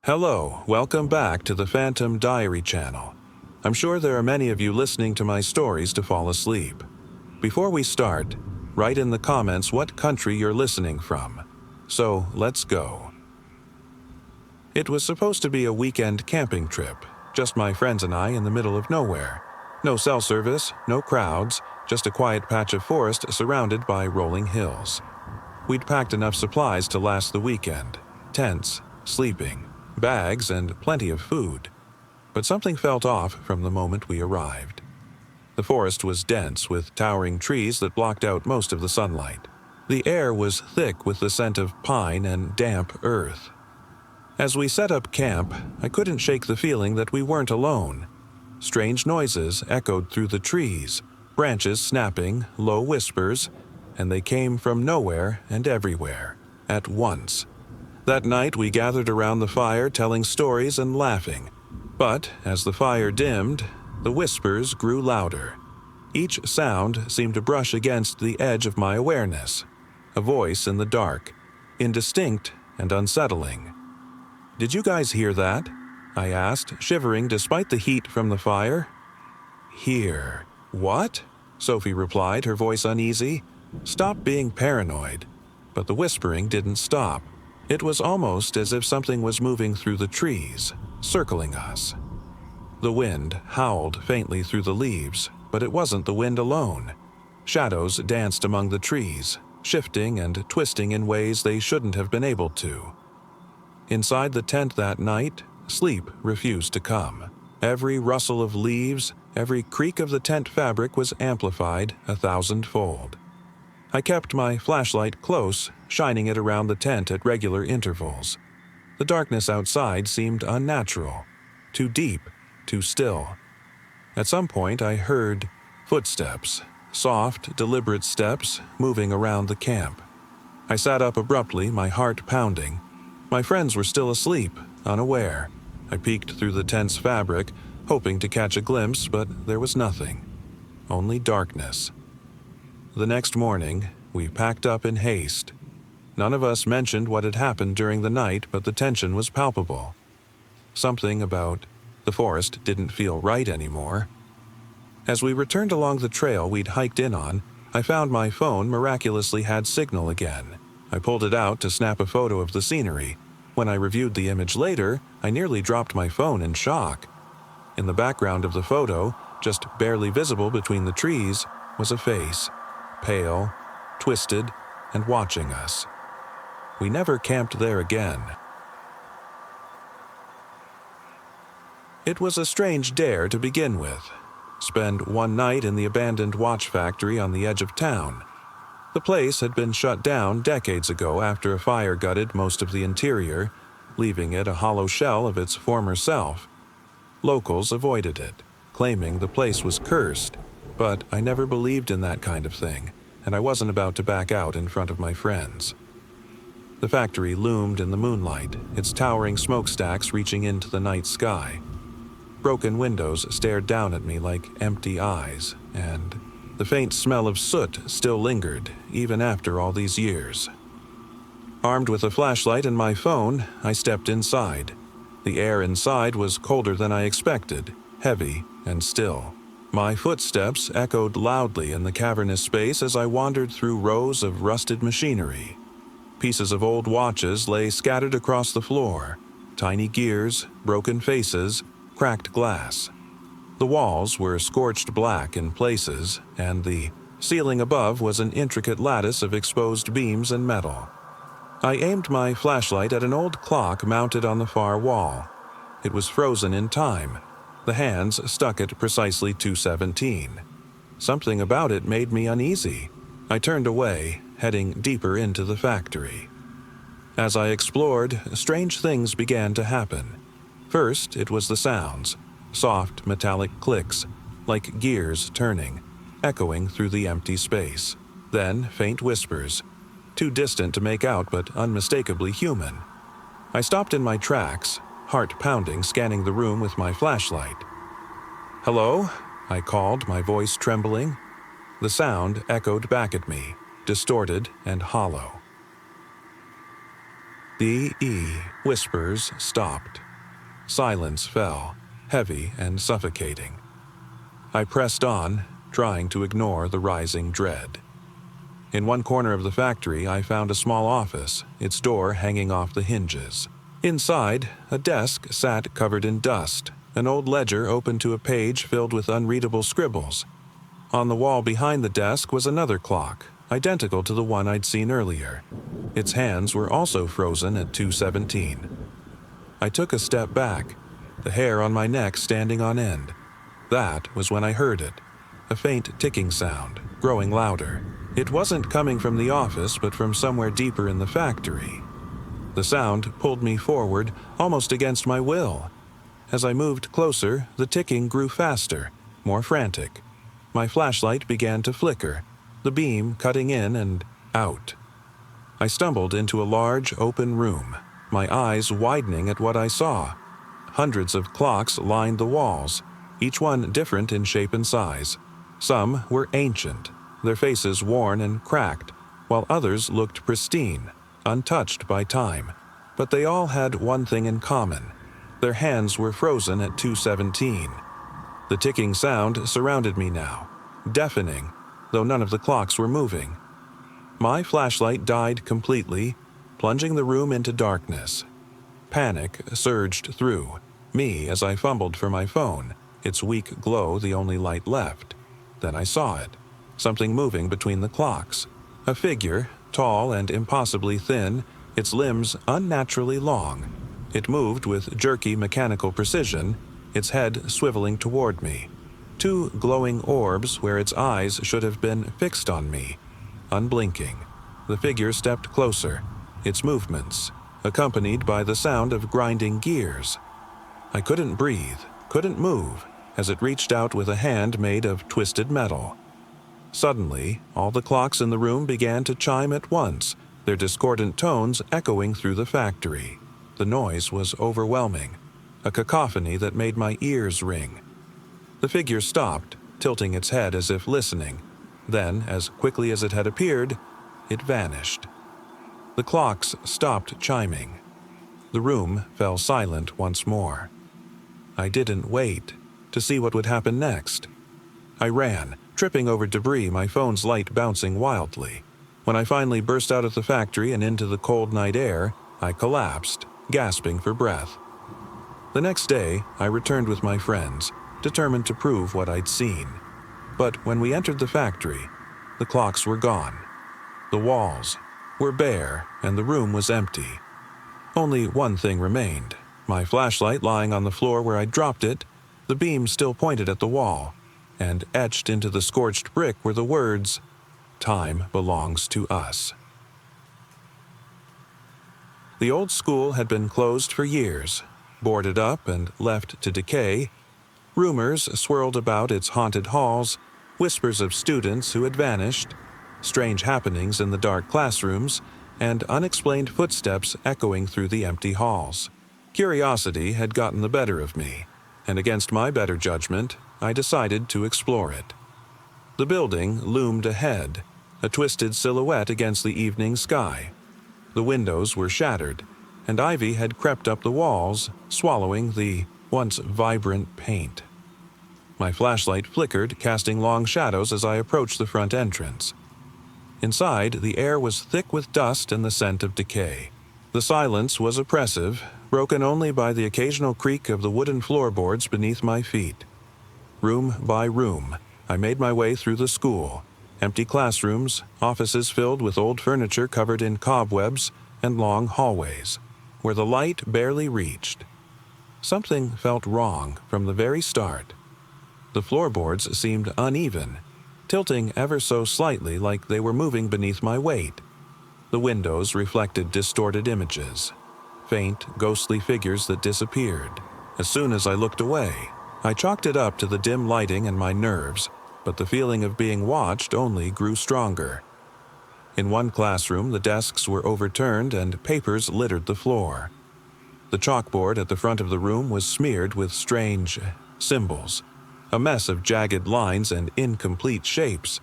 Hello, welcome back to the Phantom Diary channel. I'm sure there are many of you listening to my stories to fall asleep. Before we start, write in the comments what country you're listening from. So, let's go. It was supposed to be a weekend camping trip, just my friends and I in the middle of nowhere. No cell service, no crowds, just a quiet patch of forest surrounded by rolling hills. We'd packed enough supplies to last the weekend: tents, sleeping, bags, and plenty of food. But something felt off from the moment we arrived. The forest was dense with towering trees that blocked out most of the sunlight. The air was thick with the scent of pine and damp earth. As we set up camp, I couldn't shake the feeling that we weren't alone. Strange noises echoed through the trees, branches snapping, low whispers, and they came from nowhere and everywhere, at once. That night we gathered around the fire telling stories and laughing. But as the fire dimmed, the whispers grew louder. Each sound seemed to brush against the edge of my awareness. A voice in the dark, indistinct and unsettling. "Did you guys hear that?" I asked, shivering despite the heat from the fire. "Hear? What?" Sophie replied, her voice uneasy. "Stop being paranoid." But the whispering didn't stop. It was almost as if something was moving through the trees, circling us. The wind howled faintly through the leaves, but it wasn't the wind alone. Shadows danced among the trees, shifting and twisting in ways they shouldn't have been able to. Inside the tent that night, sleep refused to come. Every rustle of leaves, every creak of the tent fabric was amplified 1,000-fold. I kept my flashlight close, shining it around the tent at regular intervals. The darkness outside seemed unnatural, too deep, too still. At some point I heard footsteps, soft, deliberate steps moving around the camp. I sat up abruptly, my heart pounding. My friends were still asleep, unaware. I peeked through the tent's fabric, hoping to catch a glimpse, but there was nothing. Only darkness. The next morning, we packed up in haste. None of us mentioned what had happened during the night, but the tension was palpable. Something about the forest didn't feel right anymore. As we returned along the trail we'd hiked in on, I found my phone miraculously had signal again. I pulled it out to snap a photo of the scenery. When I reviewed the image later, I nearly dropped my phone in shock. In the background of the photo, just barely visible between the trees, was a face. Pale, twisted, and watching us. We never camped there again. It was a strange dare to begin with. Spend one night in the abandoned watch factory on the edge of town. The place had been shut down decades ago after a fire gutted most of the interior, leaving it a hollow shell of its former self. Locals avoided it, claiming the place was cursed. But I never believed in that kind of thing, and I wasn't about to back out in front of my friends. The factory loomed in the moonlight, its towering smokestacks reaching into the night sky. Broken windows stared down at me like empty eyes, and the faint smell of soot still lingered, even after all these years. Armed with a flashlight and my phone, I stepped inside. The air inside was colder than I expected, heavy and still. My footsteps echoed loudly in the cavernous space as I wandered through rows of rusted machinery. Pieces of old watches lay scattered across the floor, tiny gears, broken faces, cracked glass. The walls were scorched black in places, and the ceiling above was an intricate lattice of exposed beams and metal. I aimed my flashlight at an old clock mounted on the far wall. It was frozen in time. The hands stuck at precisely 2:17. Something about it made me uneasy. I turned away, heading deeper into the factory. As I explored, strange things began to happen. First, it was the sounds, soft metallic clicks, like gears turning, echoing through the empty space. Then, faint whispers, too distant to make out but unmistakably human. I stopped in my tracks, heart pounding, scanning the room with my flashlight. "Hello?" I called, my voice trembling. The sound echoed back at me, distorted and hollow. The whispers stopped. Silence fell, heavy and suffocating. I pressed on, trying to ignore the rising dread. In one corner of the factory, I found a small office, its door hanging off the hinges. Inside, a desk sat covered in dust, an old ledger open to a page filled with unreadable scribbles. On the wall behind the desk was another clock, identical to the one I'd seen earlier. Its hands were also frozen at 2:17. I took a step back, the hair on my neck standing on end. That was when I heard it, a faint ticking sound, growing louder. It wasn't coming from the office, but from somewhere deeper in the factory. The sound pulled me forward, almost against my will. As I moved closer, the ticking grew faster, more frantic. My flashlight began to flicker, the beam cutting in and out. I stumbled into a large, open room, my eyes widening at what I saw. Hundreds of clocks lined the walls, each one different in shape and size. Some were ancient, their faces worn and cracked, while others looked pristine, untouched by time. But they all had one thing in common. Their hands were frozen at 2:17. The ticking sound surrounded me now, deafening, though none of the clocks were moving. My flashlight died completely, plunging the room into darkness. Panic surged through me as I fumbled for my phone, its weak glow the only light left. Then I saw it, something moving between the clocks. A figure, tall and impossibly thin, its limbs unnaturally long. It moved with jerky mechanical precision, its head swiveling toward me. Two glowing orbs where its eyes should have been fixed on me. Unblinking, the figure stepped closer, its movements accompanied by the sound of grinding gears. I couldn't breathe, couldn't move, as it reached out with a hand made of twisted metal. Suddenly, all the clocks in the room began to chime at once, their discordant tones echoing through the factory. The noise was overwhelming, a cacophony that made my ears ring. The figure stopped, tilting its head as if listening. Then, as quickly as it had appeared, it vanished. The clocks stopped chiming. The room fell silent once more. I didn't wait to see what would happen next. I ran, tripping over debris, my phone's light bouncing wildly. When I finally burst out of the factory and into the cold night air, I collapsed, gasping for breath. The next day, I returned with my friends, determined to prove what I'd seen. But when we entered the factory, the clocks were gone. The walls were bare, and the room was empty. Only one thing remained, my flashlight lying on the floor where I'd dropped it, the beam still pointed at the wall, and etched into the scorched brick were the words, "Time belongs to us." The old school had been closed for years, boarded up and left to decay. Rumors swirled about its haunted halls, whispers of students who had vanished, strange happenings in the dark classrooms, and unexplained footsteps echoing through the empty halls. Curiosity had gotten the better of me, and against my better judgment, I decided to explore it. The building loomed ahead, a twisted silhouette against the evening sky. The windows were shattered, and ivy had crept up the walls, swallowing the once vibrant paint. My flashlight flickered, casting long shadows as I approached the front entrance. Inside, the air was thick with dust and the scent of decay. The silence was oppressive, broken only by the occasional creak of the wooden floorboards beneath my feet. Room by room, I made my way through the school. Empty classrooms, offices filled with old furniture covered in cobwebs, and long hallways, where the light barely reached. Something felt wrong from the very start. The floorboards seemed uneven, tilting ever so slightly like they were moving beneath my weight. The windows reflected distorted images, faint, ghostly figures that disappeared. As soon as I looked away, I chalked it up to the dim lighting and my nerves, but the feeling of being watched only grew stronger. In one classroom, the desks were overturned and papers littered the floor. The chalkboard at the front of the room was smeared with strange symbols, a mess of jagged lines and incomplete shapes.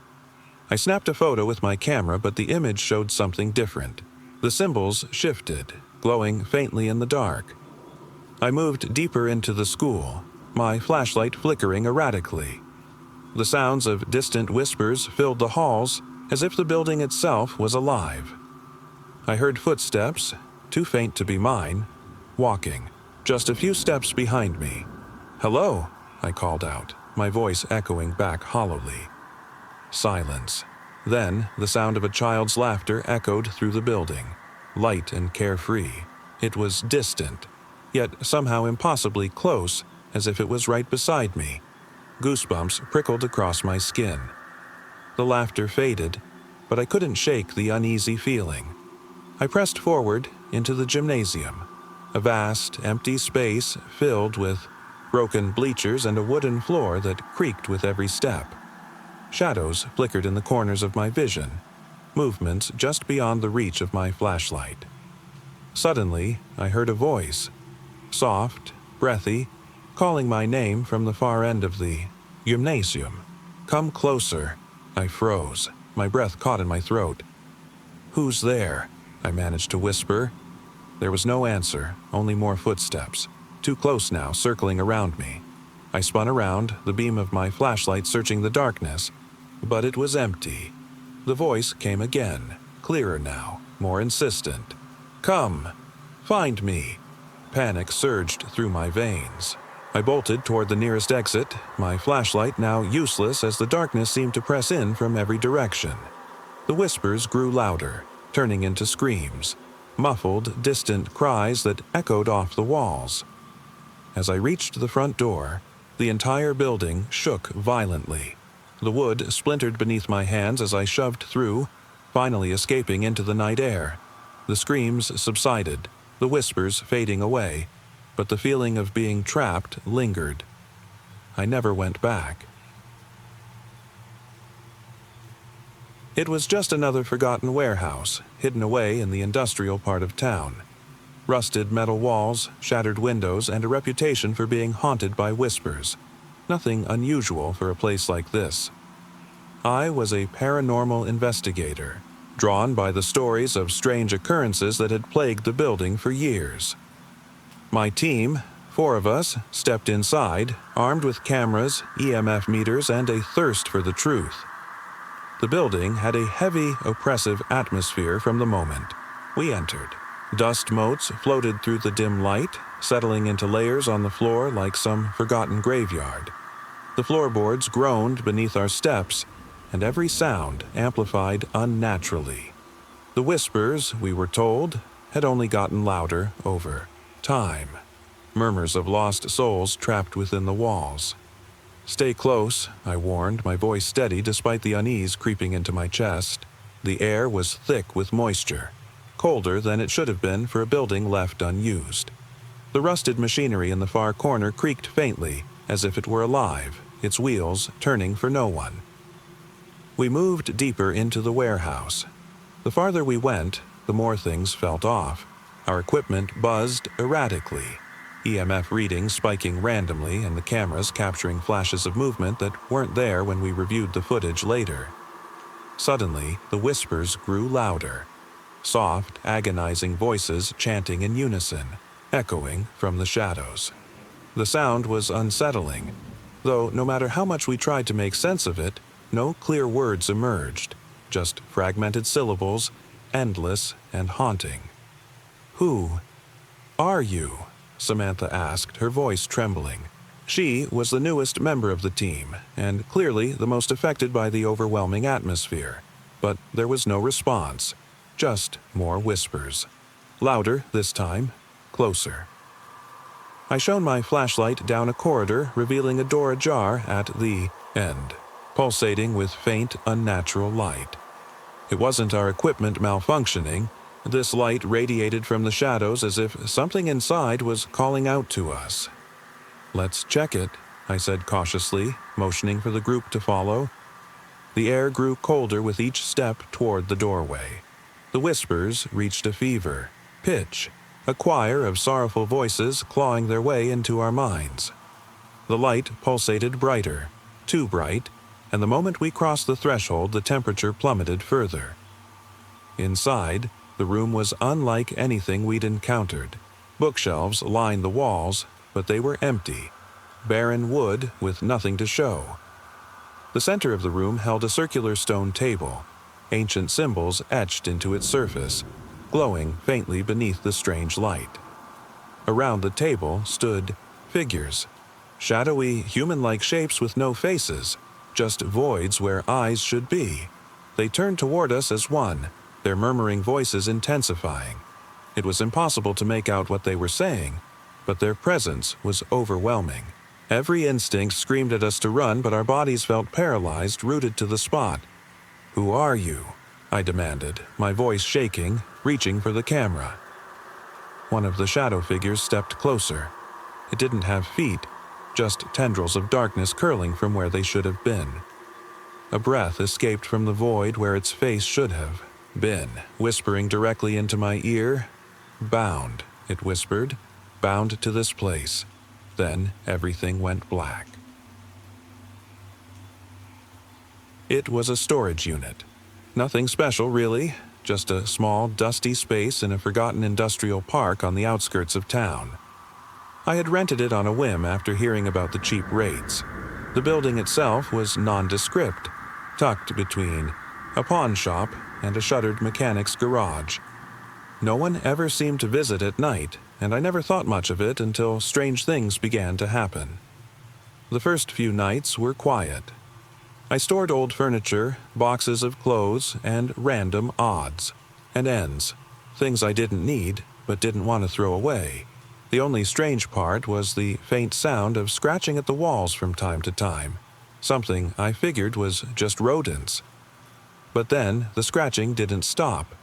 I snapped a photo with my camera, but the image showed something different. The symbols shifted, glowing faintly in the dark. I moved deeper into the school, my flashlight flickering erratically. The sounds of distant whispers filled the halls as if the building itself was alive. I heard footsteps, too faint to be mine, walking, just a few steps behind me. "Hello," I called out, my voice echoing back hollowly. Silence. Then the sound of a child's laughter echoed through the building, light and carefree. It was distant, yet somehow impossibly close, as if it was right beside me. Goosebumps prickled across my skin. The laughter faded, but I couldn't shake the uneasy feeling. I pressed forward into the gymnasium, a vast, empty space filled with broken bleachers and a wooden floor that creaked with every step. Shadows flickered in the corners of my vision, movements just beyond the reach of my flashlight. Suddenly, I heard a voice, soft, breathy, calling my name from the far end of the gymnasium. "Come closer." I froze, my breath caught in my throat. "Who's there?" I managed to whisper. There was no answer, only more footsteps, too close now, circling around me. I spun around, the beam of my flashlight searching the darkness, but it was empty. The voice came again, clearer now, more insistent. "Come, find me." Panic surged through my veins. I bolted toward the nearest exit, my flashlight now useless as the darkness seemed to press in from every direction. The whispers grew louder, turning into screams, muffled, distant cries that echoed off the walls. As I reached the front door, the entire building shook violently. The wood splintered beneath my hands as I shoved through, finally escaping into the night air. The screams subsided, the whispers fading away, but the feeling of being trapped lingered. I never went back. It was just another forgotten warehouse, hidden away in the industrial part of town. Rusted metal walls, shattered windows, and a reputation for being haunted by whispers. Nothing unusual for a place like this. I was a paranormal investigator, drawn by the stories of strange occurrences that had plagued the building for years. My team, 4 of us, stepped inside, armed with cameras, EMF meters, and a thirst for the truth. The building had a heavy, oppressive atmosphere from the moment we entered. Dust motes floated through the dim light, settling into layers on the floor like some forgotten graveyard. The floorboards groaned beneath our steps, and every sound amplified unnaturally. The whispers, we were told, had only gotten louder over time. Murmurs of lost souls trapped within the walls. "Stay close," I warned, my voice steady despite the unease creeping into my chest. The air was thick with moisture, colder than it should have been for a building left unused. The rusted machinery in the far corner creaked faintly, as if it were alive, its wheels turning for no one. We moved deeper into the warehouse. The farther we went, the more things felt off. Our equipment buzzed erratically, EMF readings spiking randomly and the cameras capturing flashes of movement that weren't there when we reviewed the footage later. Suddenly, the whispers grew louder. Soft, agonizing voices chanting in unison, echoing from the shadows. The sound was unsettling, though no matter how much we tried to make sense of it, no clear words emerged, just fragmented syllables, endless and haunting. "Who are you?" Samantha asked, her voice trembling. She was the newest member of the team, and clearly the most affected by the overwhelming atmosphere. But there was no response, just more whispers. Louder this time, closer. I shone my flashlight down a corridor, revealing a door ajar at the end, pulsating with faint, unnatural light. It wasn't our equipment malfunctioning. This light radiated from the shadows as if something inside was calling out to us. "Let's check it," I said cautiously, motioning for the group to follow. The air grew colder with each step toward the doorway. The whispers reached a fever pitch, a choir of sorrowful voices clawing their way into our minds. The light pulsated brighter, too bright, and the moment we crossed the threshold, the temperature plummeted further. Inside, The room was unlike anything we'd encountered. Bookshelves lined the walls, but they were empty. Barren wood with nothing to show. The center of the room held a circular stone table, ancient symbols etched into its surface, glowing faintly beneath the strange light. Around the table stood figures, shadowy, human-like shapes with no faces, just voids where eyes should be. They turned toward us as one, their murmuring voices intensifying. It was impossible to make out what they were saying, but their presence was overwhelming. Every instinct screamed at us to run, but our bodies felt paralyzed, rooted to the spot. "Who are you?" I demanded, my voice shaking, reaching for the camera. One of the shadow figures stepped closer. It didn't have feet, just tendrils of darkness curling from where they should have been. A breath escaped from the void where its face should have been, whispering directly into my ear. "Bound," it whispered, "bound to this place." Then everything went black. It was a storage unit. Nothing special, really, just a small, dusty space in a forgotten industrial park on the outskirts of town. I had rented it on a whim after hearing about the cheap rates. The building itself was nondescript, tucked between a pawn shop and a shuttered mechanic's garage. No one ever seemed to visit at night, and I never thought much of it until strange things began to happen. The first few nights were quiet. I stored old furniture, boxes of clothes, and random odds and ends, things I didn't need but didn't want to throw away. The only strange part was the faint sound of scratching at the walls from time to time, something I figured was just rodents. But then the scratching didn't stop.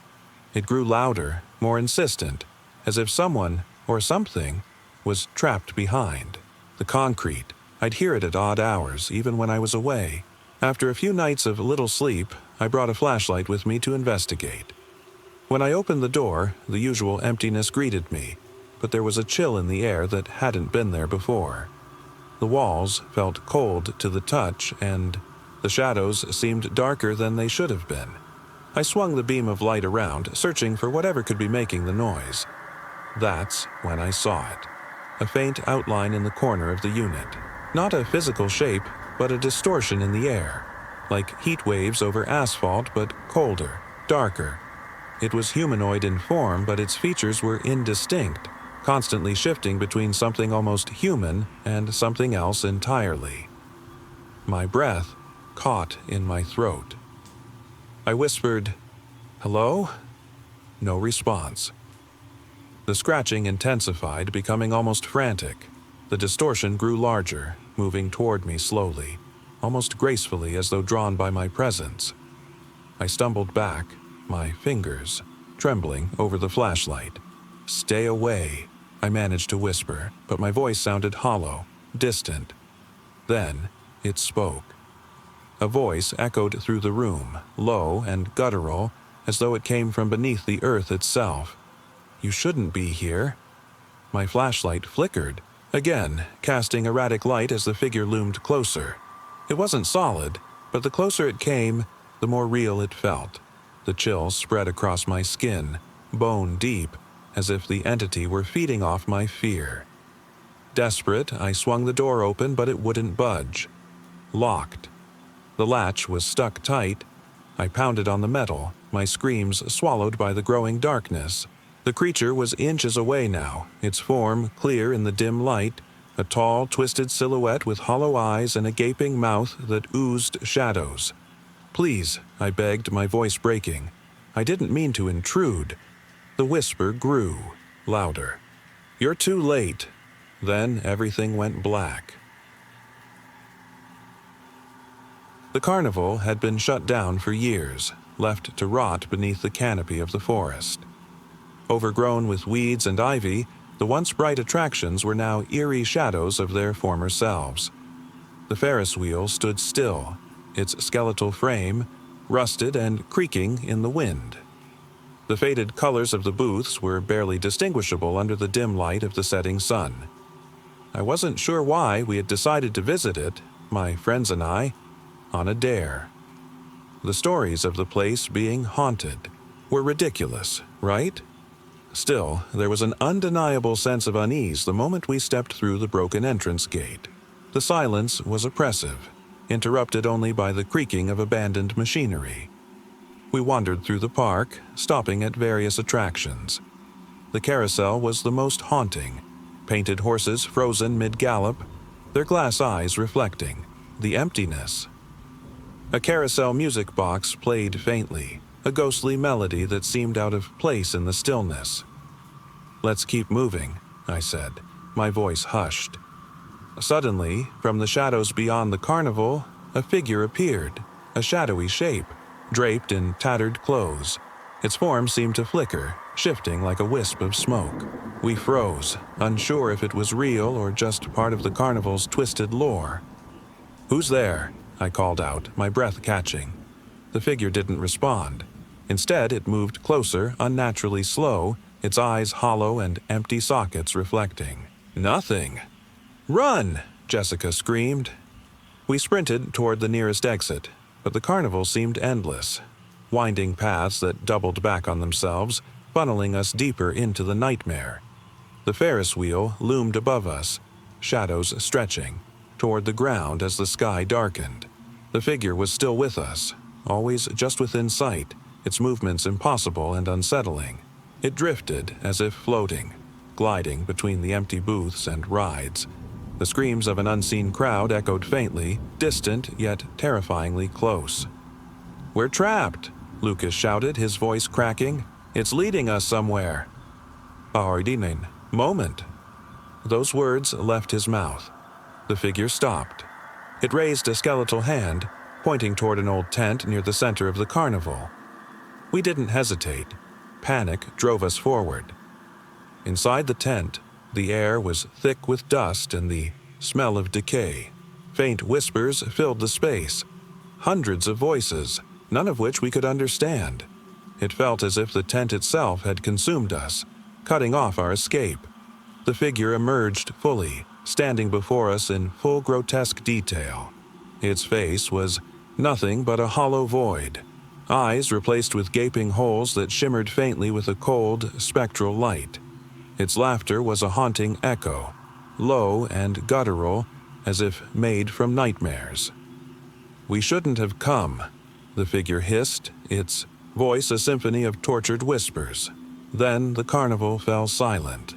It grew louder, more insistent, as if someone, or something, was trapped behind. The concrete, I'd hear it at odd hours, even when I was away. After a few nights of little sleep, I brought a flashlight with me to investigate. When I opened the door, the usual emptiness greeted me, but there was a chill in the air that hadn't been there before. The walls felt cold to the touch, and the shadows seemed darker than they should have been. I swung the beam of light around, searching for whatever could be making the noise. That's when I saw it. A faint outline in the corner of the unit. Not a physical shape, but a distortion in the air. Like heat waves over asphalt, but colder, darker. It was humanoid in form, but its features were indistinct, constantly shifting between something almost human and something else entirely. My breath caught in my throat. I whispered, "Hello?" No response. The scratching intensified, becoming almost frantic. The distortion grew larger, moving toward me slowly, almost gracefully as though drawn by my presence. I stumbled back, my fingers trembling over the flashlight. "Stay away," I managed to whisper, but my voice sounded hollow, distant. Then it spoke. A voice echoed through the room, low and guttural, as though it came from beneath the earth itself. "You shouldn't be here." My flashlight flickered, again casting erratic light as the figure loomed closer. It wasn't solid, but the closer it came, the more real it felt. The chill spread across my skin, bone deep, as if the entity were feeding off my fear. Desperate, I swung the door open, but it wouldn't budge. Locked. The latch was stuck tight. I pounded on the metal, my screams swallowed by the growing darkness. The creature was inches away now, its form clear in the dim light, a tall, twisted silhouette with hollow eyes and a gaping mouth that oozed shadows. "Please," I begged, my voice breaking. I didn't mean to intrude. The whisper grew, louder. "You're too late." Then everything went black. The carnival had been shut down for years, left to rot beneath the canopy of the forest. Overgrown with weeds and ivy, the once bright attractions were now eerie shadows of their former selves. The Ferris wheel stood still, its skeletal frame rusted and creaking in the wind. The faded colors of the booths were barely distinguishable under the dim light of the setting sun. I wasn't sure why we had decided to visit it, my friends and I, on a dare. The stories of the place being haunted, were ridiculous, right? Still, there was an undeniable sense of unease the moment we stepped through the broken entrance gate. The silence was oppressive, interrupted only by the creaking of abandoned machinery. We wandered through the park, stopping at various attractions. The carousel was the most haunting, painted horses frozen mid-gallop, their glass eyes reflecting the emptiness. A carousel music box played faintly, a ghostly melody that seemed out of place in the stillness. "Let's keep moving," I said, my voice hushed. Suddenly, from the shadows beyond the carnival, a figure appeared, a shadowy shape, draped in tattered clothes. Its form seemed to flicker, shifting like a wisp of smoke. We froze, unsure if it was real or just part of the carnival's twisted lore. "Who's there?" I called out, my breath catching. The figure didn't respond. Instead, it moved closer, unnaturally slow, its eyes hollow and empty sockets reflecting. "Nothing." "Run!" Jessica screamed. We sprinted toward the nearest exit, but the carnival seemed endless. Winding paths that doubled back on themselves, funneling us deeper into the nightmare. The Ferris wheel loomed above us, shadows stretching, toward the ground as the sky darkened. The figure was still with us, always just within sight, its movements impossible and unsettling. It drifted as if floating, gliding between the empty booths and rides. The screams of an unseen crowd echoed faintly, distant yet terrifyingly close. "We're trapped!" Lucas shouted, his voice cracking. "It's leading us somewhere." "Paardinen, moment." Those words left his mouth. The figure stopped. It raised a skeletal hand, pointing toward an old tent near the center of the carnival. We didn't hesitate. Panic drove us forward. Inside the tent, the air was thick with dust and the smell of decay. Faint whispers filled the space. Hundreds of voices, none of which we could understand. It felt as if the tent itself had consumed us, cutting off our escape. The figure emerged fully, standing before us in full grotesque detail. Its face was nothing but a hollow void, eyes replaced with gaping holes that shimmered faintly with a cold, spectral light. Its laughter was a haunting echo, low and guttural, as if made from nightmares. "We shouldn't have come," the figure hissed, its voice a symphony of tortured whispers. Then the carnival fell silent.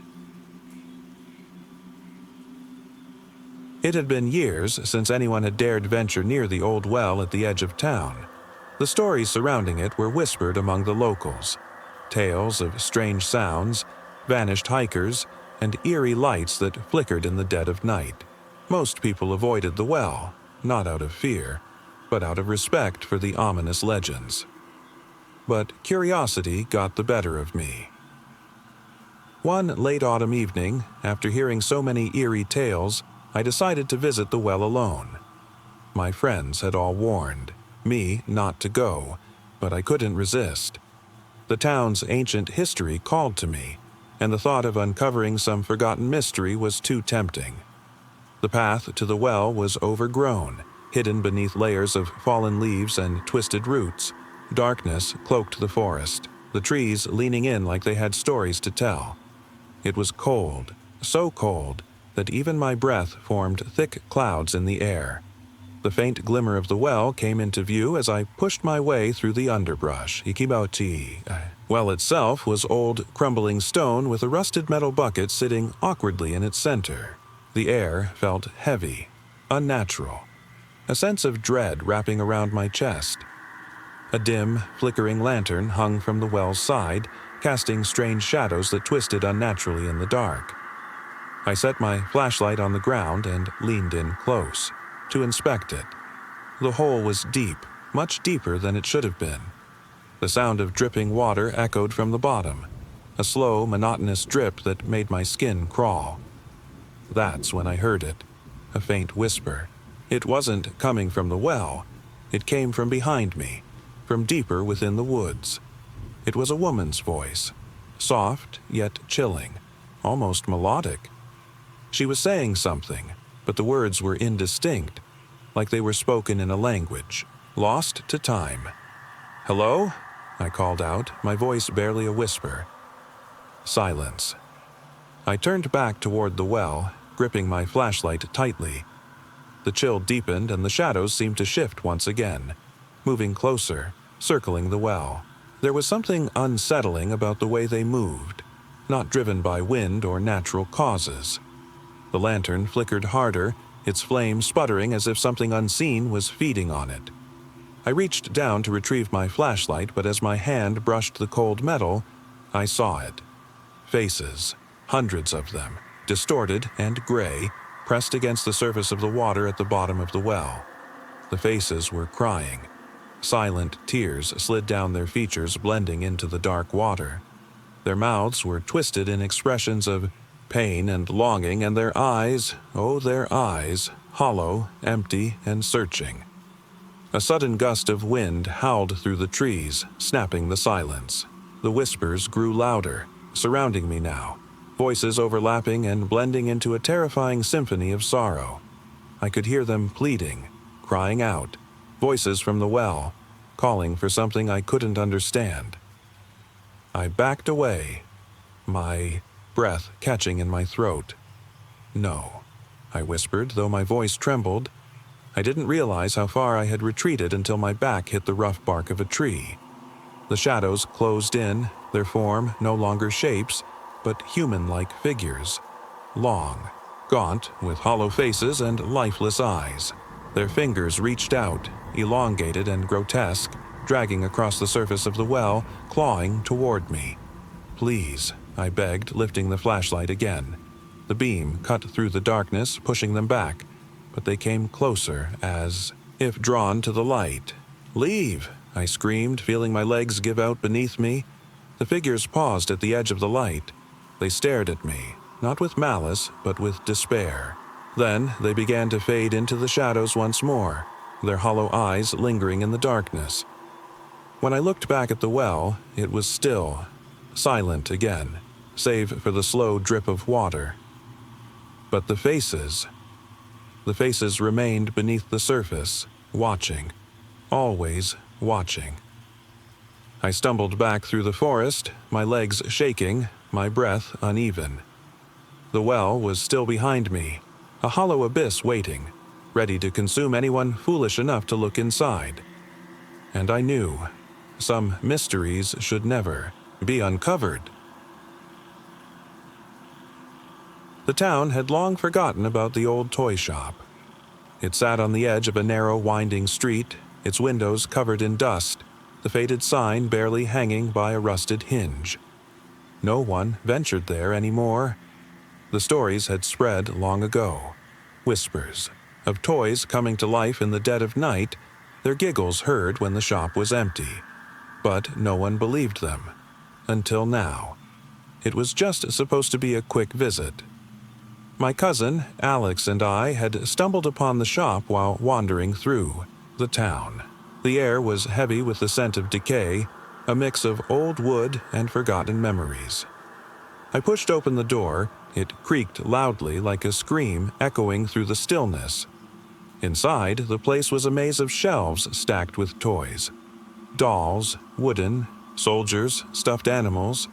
It had been years since anyone had dared venture near the old well at the edge of town. The stories surrounding it were whispered among the locals. Tales of strange sounds, vanished hikers, and eerie lights that flickered in the dead of night. Most people avoided the well, not out of fear, but out of respect for the ominous legends. But curiosity got the better of me. One late autumn evening, after hearing so many eerie tales, I decided to visit the well alone. My friends had all warned me not to go, but I couldn't resist. The town's ancient history called to me, and the thought of uncovering some forgotten mystery was too tempting. The path to the well was overgrown, hidden beneath layers of fallen leaves and twisted roots. Darkness cloaked the forest, the trees leaning in like they had stories to tell. It was cold, so cold that even my breath formed thick clouds in the air. The faint glimmer of the well came into view as I pushed my way through the underbrush. Ikibauti. Well itself was old, crumbling stone with a rusted metal bucket sitting awkwardly in its center. The air felt heavy, unnatural, a sense of dread wrapping around my chest. A dim, flickering lantern hung from the well's side, casting strange shadows that twisted unnaturally in the dark. I set my flashlight on the ground and leaned in close to inspect it. The hole was deep, much deeper than it should have been. The sound of dripping water echoed from the bottom, a slow, monotonous drip that made my skin crawl. That's when I heard it, a faint whisper. It wasn't coming from the well. It came from behind me, from deeper within the woods. It was a woman's voice, soft yet chilling, almost melodic. She was saying something, but the words were indistinct, like they were spoken in a language, lost to time. "Hello?" I called out, my voice barely a whisper. Silence. I turned back toward the well, gripping my flashlight tightly. The chill deepened and the shadows seemed to shift once again, moving closer, circling the well. There was something unsettling about the way they moved, not driven by wind or natural causes. The lantern flickered harder, its flame sputtering as if something unseen was feeding on it. I reached down to retrieve my flashlight, but as my hand brushed the cold metal, I saw it. Faces, hundreds of them, distorted and gray, pressed against the surface of the water at the bottom of the well. The faces were crying. Silent tears slid down their features, blending into the dark water. Their mouths were twisted in expressions of pain and longing, and their eyes, oh their eyes, hollow, empty, and searching. A sudden gust of wind howled through the trees, snapping the silence. The whispers grew louder, surrounding me now, voices overlapping and blending into a terrifying symphony of sorrow. I could hear them pleading, crying out, voices from the well, calling for something I couldn't understand. I backed away, my breath catching in my throat. No, I whispered, though my voice trembled. I didn't realize how far I had retreated until my back hit the rough bark of a tree. The shadows closed in, their form no longer shapes, but human-like figures. Long, gaunt, with hollow faces and lifeless eyes. Their fingers reached out, elongated and grotesque, dragging across the surface of the well, clawing toward me. Please, I begged, lifting the flashlight again. The beam cut through the darkness, pushing them back, but they came closer as if drawn to the light. Leave, I screamed, feeling my legs give out beneath me. The figures paused at the edge of the light. They stared at me, not with malice, but with despair. Then they began to fade into the shadows once more, their hollow eyes lingering in the darkness. When I looked back at the well, it was still, silent again, save for the slow drip of water. But the faces remained beneath the surface, watching, always watching. I stumbled back through the forest, my legs shaking, my breath uneven. The well was still behind me, a hollow abyss waiting, ready to consume anyone foolish enough to look inside. And I knew, some mysteries should never be uncovered. The town had long forgotten about the old toy shop. It sat on the edge of a narrow, winding street, its windows covered in dust, the faded sign barely hanging by a rusted hinge. No one ventured there anymore. The stories had spread long ago. Whispers of toys coming to life in the dead of night, their giggles heard when the shop was empty. But no one believed them. Until now. It was just supposed to be a quick visit. My cousin, Alex, and I had stumbled upon the shop while wandering through the town. The air was heavy with the scent of decay, a mix of old wood and forgotten memories. I pushed open the door. It creaked loudly like a scream echoing through the stillness. Inside, the place was a maze of shelves stacked with toys. Dolls, wooden, soldiers, stuffed animals,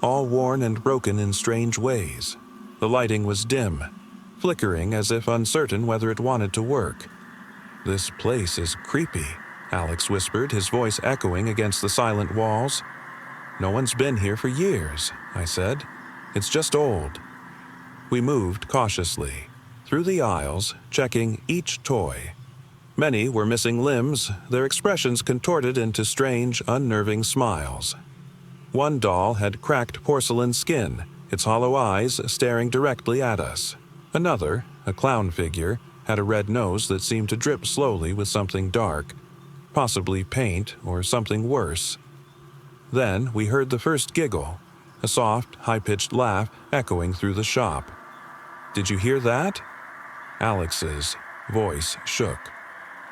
all worn and broken in strange ways. The lighting was dim, flickering as if uncertain whether it wanted to work. "This place is creepy," Alex whispered, his voice echoing against the silent walls. "No one's been here for years," I said. "It's just old." We moved cautiously, through the aisles, checking each toy. Many were missing limbs, their expressions contorted into strange, unnerving smiles. One doll had cracked porcelain skin, its hollow eyes staring directly at us. Another, a clown figure, had a red nose that seemed to drip slowly with something dark, possibly paint or something worse. Then we heard the first giggle, a soft, high-pitched laugh echoing through the shop. "Did you hear that?" Alex's voice shook.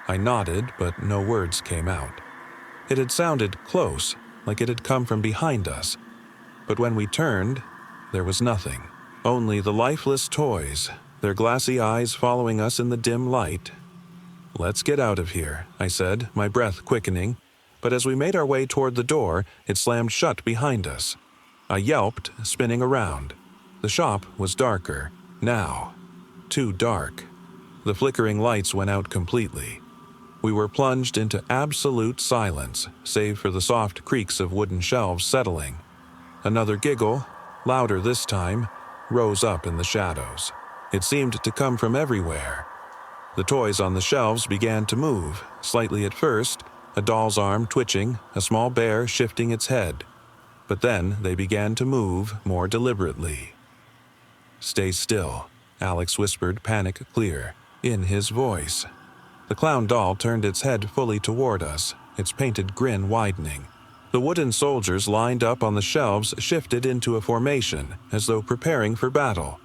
I nodded, but no words came out. It had sounded close, like it had come from behind us. But when we turned, there was nothing. Only the lifeless toys, their glassy eyes following us in the dim light. "Let's get out of here," I said, my breath quickening. but as we made our way toward the door, it slammed shut behind us. I yelped, spinning around. The shop was darker, now. Too dark. The flickering lights went out completely. We were plunged into absolute silence, save for the soft creaks of wooden shelves settling. Another giggle, louder this time, rose up in the shadows. It seemed to come from everywhere. The toys on the shelves began to move, slightly at first, a doll's arm twitching, a small bear shifting its head. But then they began to move more deliberately. "Stay still," Alex whispered, panic clear, in his voice. The clown doll turned its head fully toward us, its painted grin widening. The wooden soldiers lined up on the shelves shifted into a formation, as though preparing for battle.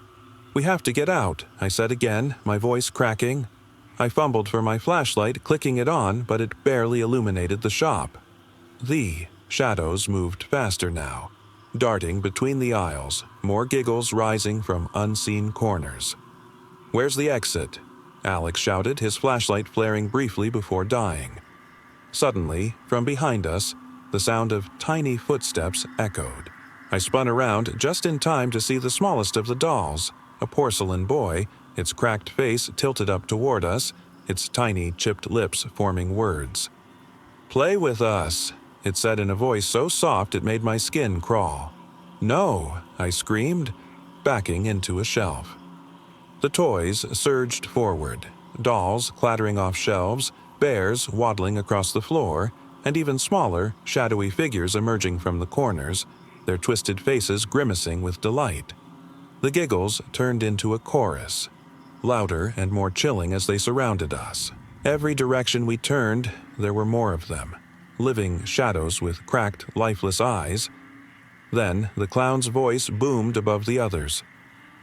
"We have to get out," I said again, my voice cracking. I fumbled for my flashlight, clicking it on, but it barely illuminated the shop. The shadows moved faster now, darting between the aisles, more giggles rising from unseen corners. "Where's the exit?" Alex shouted, his flashlight flaring briefly before dying. Suddenly, from behind us, the sound of tiny footsteps echoed. I spun around just in time to see the smallest of the dolls, a porcelain boy, its cracked face tilted up toward us, its tiny chipped lips forming words. "Play with us," it said in a voice so soft it made my skin crawl. "No," I screamed, backing into a shelf. The toys surged forward, dolls clattering off shelves, bears waddling across the floor, and even smaller, shadowy figures emerging from the corners, their twisted faces grimacing with delight. The giggles turned into a chorus, louder and more chilling as they surrounded us. Every direction we turned, there were more of them, living shadows with cracked, lifeless eyes. Then the clown's voice boomed above the others.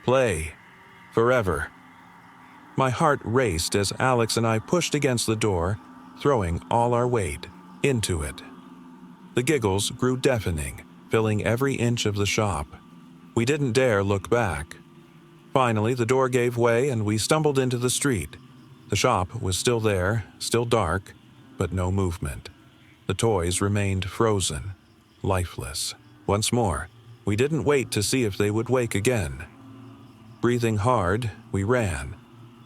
"Play. Forever." My heart raced as Alex and I pushed against the door, throwing all our weight into it. The giggles grew deafening, filling every inch of the shop. We didn't dare look back. Finally, the door gave way and we stumbled into the street. The shop was still there, still dark, but no movement. The toys remained frozen, lifeless. Once more, we didn't wait to see if they would wake again. Breathing hard, we ran.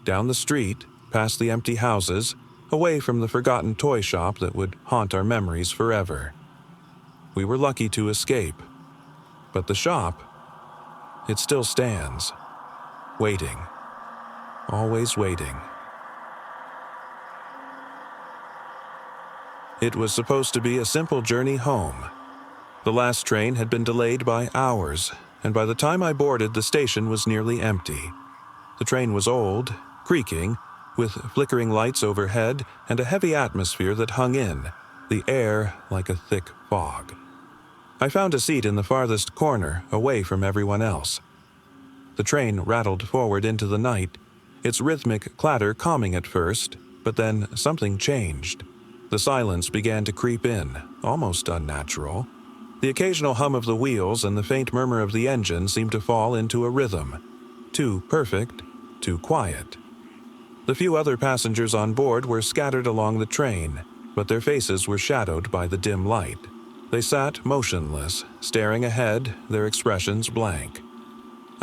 Down the street, past the empty houses, away from the forgotten toy shop that would haunt our memories forever. We were lucky to escape. But the shop, it still stands. Waiting. Always waiting. It was supposed to be a simple journey home. The last train had been delayed by hours, and by the time I boarded, the station was nearly empty. The train was old, creaking, with flickering lights overhead and a heavy atmosphere that hung in, the air like a thick fog. I found a seat in the farthest corner, away from everyone else. The train rattled forward into the night, its rhythmic clatter calming at first, but then something changed. The silence began to creep in, almost unnatural. The occasional hum of the wheels and the faint murmur of the engine seemed to fall into a rhythm. Too perfect, too quiet. The few other passengers on board were scattered along the train, but their faces were shadowed by the dim light. They sat motionless, staring ahead, their expressions blank.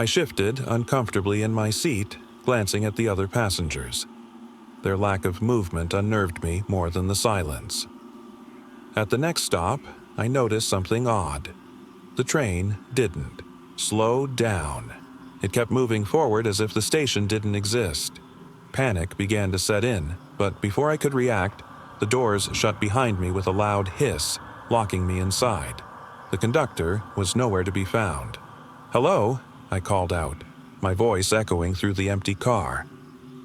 I shifted uncomfortably in my seat, glancing at the other passengers. Their lack of movement unnerved me more than the silence. At the next stop, I noticed something odd. The train didn't. Slowed down. It kept moving forward as if the station didn't exist. Panic began to set in, but before I could react, the doors shut behind me with a loud hiss, locking me inside. The conductor was nowhere to be found. "Hello?" I called out, my voice echoing through the empty car.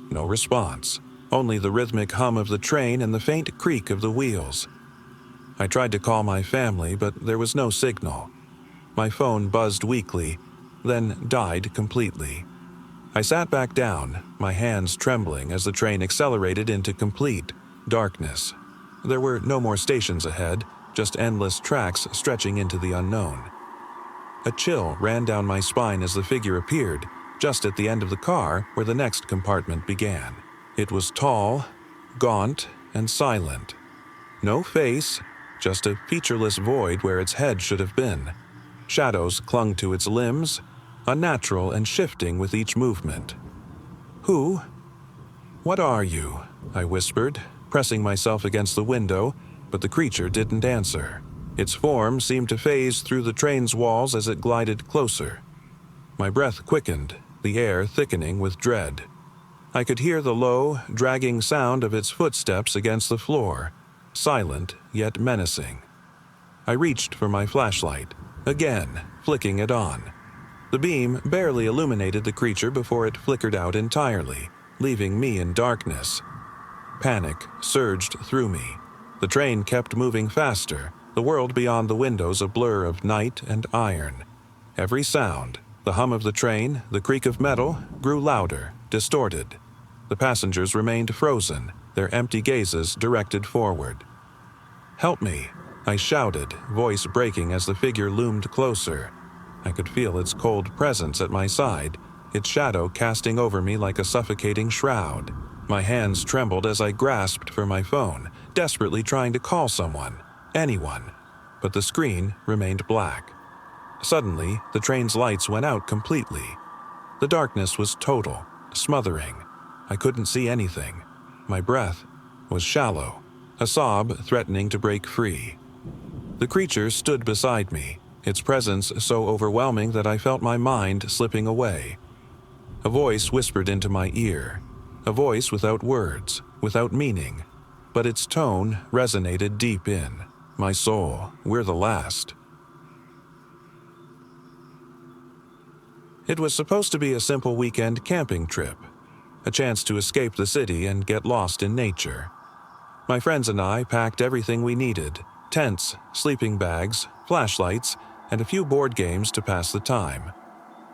No response, only the rhythmic hum of the train and the faint creak of the wheels. I tried to call my family, but there was no signal. My phone buzzed weakly, then died completely. I sat back down, my hands trembling as the train accelerated into complete darkness. There were no more stations ahead, just endless tracks stretching into the unknown. A chill ran down my spine as the figure appeared, just at the end of the car where the next compartment began. It was tall, gaunt, and silent. No face, just a featureless void where its head should have been. Shadows clung to its limbs, unnatural and shifting with each movement. "Who? What are you?" I whispered, pressing myself against the window, but the creature didn't answer. Its form seemed to phase through the train's walls as it glided closer. My breath quickened, the air thickening with dread. I could hear the low, dragging sound of its footsteps against the floor, silent yet menacing. I reached for my flashlight, again flicking it on. The beam barely illuminated the creature before it flickered out entirely, leaving me in darkness. Panic surged through me. The train kept moving faster, the world beyond the windows a blur of night and iron. Every sound, the hum of the train, the creak of metal, grew louder, distorted. The passengers remained frozen, their empty gazes directed forward. "Help me," I shouted, voice breaking as the figure loomed closer. I could feel its cold presence at my side, its shadow casting over me like a suffocating shroud. My hands trembled as I grasped for my phone, desperately trying to call someone, anyone, but the screen remained black. Suddenly, the train's lights went out completely. The darkness was total, smothering. I couldn't see anything. My breath was shallow, a sob threatening to break free. The creature stood beside me, its presence so overwhelming that I felt my mind slipping away. A voice whispered into my ear, a voice without words, without meaning, but its tone resonated deep in my soul. "We're the last." It was supposed to be a simple weekend camping trip, a chance to escape the city and get lost in nature. My friends and I packed everything we needed: tents, sleeping bags, flashlights, and a few board games to pass the time.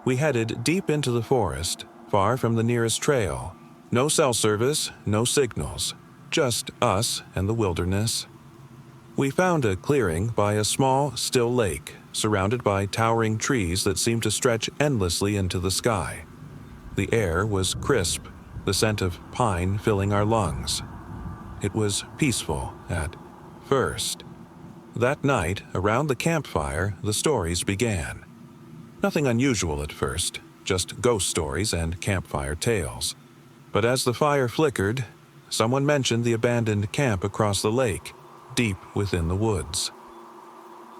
We headed deep into the forest, far from the nearest trail. No cell service, no signals, just us and the wilderness. We found a clearing by a small, still lake, surrounded by towering trees that seemed to stretch endlessly into the sky. The air was crisp, the scent of pine filling our lungs. It was peaceful at first. That night, around the campfire, the stories began. Nothing unusual at first, just ghost stories and campfire tales. But as the fire flickered, someone mentioned the abandoned camp across the lake, deep within the woods.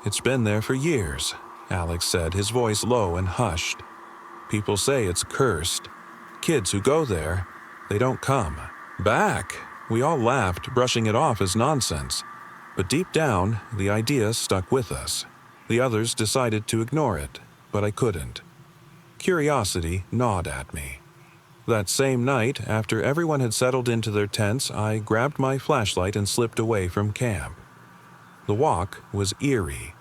"It's been there for years," Alex said, his voice low and hushed. "People say it's cursed. Kids who go there, they don't come back." We all laughed, brushing it off as nonsense. But deep down, the idea stuck with us. The others decided to ignore it, but I couldn't. Curiosity gnawed at me. That same night, after everyone had settled into their tents, I grabbed my flashlight and slipped away from camp. The walk was eerie.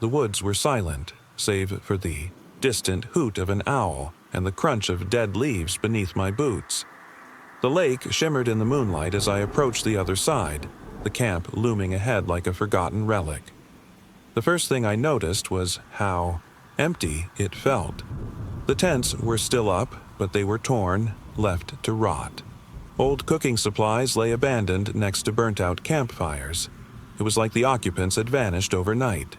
The woods were silent, save for the distant hoot of an owl and the crunch of dead leaves beneath my boots. The lake shimmered in the moonlight as I approached the other side, the camp looming ahead like a forgotten relic. The first thing I noticed was how empty it felt. The tents were still up, but they were torn, left to rot. Old cooking supplies lay abandoned next to burnt-out campfires. It was like the occupants had vanished overnight.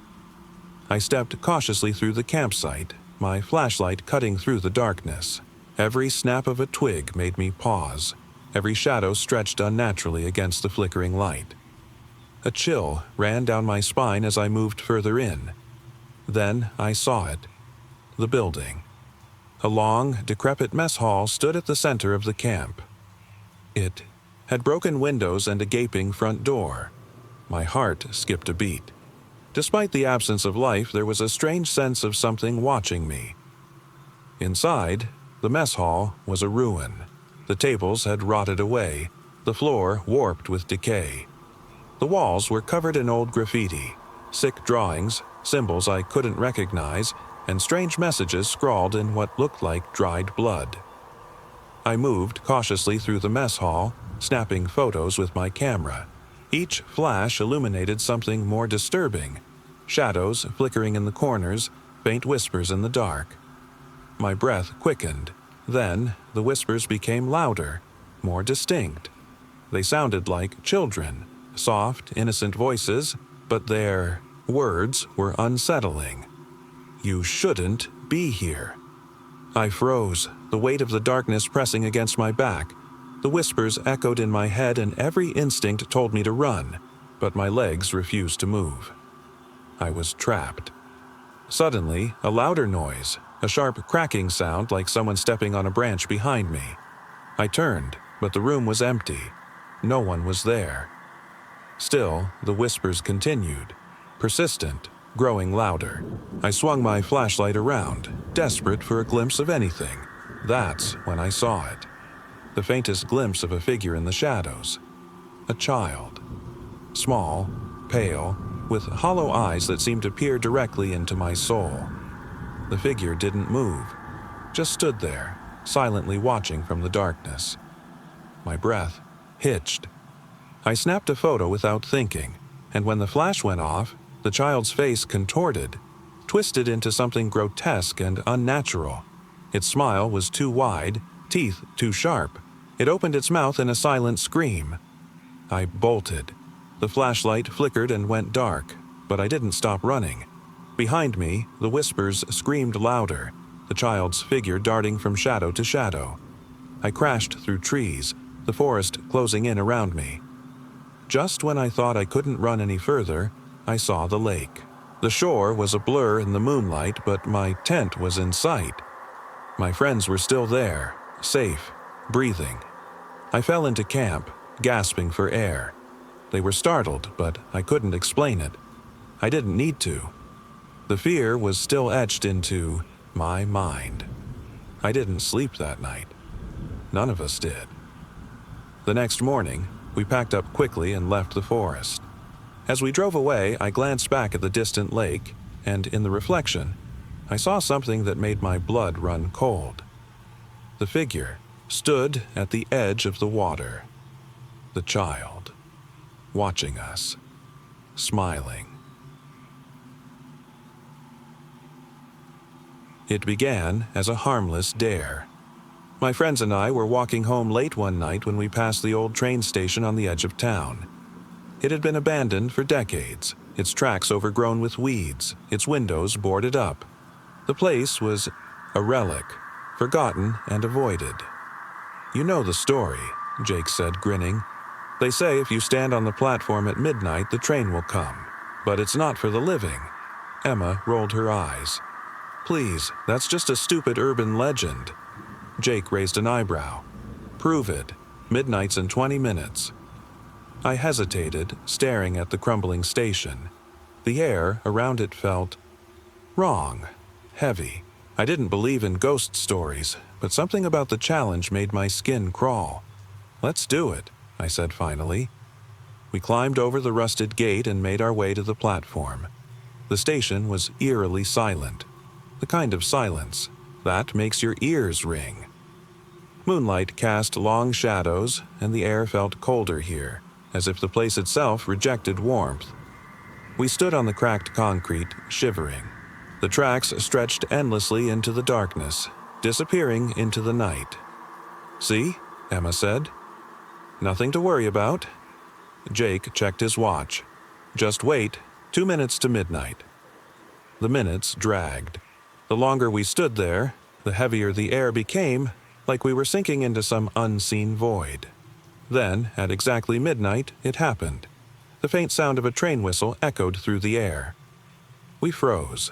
I stepped cautiously through the campsite, my flashlight cutting through the darkness. Every snap of a twig made me pause. Every shadow stretched unnaturally against the flickering light. A chill ran down my spine as I moved further in. Then I saw it. The building. A long, decrepit mess hall stood at the center of the camp. It had broken windows and a gaping front door. My heart skipped a beat. Despite the absence of life, there was a strange sense of something watching me. Inside, the mess hall was a ruin. The tables had rotted away, the floor warped with decay. The walls were covered in old graffiti, sick drawings, symbols I couldn't recognize, and strange messages scrawled in what looked like dried blood. I moved cautiously through the mess hall, snapping photos with my camera. Each flash illuminated something more disturbing: shadows flickering in the corners, faint whispers in the dark. My breath quickened. Then the whispers became louder, more distinct. They sounded like children, soft, innocent voices, but their words were unsettling. "You shouldn't be here." I froze, the weight of the darkness pressing against my back. The whispers echoed in my head and every instinct told me to run, but my legs refused to move. I was trapped. Suddenly, a louder noise, a sharp cracking sound like someone stepping on a branch behind me. I turned, but the room was empty. No one was there. Still, the whispers continued, persistent, growing louder. I swung my flashlight around, desperate for a glimpse of anything. That's when I saw it. The faintest glimpse of a figure in the shadows. A child. Small, pale, with hollow eyes that seemed to peer directly into my soul. The figure didn't move, just stood there, silently watching from the darkness. My breath hitched. I snapped a photo without thinking, and when the flash went off, the child's face contorted, twisted into something grotesque and unnatural. Its smile was too wide, teeth too sharp. It opened its mouth in a silent scream. I bolted. The flashlight flickered and went dark, but I didn't stop running. Behind me, the whispers screamed louder, the child's figure darting from shadow to shadow. I crashed through trees, the forest closing in around me. Just when I thought I couldn't run any further, I saw the lake. The shore was a blur in the moonlight, but my tent was in sight. My friends were still there, safe, breathing. I fell into camp, gasping for air. They were startled, but I couldn't explain it. I didn't need to. The fear was still etched into my mind. I didn't sleep that night. None of us did. The next morning, we packed up quickly and left the forest. As we drove away, I glanced back at the distant lake, and in the reflection, I saw something that made my blood run cold. The figure stood at the edge of the water. The child, watching us, smiling. It began as a harmless dare. My friends and I were walking home late one night when we passed the old train station on the edge of town. It had been abandoned for decades, its tracks overgrown with weeds, its windows boarded up. The place was a relic, forgotten and avoided. "You know the story," Jake said, grinning. "They say if you stand on the platform at midnight, the train will come. But it's not for the living." Emma rolled her eyes. "Please, that's just a stupid urban legend." Jake raised an eyebrow. "Prove it. Midnight's in 20 minutes. I hesitated, staring at the crumbling station. The air around it felt wrong, heavy. I didn't believe in ghost stories, but something about the challenge made my skin crawl. "Let's do it," I said finally. We climbed over the rusted gate and made our way to the platform. The station was eerily silent, the kind of silence that makes your ears ring. Moonlight cast long shadows, and the air felt colder here, as if the place itself rejected warmth. We stood on the cracked concrete, shivering. The tracks stretched endlessly into the darkness, disappearing into the night. "See?" Emma said. "Nothing to worry about." Jake checked his watch. "Just wait, 2 minutes to midnight." The minutes dragged. The longer we stood there, the heavier the air became, like we were sinking into some unseen void. Then, at exactly midnight, it happened. The faint sound of a train whistle echoed through the air. We froze.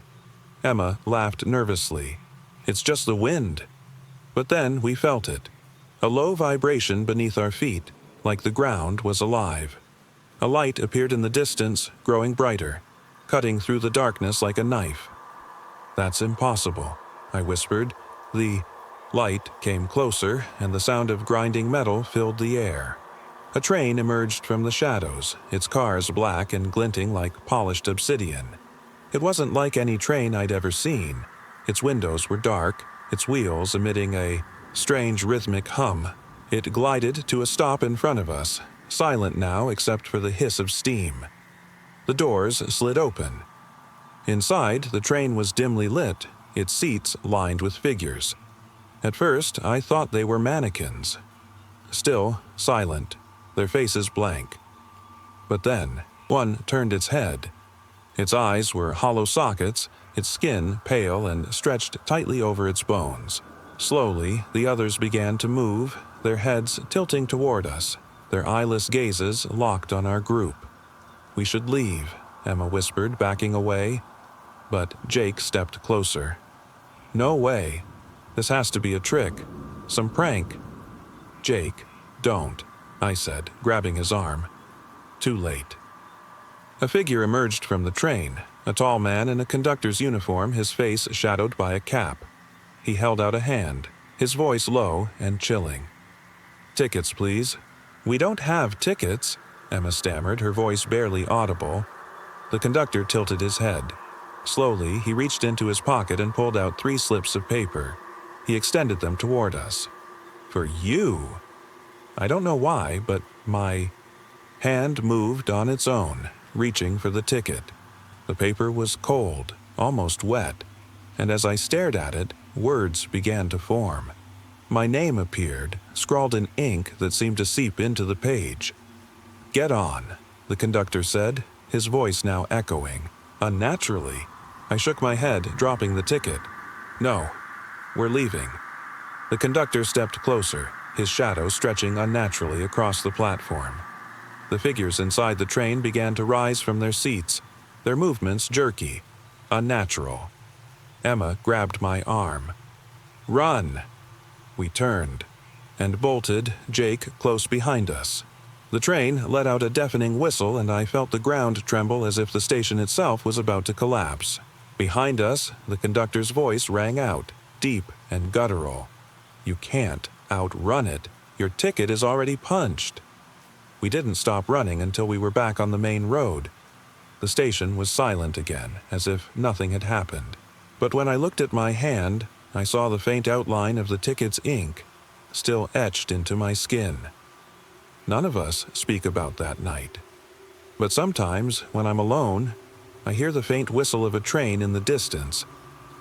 Emma laughed nervously. "It's just the wind." But then we felt it. A low vibration beneath our feet, like the ground was alive. A light appeared in the distance, growing brighter, cutting through the darkness like a knife. "That's impossible," I whispered. The light came closer, and the sound of grinding metal filled the air. A train emerged from the shadows, its cars black and glinting like polished obsidian. It wasn't like any train I'd ever seen. Its windows were dark, its wheels emitting a strange rhythmic hum. It glided to a stop in front of us, silent now except for the hiss of steam. The doors slid open. Inside, the train was dimly lit, its seats lined with figures. At first, I thought they were mannequins. Still silent, their faces blank. But then, One turned its head. Its eyes were hollow sockets, its skin pale and stretched tightly over its bones. Slowly, the others began to move, their heads tilting toward us, their eyeless gazes locked on our group. "We should leave," Emma whispered, backing away. But Jake stepped closer. "No way. This has to be a trick. Some prank." "Jake, don't," I said, grabbing his arm. Too late. A figure emerged from the train, a tall man in a conductor's uniform, his face shadowed by a cap. He held out a hand, his voice low and chilling. "Tickets, please." "We don't have tickets," Emma stammered, her voice barely audible. The conductor tilted his head. Slowly, he reached into his pocket and pulled out 3 slips of paper. He extended them toward us. "For you." I don't know why, but my hand moved on its own, reaching for the ticket. The paper was cold, almost wet, and as I stared at it, words began to form. My name appeared, scrawled in ink that seemed to seep into the page. "Get on," the conductor said, his voice now echoing. Unnaturally, I shook my head, dropping the ticket. "No, we're leaving." The conductor stepped closer, his shadow stretching unnaturally across the platform. The figures inside the train began to rise from their seats, their movements jerky, unnatural. Emma grabbed my arm. "Run!" We turned, and bolted, Jake close behind us. The train let out a deafening whistle, and I felt the ground tremble as if the station itself was about to collapse. Behind us, the conductor's voice rang out, deep and guttural. "You can't outrun it. Your ticket is already punched." We didn't stop running until we were back on the main road. The station was silent again, as if nothing had happened. But when I looked at my hand, I saw the faint outline of the ticket's ink, still etched into my skin. None of us speak about that night. But sometimes, when I'm alone, I hear the faint whistle of a train in the distance,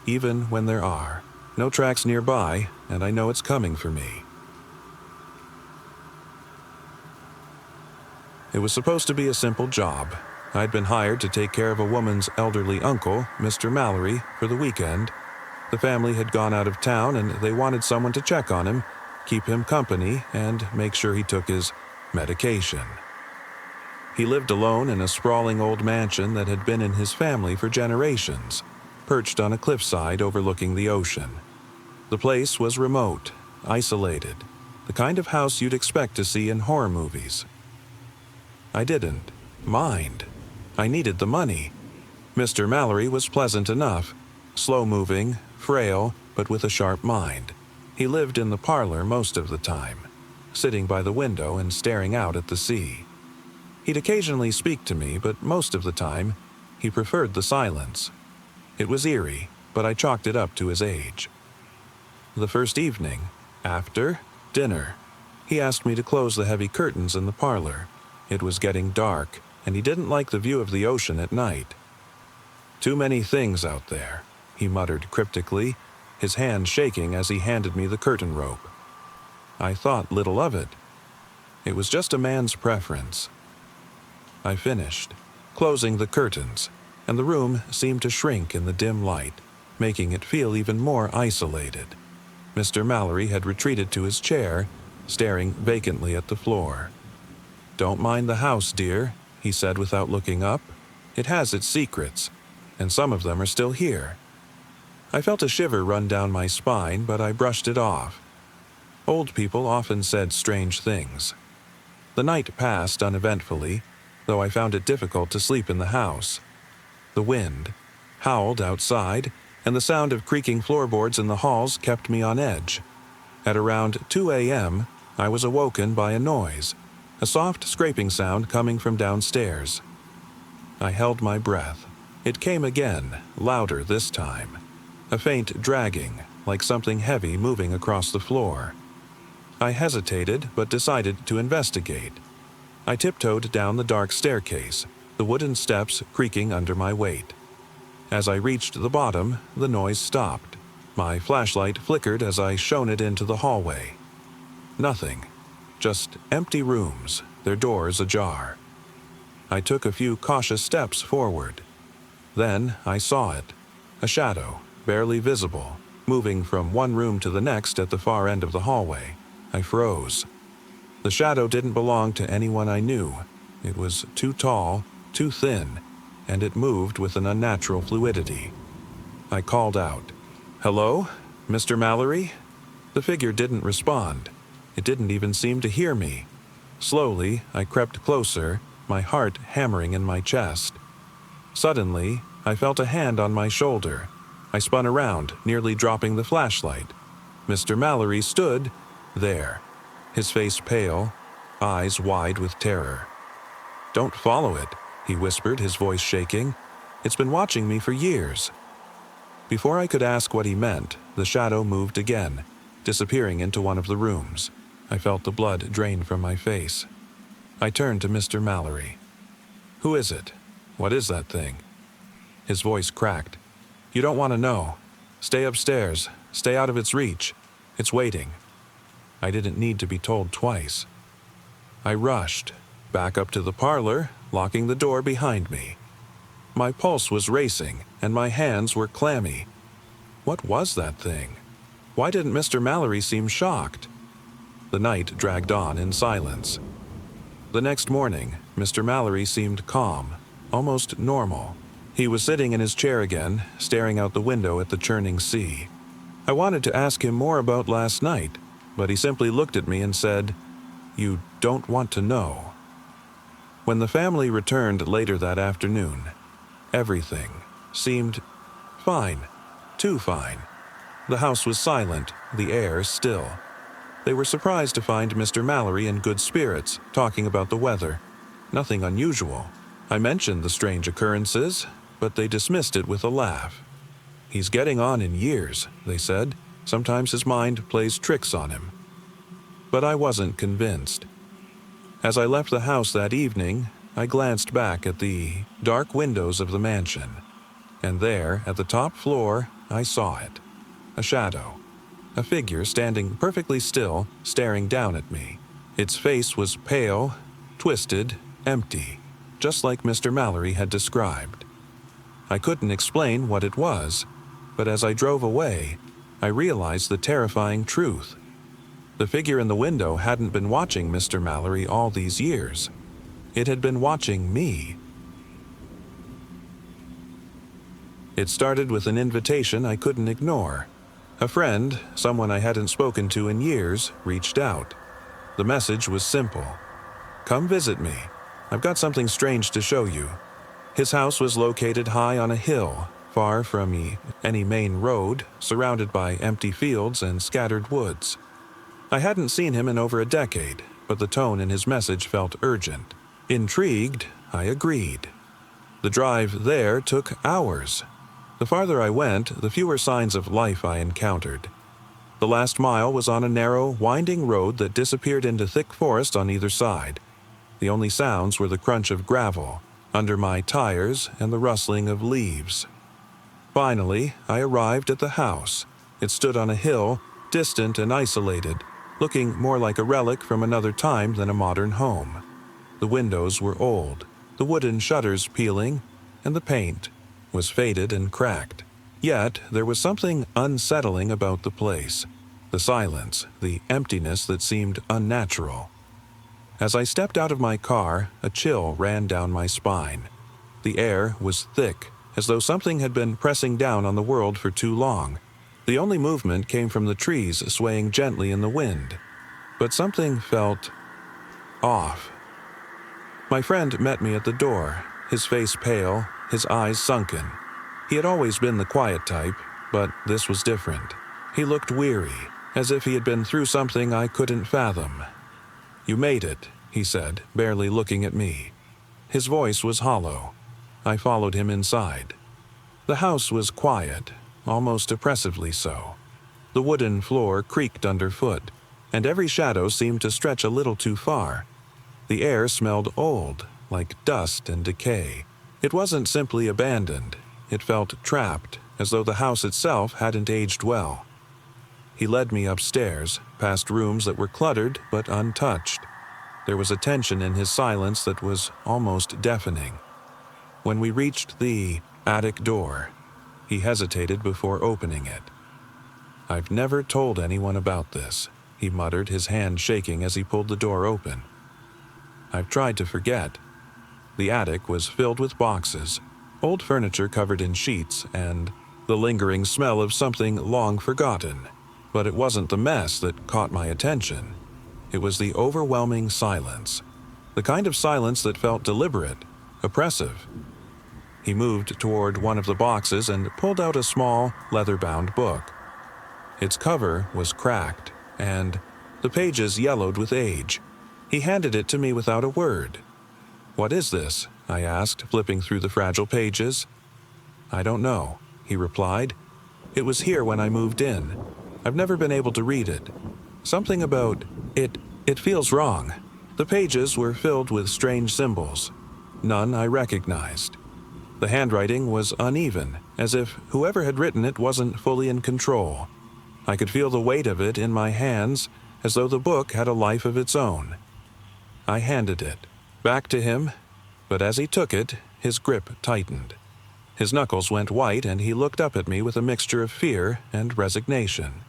even when there are no tracks nearby, and I know it's coming for me. It was supposed to be a simple job. I'd been hired to take care of a woman's elderly uncle, Mr. Mallory, for the weekend. The family had gone out of town and they wanted someone to check on him, keep him company, and make sure he took his medication. He lived alone in a sprawling old mansion that had been in his family for generations, perched on a cliffside overlooking the ocean. The place was remote, isolated, the kind of house you'd expect to see in horror movies. I didn't mind. I needed the money. Mr. Mallory was pleasant enough, slow-moving, frail, but with a sharp mind. He lived in the parlor most of the time, sitting by the window and staring out at the sea. He'd occasionally speak to me, but most of the time, he preferred the silence. It was eerie, but I chalked it up to his age. The first evening, after dinner, he asked me to close the heavy curtains in the parlor. It was getting dark, and he didn't like the view of the ocean at night. "Too many things out there," he muttered cryptically, his hand shaking as he handed me the curtain rope. I thought little of it. It was just a man's preference. I finished, closing the curtains, and the room seemed to shrink in the dim light, making it feel even more isolated. Mr. Mallory had retreated to his chair, staring vacantly at the floor. "Don't mind the house, dear," he said without looking up. "It has its secrets, and some of them are still here." I felt a shiver run down my spine, but I brushed it off. Old people often said strange things. The night passed uneventfully, though I found it difficult to sleep in the house. The wind howled outside, and the sound of creaking floorboards in the halls kept me on edge. At around 2 a.m., I was awoken by a noise, a soft scraping sound coming from downstairs. I held my breath. It came again, louder this time. A faint dragging, like something heavy moving across the floor. I hesitated, but decided to investigate. I tiptoed down the dark staircase, the wooden steps creaking under my weight. As I reached the bottom, the noise stopped. My flashlight flickered as I shone it into the hallway. Nothing. Just empty rooms, their doors ajar. I took a few cautious steps forward. Then I saw it, a shadow, barely visible, moving from one room to the next at the far end of the hallway. I froze. The shadow didn't belong to anyone I knew. It was too tall, too thin, and it moved with an unnatural fluidity. I called out, "Hello, Mr. Mallory?" The figure didn't respond. It didn't even seem to hear me. Slowly, I crept closer, my heart hammering in my chest. Suddenly, I felt a hand on my shoulder. I spun around, nearly dropping the flashlight. Mr. Mallory stood there, his face pale, eyes wide with terror. "Don't follow it," he whispered, his voice shaking. "It's been watching me for years." Before I could ask what he meant, the shadow moved again, disappearing into one of the rooms. I felt the blood drain from my face. I turned to Mr. Mallory. "Who is it? What is that thing?" His voice cracked. "You don't want to know. Stay upstairs. Stay out of its reach. It's waiting." I didn't need to be told twice. I rushed back up to the parlor, locking the door behind me. My pulse was racing, and my hands were clammy. What was that thing? Why didn't Mr. Mallory seem shocked? The night dragged on in silence. The next morning, Mr. Mallory seemed calm, almost normal. He was sitting in his chair again, staring out the window at the churning sea. I wanted to ask him more about last night, but he simply looked at me and said, "You don't want to know." When the family returned later that afternoon, everything seemed fine, too fine. The house was silent, the air still. They were surprised to find Mr. Mallory in good spirits, talking about the weather. Nothing unusual. I mentioned the strange occurrences, but they dismissed it with a laugh. "He's getting on in years," they said. "Sometimes his mind plays tricks on him." But I wasn't convinced. As I left the house that evening, I glanced back at the dark windows of the mansion. And there, at the top floor, I saw it. A shadow. A figure standing perfectly still, staring down at me. Its face was pale, twisted, empty, just like Mr. Mallory had described. I couldn't explain what it was, but as I drove away, I realized the terrifying truth. The figure in the window hadn't been watching Mr. Mallory all these years. It had been watching me. It started with an invitation I couldn't ignore. A friend, someone I hadn't spoken to in years, reached out. The message was simple. "Come visit me. I've got something strange to show you." His house was located high on a hill, far from any main road, surrounded by empty fields and scattered woods. I hadn't seen him in over a decade, but the tone in his message felt urgent. Intrigued, I agreed. The drive there took hours. The farther I went, the fewer signs of life I encountered. The last mile was on a narrow, winding road that disappeared into thick forest on either side. The only sounds were the crunch of gravel under my tires and the rustling of leaves. Finally, I arrived at the house. It stood on a hill, distant and isolated, looking more like a relic from another time than a modern home. The windows were old, the wooden shutters peeling, and the paint was faded and cracked. Yet there was something unsettling about the place. The silence, the emptiness that seemed unnatural. As I stepped out of my car, a chill ran down my spine. The air was thick, as though something had been pressing down on the world for too long. The only movement came from the trees swaying gently in the wind. But something felt off. My friend met me at the door, his face pale, his eyes sunken. He had always been the quiet type, but this was different. He looked weary, as if he had been through something I couldn't fathom. "You made it," he said, barely looking at me. His voice was hollow. I followed him inside. The house was quiet, almost oppressively so. The wooden floor creaked underfoot, and every shadow seemed to stretch a little too far. The air smelled old, like dust and decay. It wasn't simply abandoned. It felt trapped, as though the house itself hadn't aged well. He led me upstairs, past rooms that were cluttered but untouched. There was a tension in his silence that was almost deafening. When we reached the attic door, he hesitated before opening it. "I've never told anyone about this," he muttered, his hand shaking as he pulled the door open. "I've tried to forget." The attic was filled with boxes, old furniture covered in sheets, and the lingering smell of something long forgotten. But it wasn't the mess that caught my attention. It was the overwhelming silence. The kind of silence that felt deliberate, oppressive. He moved toward one of the boxes and pulled out a small, leather-bound book. Its cover was cracked, and the pages yellowed with age. He handed it to me without a word. "What is this?" I asked, flipping through the fragile pages. "I don't know," he replied. "It was here when I moved in. I've never been able to read it. Something about it feels wrong." The pages were filled with strange symbols. None I recognized. The handwriting was uneven, as if whoever had written it wasn't fully in control. I could feel the weight of it in my hands, as though the book had a life of its own. I handed it back to him, but as he took it, his grip tightened. His knuckles went white, and he looked up at me with a mixture of fear and resignation.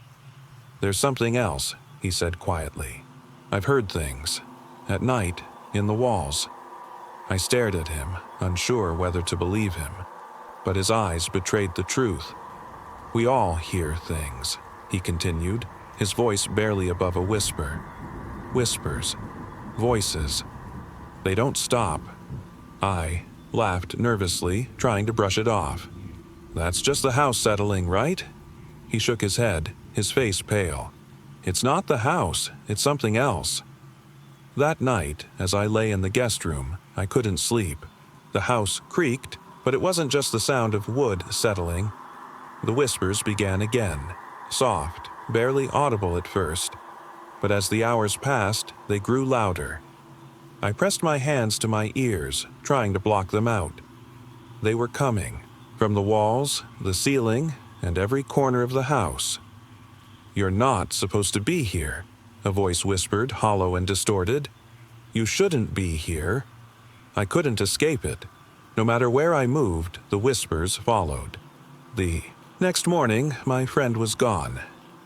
"There's something else," he said quietly. "I've heard things. At night, in the walls." I stared at him, unsure whether to believe him, but his eyes betrayed the truth. "We all hear things," he continued, his voice barely above a whisper. "Whispers. Voices. They don't stop." I laughed nervously, trying to brush it off. "That's just the house settling, right?" He shook his head, his face pale. "It's not the house, it's something else." That night, as I lay in the guest room, I couldn't sleep. The house creaked, but it wasn't just the sound of wood settling. The whispers began again, soft, barely audible at first, but as the hours passed, they grew louder. I pressed my hands to my ears, trying to block them out. They were coming, from the walls, the ceiling, and every corner of the house. "You're not supposed to be here," a voice whispered, hollow and distorted. "You shouldn't be here." I couldn't escape it. No matter where I moved, the whispers followed. The next morning, my friend was gone.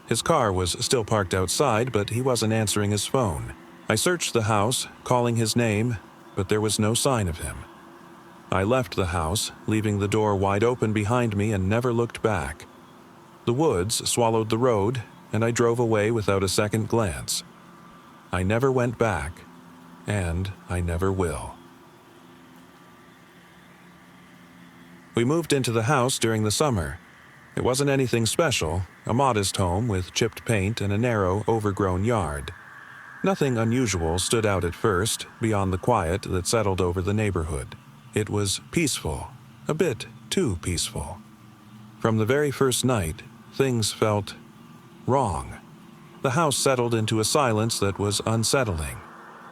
His car was still parked outside, but he wasn't answering his phone. I searched the house, calling his name, but there was no sign of him. I left the house, leaving the door wide open behind me, and never looked back. The woods swallowed the road, and I drove away without a second glance. I never went back, and I never will. We moved into the house during the summer. It wasn't anything special, a modest home with chipped paint and a narrow, overgrown yard. Nothing unusual stood out at first, beyond the quiet that settled over the neighborhood. It was peaceful, a bit too peaceful. From the very first night, things felt wrong. The house settled into a silence that was unsettling.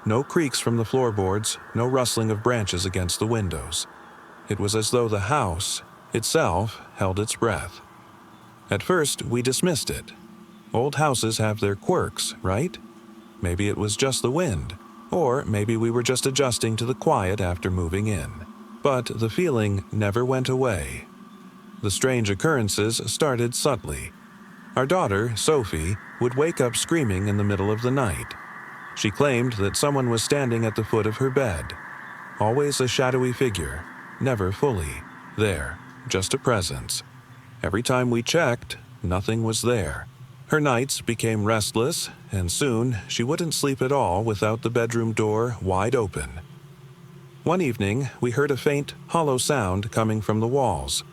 No creaks from the floorboards, no rustling of branches against the windows. It was as though the house itself held its breath. At first, we dismissed it. Old houses have their quirks, right? Maybe it was just the wind, or maybe we were just adjusting to the quiet after moving in. But the feeling never went away. The strange occurrences started subtly. Our daughter, Sophie, would wake up screaming in the middle of the night. She claimed that someone was standing at the foot of her bed. Always a shadowy figure, never fully there, just a presence. Every time we checked, nothing was there. Her nights became restless, and soon she wouldn't sleep at all without the bedroom door wide open. One evening, we heard a faint, hollow sound coming from the walls.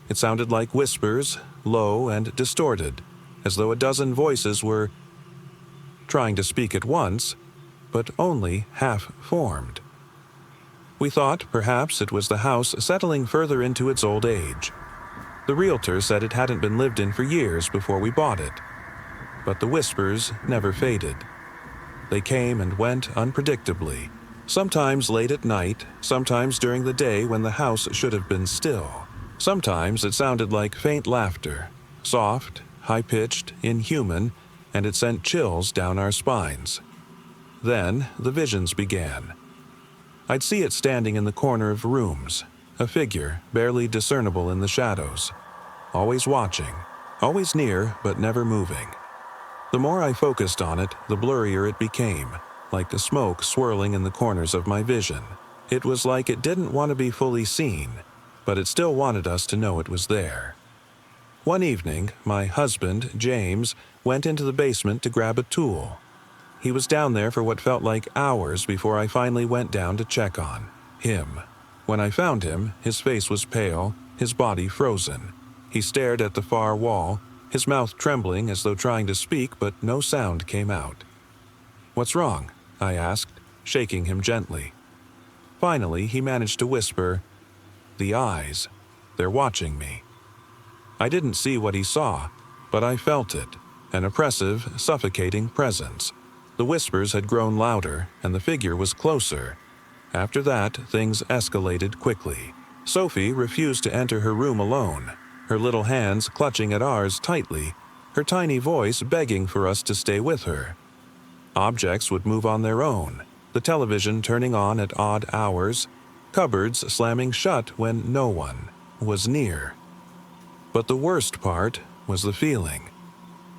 It sounded like whispers, low and distorted, as though a dozen voices were trying to speak at once, but only half-formed. We thought perhaps it was the house settling further into its old age. The realtor said it hadn't been lived in for years before we bought it. But the whispers never faded. They came and went unpredictably, sometimes late at night, sometimes during the day when the house should have been still. Sometimes it sounded like faint laughter, soft, high-pitched, inhuman, and it sent chills down our spines. Then the visions began. I'd see it standing in the corner of rooms, a figure barely discernible in the shadows, always watching, always near but never moving. The more I focused on it, the blurrier it became, like the smoke swirling in the corners of my vision. It was like it didn't want to be fully seen, but it still wanted us to know it was there. One evening, my husband, James, went into the basement to grab a tool. He was down there for what felt like hours before I finally went down to check on him. When I found him, his face was pale, his body frozen. He stared at the far wall, his mouth trembling as though trying to speak, but no sound came out. "What's wrong?" I asked, shaking him gently. Finally, he managed to whisper, "The eyes. They're watching me." I didn't see what he saw, but I felt it, an oppressive, suffocating presence. The whispers had grown louder, and the figure was closer. After that, things escalated quickly. Sophie refused to enter her room alone, her little hands clutching at ours tightly, her tiny voice begging for us to stay with her. Objects would move on their own, the television turning on at odd hours, cupboards slamming shut when no one was near. But the worst part was the feeling.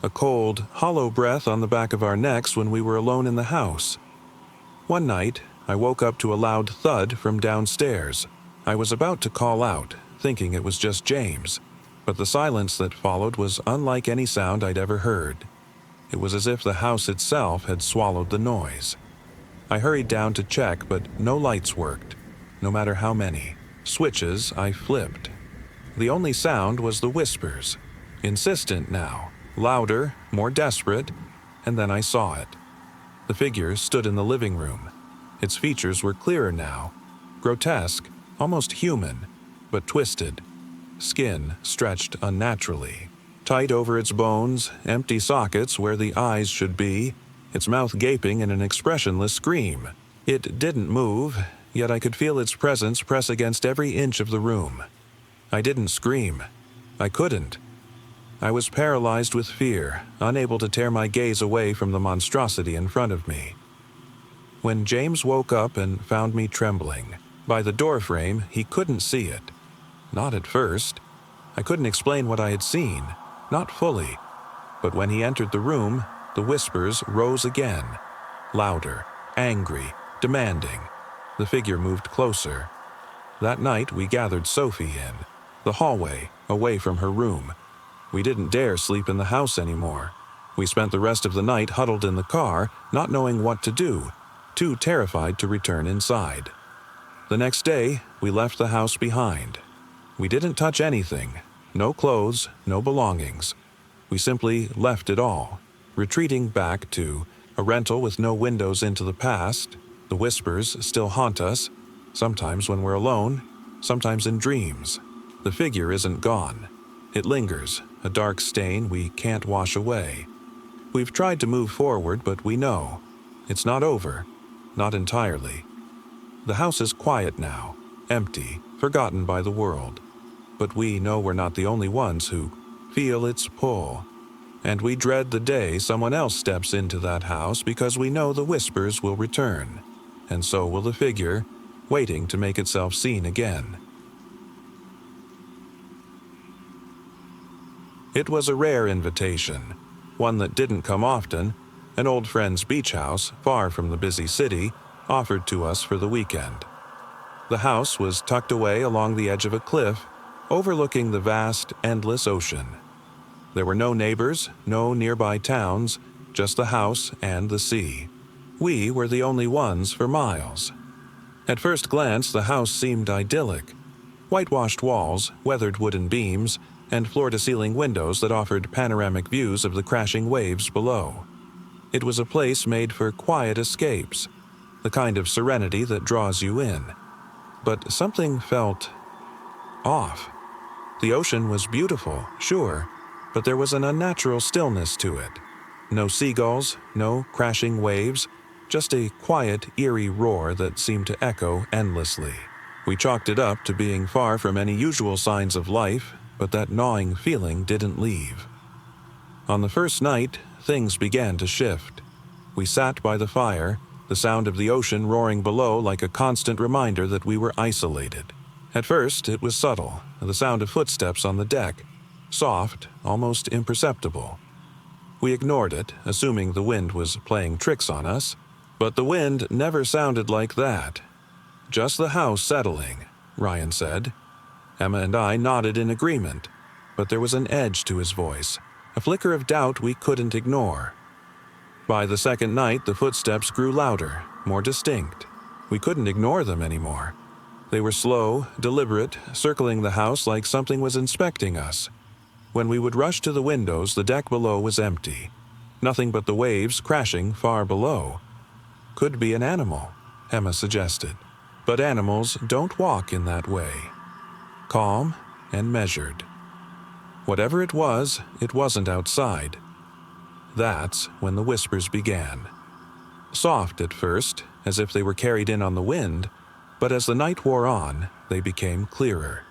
A cold, hollow breath on the back of our necks when we were alone in the house. One night, I woke up to a loud thud from downstairs. I was about to call out, thinking it was just James, but the silence that followed was unlike any sound I'd ever heard. It was as if the house itself had swallowed the noise. I hurried down to check, but no lights worked, no matter how many. Switches I flipped. The only sound was the whispers, insistent now, louder, more desperate, and then I saw it. The figure stood in the living room. Its features were clearer now, grotesque, almost human, but twisted. Skin stretched unnaturally, tight over its bones, empty sockets where the eyes should be, its mouth gaping in an expressionless scream. It didn't move, yet I could feel its presence press against every inch of the room. I didn't scream. I couldn't. I was paralyzed with fear, unable to tear my gaze away from the monstrosity in front of me. When James woke up and found me trembling, by the doorframe, he couldn't see it. Not at first. I couldn't explain what I had seen, not fully. But when he entered the room, the whispers rose again, louder, angry, demanding. The figure moved closer. That night, we gathered Sophie in the hallway, away from her room. We didn't dare sleep in the house anymore. We spent the rest of the night huddled in the car, not knowing what to do, too terrified to return inside. The next day, we left the house behind. We didn't touch anything, no clothes, no belongings. We simply left it all, retreating back to a rental with no windows into the past. The whispers still haunt us, sometimes when we're alone, sometimes in dreams. The figure isn't gone. It lingers, a dark stain we can't wash away. We've tried to move forward, but we know it's not over, not entirely. The house is quiet now, empty, forgotten by the world. But we know we're not the only ones who feel its pull. And we dread the day someone else steps into that house because we know the whispers will return. And so will the figure, waiting to make itself seen again. It was a rare invitation, one that didn't come often. An old friend's beach house, far from the busy city, offered to us for the weekend. The house was tucked away along the edge of a cliff, overlooking the vast, endless ocean. There were no neighbors, no nearby towns, just the house and the sea. We were the only ones for miles. At first glance, the house seemed idyllic. Whitewashed walls, weathered wooden beams, and floor-to-ceiling windows that offered panoramic views of the crashing waves below. It was a place made for quiet escapes, the kind of serenity that draws you in. But something felt off. The ocean was beautiful, sure, but there was an unnatural stillness to it. No seagulls, no crashing waves, just a quiet, eerie roar that seemed to echo endlessly. We chalked it up to being far from any usual signs of life, but that gnawing feeling didn't leave. On the first night, things began to shift. We sat by the fire, the sound of the ocean roaring below like a constant reminder that we were isolated. At first, it was subtle, the sound of footsteps on the deck, soft, almost imperceptible. We ignored it, assuming the wind was playing tricks on us, but the wind never sounded like that. Just the house settling, Ryan said. Emma and I nodded in agreement, but there was an edge to his voice, a flicker of doubt we couldn't ignore. By the second night, the footsteps grew louder, more distinct. We couldn't ignore them anymore. They were slow, deliberate, circling the house like something was inspecting us. When we would rush to the windows, the deck below was empty. Nothing but the waves crashing far below. Could be an animal, Emma suggested. But animals don't walk in that way. Calm and measured. Whatever it wasn't outside. That's when the whispers began. Soft at first, as if they were carried in on the wind, but as the night wore on, they became clearer.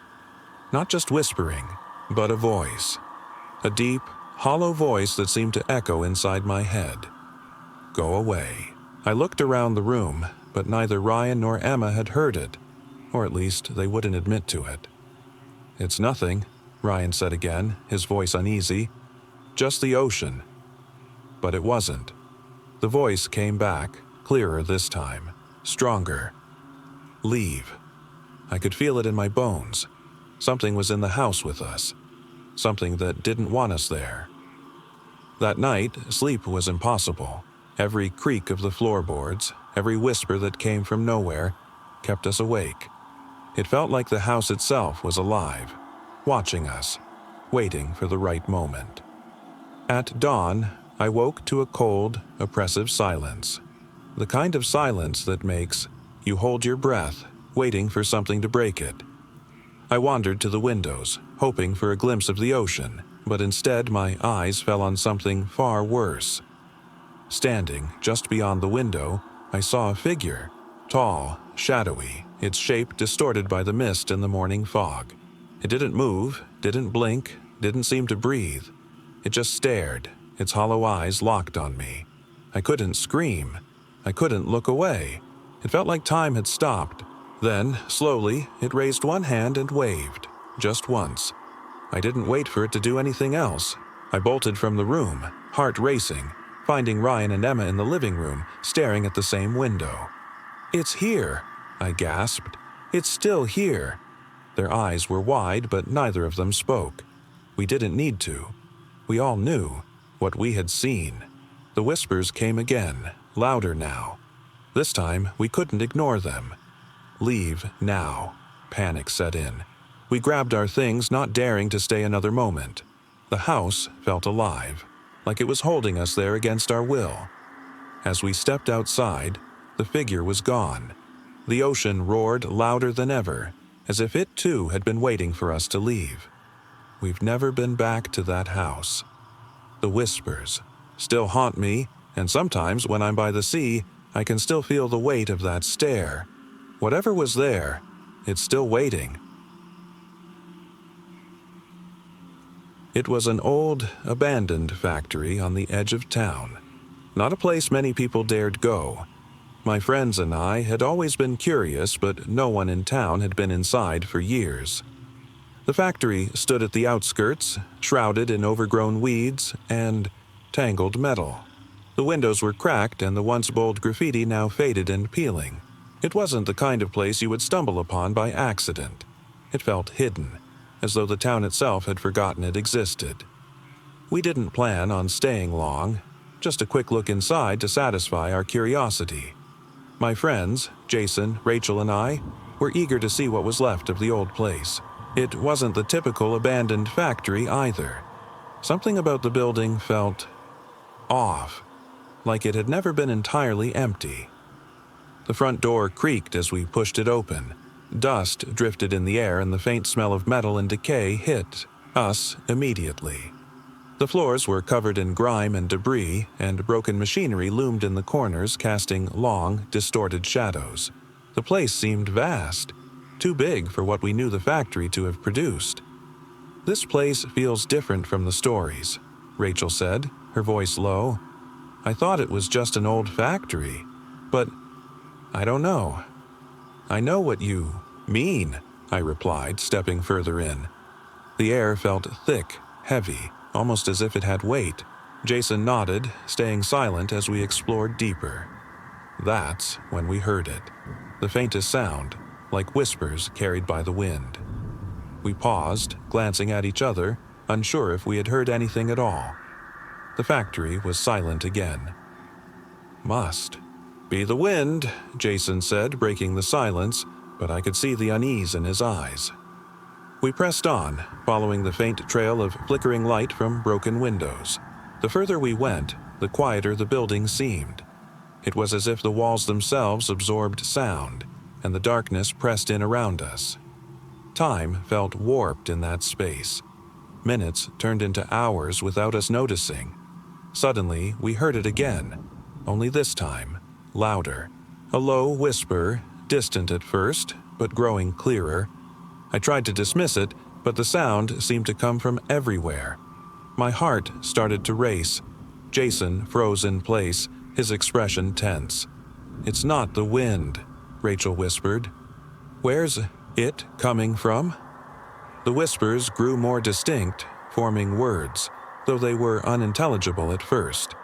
Not just whispering, but a voice. A deep, hollow voice that seemed to echo inside my head. Go away. I looked around the room, but neither Ryan nor Emma had heard it, or at least they wouldn't admit to it. It's nothing, Ryan said again, his voice uneasy. Just the ocean. But it wasn't. The voice came back, clearer this time, stronger. Leave. I could feel it in my bones. Something was in the house with us. Something that didn't want us there. That night, sleep was impossible. Every creak of the floorboards, every whisper that came from nowhere, kept us awake. It felt like the house itself was alive, watching us, waiting for the right moment. At dawn, I woke to a cold, oppressive silence. The kind of silence that makes you hold your breath, waiting for something to break it. I wandered to the windows, hoping for a glimpse of the ocean, but instead my eyes fell on something far worse. Standing just beyond the window, I saw a figure, tall, shadowy, its shape distorted by the mist and the morning fog. It didn't move, didn't blink, didn't seem to breathe. It just stared, its hollow eyes locked on me. I couldn't scream. I couldn't look away. It felt like time had stopped. Then, slowly, it raised one hand and waved, just once. I didn't wait for it to do anything else. I bolted from the room, heart racing, finding Ryan and Emma in the living room, staring at the same window. It's here, I gasped. It's still here. Their eyes were wide, but neither of them spoke. We didn't need to. We all knew what we had seen. The whispers came again, louder now. This time, we couldn't ignore them. Leave now. Panic set in. We grabbed our things, not daring to stay another moment. The house felt alive, like it was holding us there against our will. As we stepped outside, the figure was gone. The ocean roared louder than ever, as if it too had been waiting for us to leave. We've never been back to that house. The whispers still haunt me, and sometimes when I'm by the sea, I can still feel the weight of that stare. Whatever was there, it's still waiting. It was an old, abandoned factory on the edge of town. Not a place many people dared go. My friends and I had always been curious, but no one in town had been inside for years. The factory stood at the outskirts, shrouded in overgrown weeds and tangled metal. The windows were cracked and the once bold graffiti now faded and peeling. It wasn't the kind of place you would stumble upon by accident. It felt hidden, as though the town itself had forgotten it existed. We didn't plan on staying long, just a quick look inside to satisfy our curiosity. My friends, Jason, Rachel, and I, were eager to see what was left of the old place. It wasn't the typical abandoned factory either. Something about the building felt off, like it had never been entirely empty. The front door creaked as we pushed it open. Dust drifted in the air and the faint smell of metal and decay hit us immediately. The floors were covered in grime and debris, and broken machinery loomed in the corners, casting long, distorted shadows. The place seemed vast, too big for what we knew the factory to have produced. "This place feels different from the stories," Rachel said, her voice low. "I thought it was just an old factory." But I don't know. I know what you mean, I replied, stepping further in. The air felt thick, heavy, almost as if it had weight. Jason nodded, staying silent as we explored deeper. That's when we heard it. The faintest sound, like whispers carried by the wind. We paused, glancing at each other, unsure if we had heard anything at all. The factory was silent again. Must be the wind, Jason said, breaking the silence, but I could see the unease in his eyes. We pressed on, following the faint trail of flickering light from broken windows. The further we went, the quieter the building seemed. It was as if the walls themselves absorbed sound, and the darkness pressed in around us. Time felt warped in that space. Minutes turned into hours without us noticing. Suddenly, we heard it again, only this time, louder. A low whisper, distant at first, but growing clearer. I tried to dismiss it, but the sound seemed to come from everywhere. My heart started to race. Jason froze in place, his expression tense. "It's not the wind," Rachel whispered. "Where's it coming from?" The whispers grew more distinct, forming words, though they were unintelligible at first.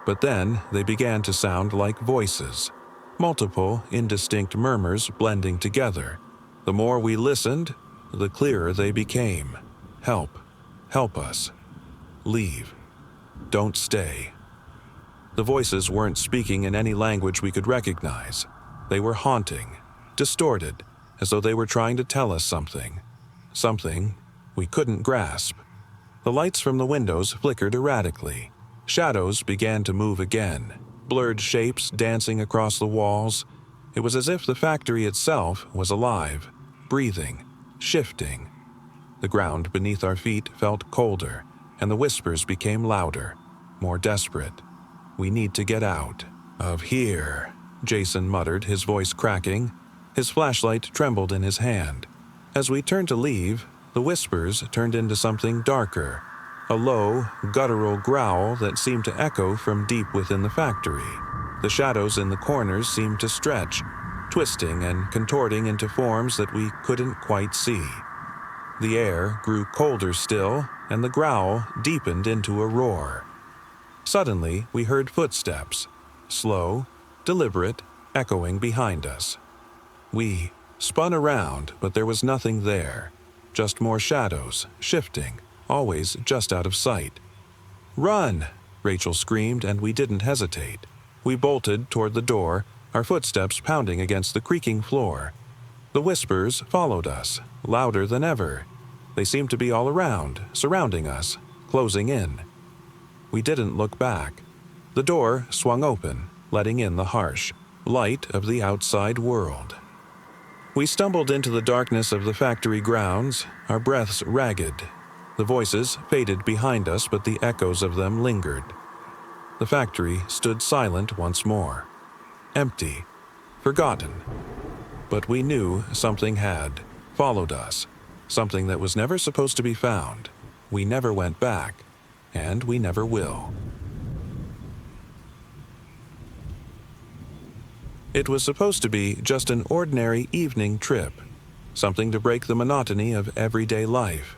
But then they began to sound like voices, multiple indistinct murmurs blending together. The more we listened, the clearer they became. Help. Help us. Leave. Don't stay. The voices weren't speaking in any language we could recognize. They were haunting, distorted, as though they were trying to tell us something. Something we couldn't grasp. The lights from the windows flickered erratically. Shadows began to move again, blurred shapes dancing across the walls. It was as if the factory itself was alive, breathing, shifting. The ground beneath our feet felt colder, and the whispers became louder, more desperate. "We need to get out of here," Jason muttered, his voice cracking. His flashlight trembled in his hand. As we turned to leave, the whispers turned into something darker, a low, guttural growl that seemed to echo from deep within the factory. The shadows in the corners seemed to stretch, twisting and contorting into forms that we couldn't quite see. The air grew colder still, and the growl deepened into a roar. Suddenly, we heard footsteps, slow, deliberate, echoing behind us. We spun around, but there was nothing there, just more shadows, shifting, always just out of sight. "Run!" Rachel screamed, and we didn't hesitate. We bolted toward the door, our footsteps pounding against the creaking floor. The whispers followed us, louder than ever. They seemed to be all around, surrounding us, closing in. We didn't look back. The door swung open, letting in the harsh light of the outside world. We stumbled into the darkness of the factory grounds, our breaths ragged. The voices faded behind us, but the echoes of them lingered. The factory stood silent once more. Empty. Forgotten. But we knew something had followed us. Something that was never supposed to be found. We never went back. And we never will. It was supposed to be just an ordinary evening trip. Something to break the monotony of everyday life.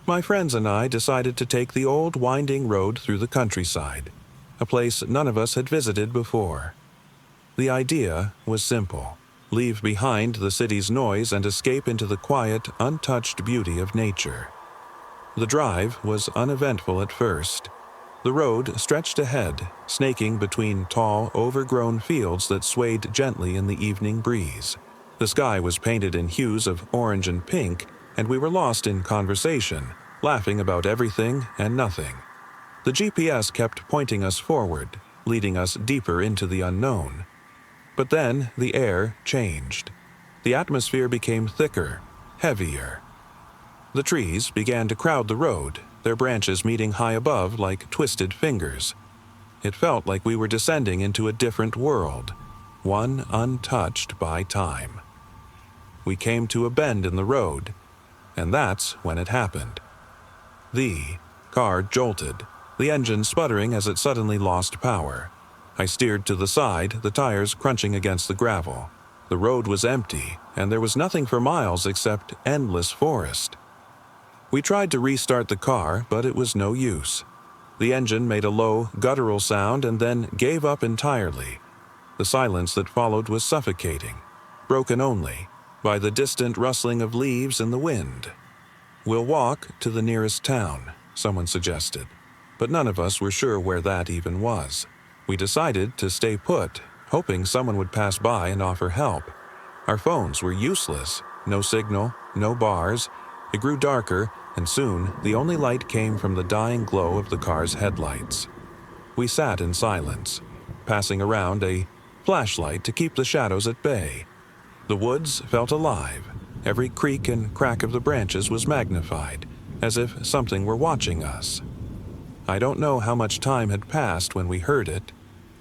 My friends and I decided to take the old winding road through the countryside, a place none of us had visited before. The idea was simple. Leave behind the city's noise and escape into the quiet, untouched beauty of nature. The drive was uneventful at first. The road stretched ahead, snaking between tall, overgrown fields that swayed gently in the evening breeze. The sky was painted in hues of orange and pink, and we were lost in conversation, laughing about everything and nothing. The GPS kept pointing us forward, leading us deeper into the unknown. But then the air changed. The atmosphere became thicker, heavier. The trees began to crowd the road, their branches meeting high above like twisted fingers. It felt like we were descending into a different world, one untouched by time. We came to a bend in the road, and that's when it happened. The car jolted, the engine sputtering as it suddenly lost power. I steered to the side, the tires crunching against the gravel. The road was empty, and there was nothing for miles except endless forest. We tried to restart the car, but it was no use. The engine made a low, guttural sound and then gave up entirely. The silence that followed was suffocating, broken only by the distant rustling of leaves in the wind. "We'll walk to the nearest town," someone suggested, but none of us were sure where that even was. We decided to stay put, hoping someone would pass by and offer help. Our phones were useless, no signal, no bars. It grew darker, and soon the only light came from the dying glow of the car's headlights. We sat in silence, passing around a flashlight to keep the shadows at bay. The woods felt alive. Every creak and crack of the branches was magnified, as if something were watching us. I don't know how much time had passed when we heard it,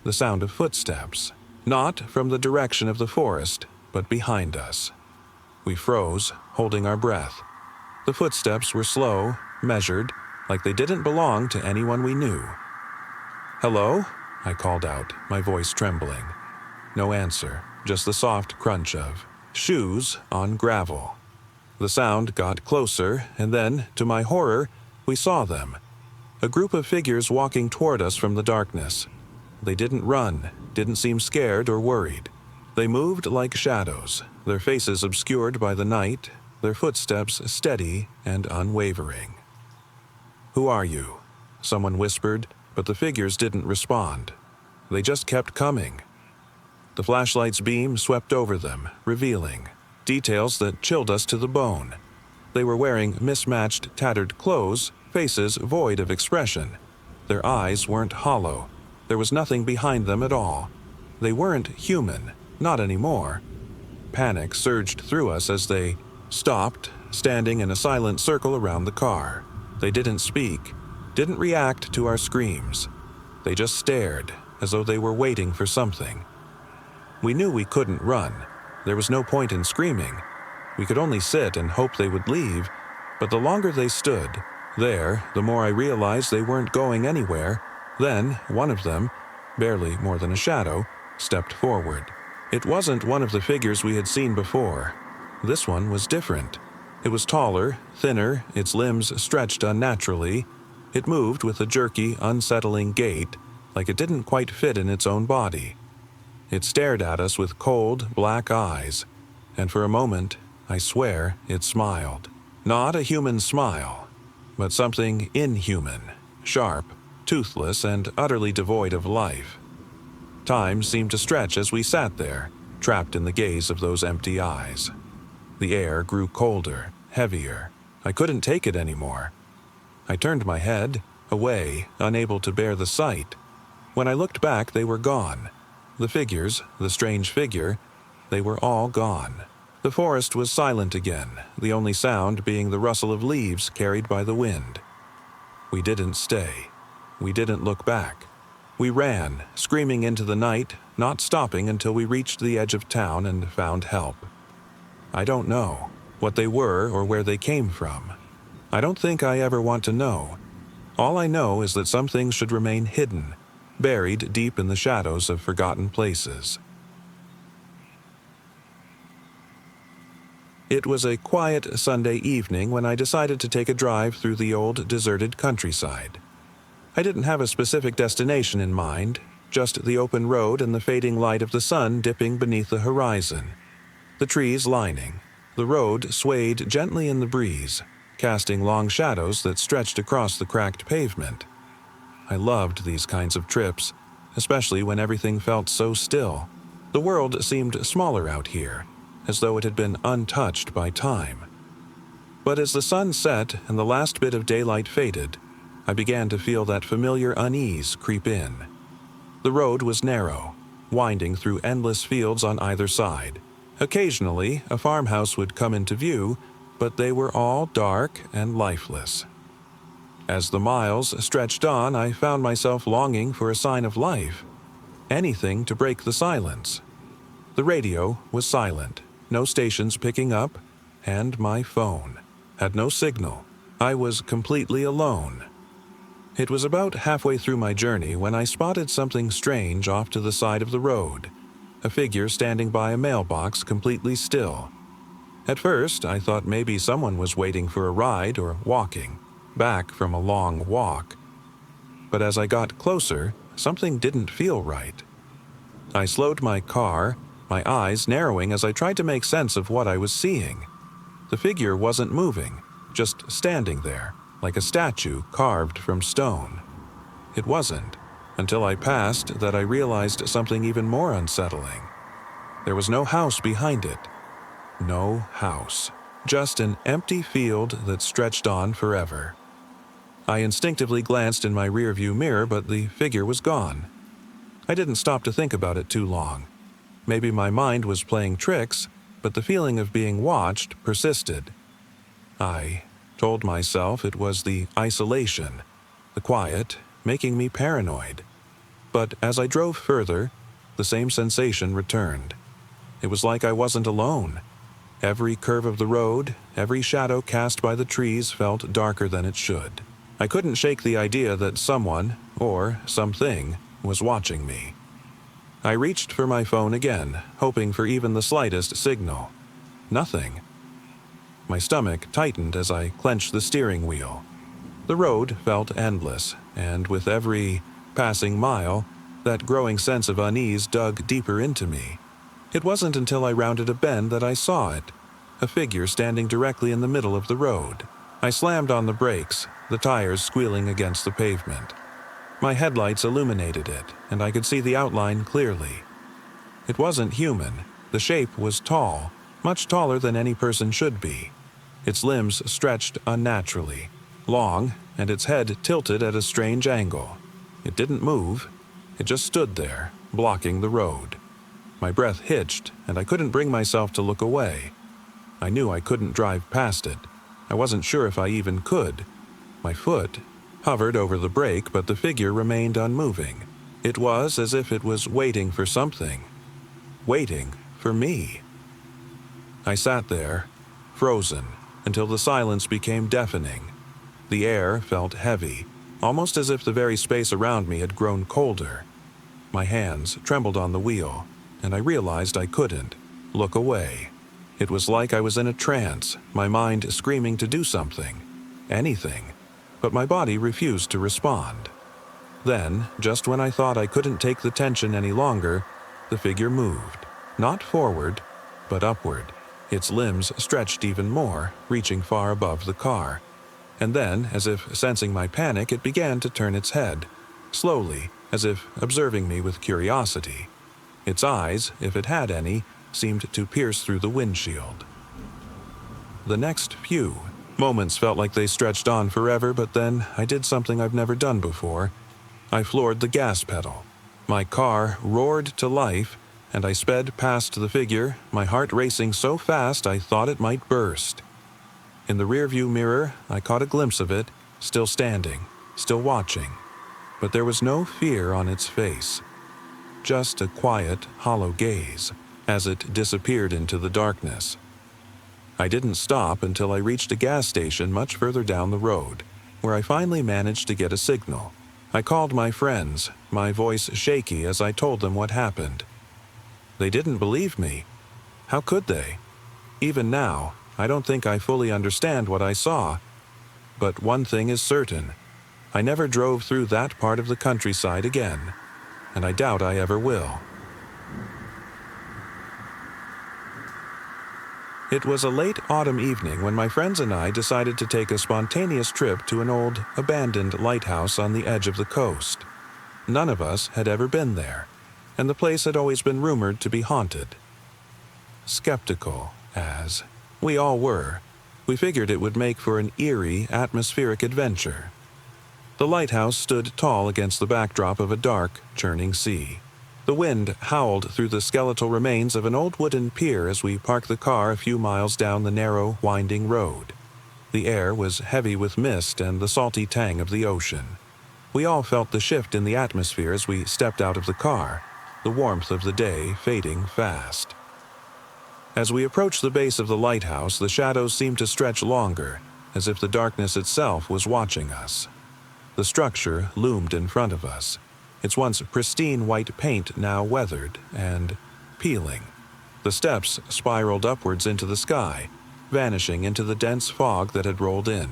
the sound of footsteps, not from the direction of the forest, but behind us. We froze, holding our breath. The footsteps were slow, measured, like they didn't belong to anyone we knew. "Hello?" I called out, my voice trembling. No answer, just the soft crunch of shoes on gravel. The sound got closer, and then, to my horror, we saw them. A group of figures walking toward us from the darkness. They didn't run, didn't seem scared or worried. They moved like shadows, their faces obscured by the night, their footsteps steady and unwavering. "Who are you?" someone whispered, but the figures didn't respond. They just kept coming. The flashlight's beam swept over them, revealing details that chilled us to the bone. They were wearing mismatched, tattered clothes, faces void of expression. Their eyes weren't hollow. There was nothing behind them at all. They weren't human, not anymore. Panic surged through us as they stopped, standing in a silent circle around the car. They didn't speak, didn't react to our screams. They just stared, as though they were waiting for something. We knew we couldn't run. There was no point in screaming. We could only sit and hope they would leave, but the longer they stood there, the more I realized they weren't going anywhere. Then, one of them, barely more than a shadow, stepped forward. It wasn't one of the figures we had seen before. This one was different. It was taller, thinner, its limbs stretched unnaturally. It moved with a jerky, unsettling gait, like it didn't quite fit in its own body. It stared at us with cold, black eyes, and for a moment, I swear, it smiled. Not a human smile, but something inhuman, sharp, toothless, and utterly devoid of life. Time seemed to stretch as we sat there, trapped in the gaze of those empty eyes. The air grew colder, heavier. I couldn't take it anymore. I turned my head, away, unable to bear the sight. When I looked back, they were gone. The figures, the strange figure, they were all gone. The forest was silent again, the only sound being the rustle of leaves carried by the wind. We didn't stay. We didn't look back. We ran, screaming into the night, not stopping until we reached the edge of town and found help. I don't know what they were or where they came from. I don't think I ever want to know. All I know is that some things should remain hidden, buried deep in the shadows of forgotten places. It was a quiet Sunday evening when I decided to take a drive through the old deserted countryside. I didn't have a specific destination in mind, just the open road and the fading light of the sun dipping beneath the horizon. The trees lining. The road swayed gently in the breeze, casting long shadows that stretched across the cracked pavement. I loved these kinds of trips, especially when everything felt so still. The world seemed smaller out here, as though it had been untouched by time. But as the sun set and the last bit of daylight faded, I began to feel that familiar unease creep in. The road was narrow, winding through endless fields on either side. Occasionally, a farmhouse would come into view, but they were all dark and lifeless. As the miles stretched on, I found myself longing for a sign of life, anything to break the silence. The radio was silent, no stations picking up, and my phone had no signal. I was completely alone. It was about halfway through my journey when I spotted something strange off to the side of the road, a figure standing by a mailbox completely still. At first, I thought maybe someone was waiting for a ride or walking, back from a long walk. But as I got closer, something didn't feel right. I slowed my car, my eyes narrowing as I tried to make sense of what I was seeing. The figure wasn't moving, just standing there, like a statue carved from stone. It wasn't, until I passed, that I realized something even more unsettling. There was no house behind it. No house. Just an empty field that stretched on forever. I instinctively glanced in my rearview mirror, but the figure was gone. I didn't stop to think about it too long. Maybe my mind was playing tricks, but the feeling of being watched persisted. I told myself it was the isolation, the quiet, making me paranoid. But as I drove further, the same sensation returned. It was like I wasn't alone. Every curve of the road, every shadow cast by the trees felt darker than it should. I couldn't shake the idea that someone, or something, was watching me. I reached for my phone again, hoping for even the slightest signal. Nothing. My stomach tightened as I clenched the steering wheel. The road felt endless, and with every passing mile, that growing sense of unease dug deeper into me. It wasn't until I rounded a bend that I saw it, a figure standing directly in the middle of the road. I slammed on the brakes, the tires squealing against the pavement. My headlights illuminated it, and I could see the outline clearly. It wasn't human. The shape was tall, much taller than any person should be. Its limbs stretched unnaturally, long, and its head tilted at a strange angle. It didn't move. It just stood there, blocking the road. My breath hitched, and I couldn't bring myself to look away. I knew I couldn't drive past it. I wasn't sure if I even could. My foot hovered over the brake, but the figure remained unmoving. It was as if it was waiting for something. Waiting for me. I sat there, frozen, until the silence became deafening. The air felt heavy, almost as if the very space around me had grown colder. My hands trembled on the wheel, and I realized I couldn't look away. It was like I was in a trance, my mind screaming to do something, anything, but my body refused to respond. Then, just when I thought I couldn't take the tension any longer, the figure moved, not forward, but upward. Its limbs stretched even more, reaching far above the car. And then, as if sensing my panic, it began to turn its head, slowly, as if observing me with curiosity. Its eyes, if it had any, seemed to pierce through the windshield. The next few moments felt like they stretched on forever, but then I did something I've never done before. I floored the gas pedal. My car roared to life, and I sped past the figure, my heart racing so fast I thought it might burst. In the rearview mirror, I caught a glimpse of it, still standing, still watching. But there was no fear on its face, just a quiet, hollow gaze, as it disappeared into the darkness. I didn't stop until I reached a gas station much further down the road, where I finally managed to get a signal. I called my friends, my voice shaky as I told them what happened. They didn't believe me. How could they? Even now, I don't think I fully understand what I saw. But one thing is certain. I never drove through that part of the countryside again, and I doubt I ever will. It was a late autumn evening when my friends and I decided to take a spontaneous trip to an old, abandoned lighthouse on the edge of the coast. None of us had ever been there, and the place had always been rumored to be haunted. Skeptical, as we all were, we figured it would make for an eerie, atmospheric adventure. The lighthouse stood tall against the backdrop of a dark, churning sea. The wind howled through the skeletal remains of an old wooden pier as we parked the car a few miles down the narrow, winding road. The air was heavy with mist and the salty tang of the ocean. We all felt the shift in the atmosphere as we stepped out of the car, the warmth of the day fading fast. As we approached the base of the lighthouse, the shadows seemed to stretch longer, as if the darkness itself was watching us. The structure loomed in front of us, its once pristine white paint now weathered and peeling. The steps spiraled upwards into the sky, vanishing into the dense fog that had rolled in.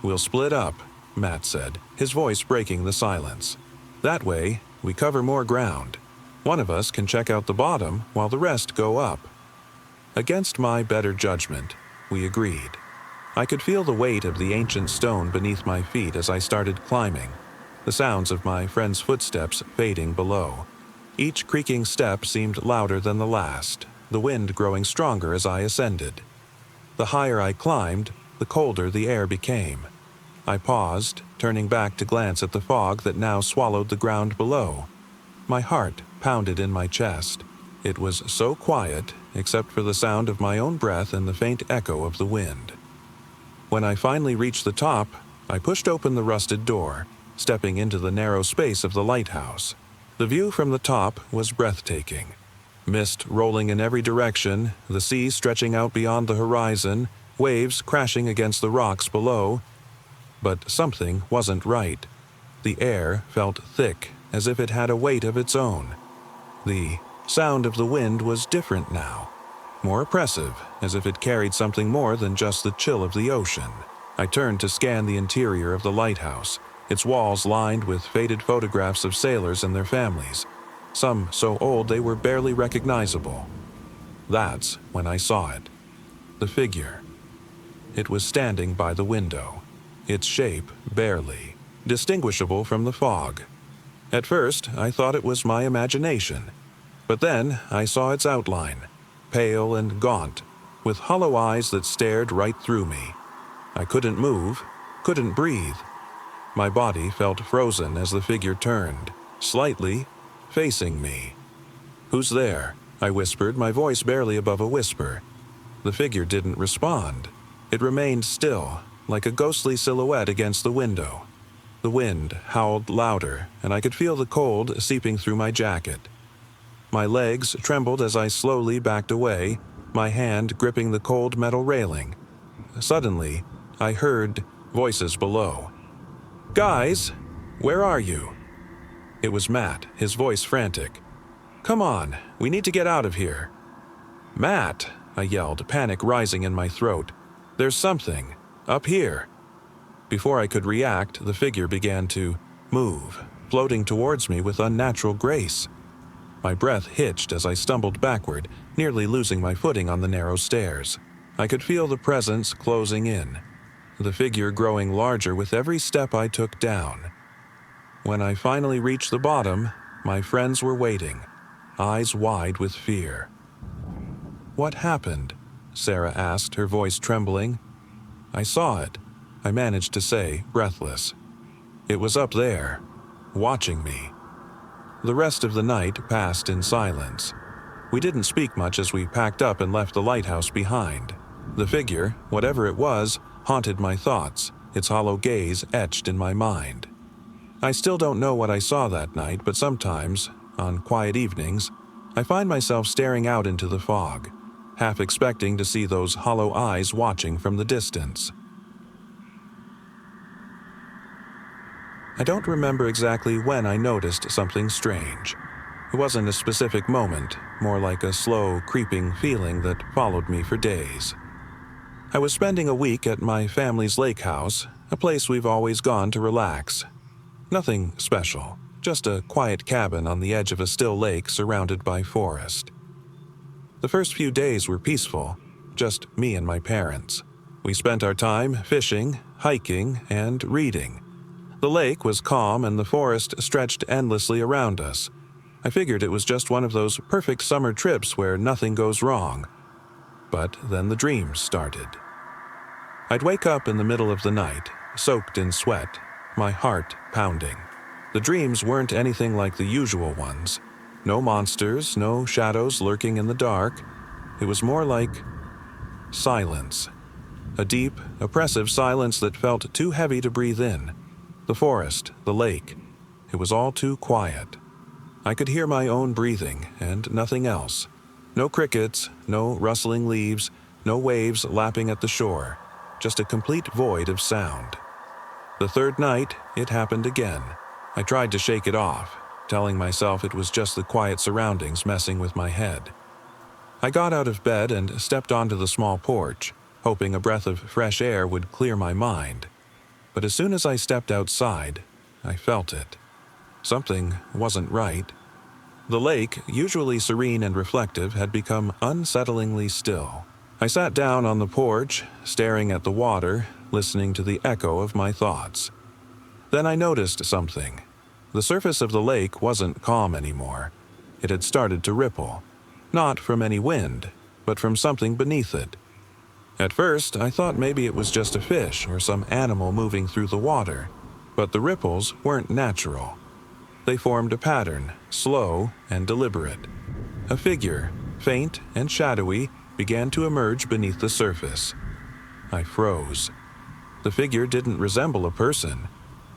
"We'll split up," Matt said, his voice breaking the silence. "That way, we cover more ground. One of us can check out the bottom while the rest go up." Against my better judgment, we agreed. I could feel the weight of the ancient stone beneath my feet as I started climbing, the sounds of my friend's footsteps fading below. Each creaking step seemed louder than the last, the wind growing stronger as I ascended. The higher I climbed, the colder the air became. I paused, turning back to glance at the fog that now swallowed the ground below. My heart pounded in my chest. It was so quiet, except for the sound of my own breath and the faint echo of the wind. When I finally reached the top, I pushed open the rusted door, stepping into the narrow space of the lighthouse. The view from the top was breathtaking. Mist rolling in every direction, the sea stretching out beyond the horizon, waves crashing against the rocks below. But something wasn't right. The air felt thick, as if it had a weight of its own. The sound of the wind was different now, more oppressive, as if it carried something more than just the chill of the ocean. I turned to scan the interior of the lighthouse, its walls lined with faded photographs of sailors and their families, some so old they were barely recognizable. That's when I saw it. The figure. It was standing by the window, its shape barely distinguishable from the fog. At first, I thought it was my imagination, but then I saw its outline, pale and gaunt, with hollow eyes that stared right through me. I couldn't move, couldn't breathe. My body felt frozen as the figure turned, slightly, facing me. "Who's there?" I whispered, my voice barely above a whisper. The figure didn't respond. It remained still, like a ghostly silhouette against the window. The wind howled louder, and I could feel the cold seeping through my jacket. My legs trembled as I slowly backed away, my hand gripping the cold metal railing. Suddenly, I heard voices below. "Guys, where are you?" It was Matt, his voice frantic. "Come on, we need to get out of here." "Matt," I yelled, panic rising in my throat. "There's something. Up here." Before I could react, the figure began to move, floating towards me with unnatural grace. My breath hitched as I stumbled backward, nearly losing my footing on the narrow stairs. I could feel the presence closing in, the figure growing larger with every step I took down. When I finally reached the bottom, my friends were waiting, eyes wide with fear. "What happened?" Sarah asked, her voice trembling. "I saw it," I managed to say, breathless. "It was up there, watching me." The rest of the night passed in silence. We didn't speak much as we packed up and left the lighthouse behind. The figure, whatever it was, haunted my thoughts, its hollow gaze etched in my mind. I still don't know what I saw that night, but sometimes, on quiet evenings, I find myself staring out into the fog, half expecting to see those hollow eyes watching from the distance. I don't remember exactly when I noticed something strange. It wasn't a specific moment, more like a slow, creeping feeling that followed me for days. I was spending a week at my family's lake house, a place we've always gone to relax. Nothing special, just a quiet cabin on the edge of a still lake surrounded by forest. The first few days were peaceful, just me and my parents. We spent our time fishing, hiking, and reading. The lake was calm and the forest stretched endlessly around us. I figured it was just one of those perfect summer trips where nothing goes wrong. But then the dreams started. I'd wake up in the middle of the night, soaked in sweat, my heart pounding. The dreams weren't anything like the usual ones. No monsters, no shadows lurking in the dark. It was more like silence. A deep, oppressive silence that felt too heavy to breathe in. The forest, the lake. It was all too quiet. I could hear my own breathing and nothing else. No crickets, no rustling leaves, no waves lapping at the shore. Just a complete void of sound. The third night, it happened again. I tried to shake it off, telling myself it was just the quiet surroundings messing with my head. I got out of bed and stepped onto the small porch, hoping a breath of fresh air would clear my mind. But as soon as I stepped outside, I felt it. Something wasn't right. The lake, usually serene and reflective, had become unsettlingly still. I sat down on the porch, staring at the water, listening to the echo of my thoughts. Then I noticed something. The surface of the lake wasn't calm anymore. It had started to ripple. Not from any wind, but from something beneath it. At first, I thought maybe it was just a fish or some animal moving through the water, but the ripples weren't natural. They formed a pattern, slow and deliberate. A figure, faint and shadowy, began to emerge beneath the surface. I froze. The figure didn't resemble a person.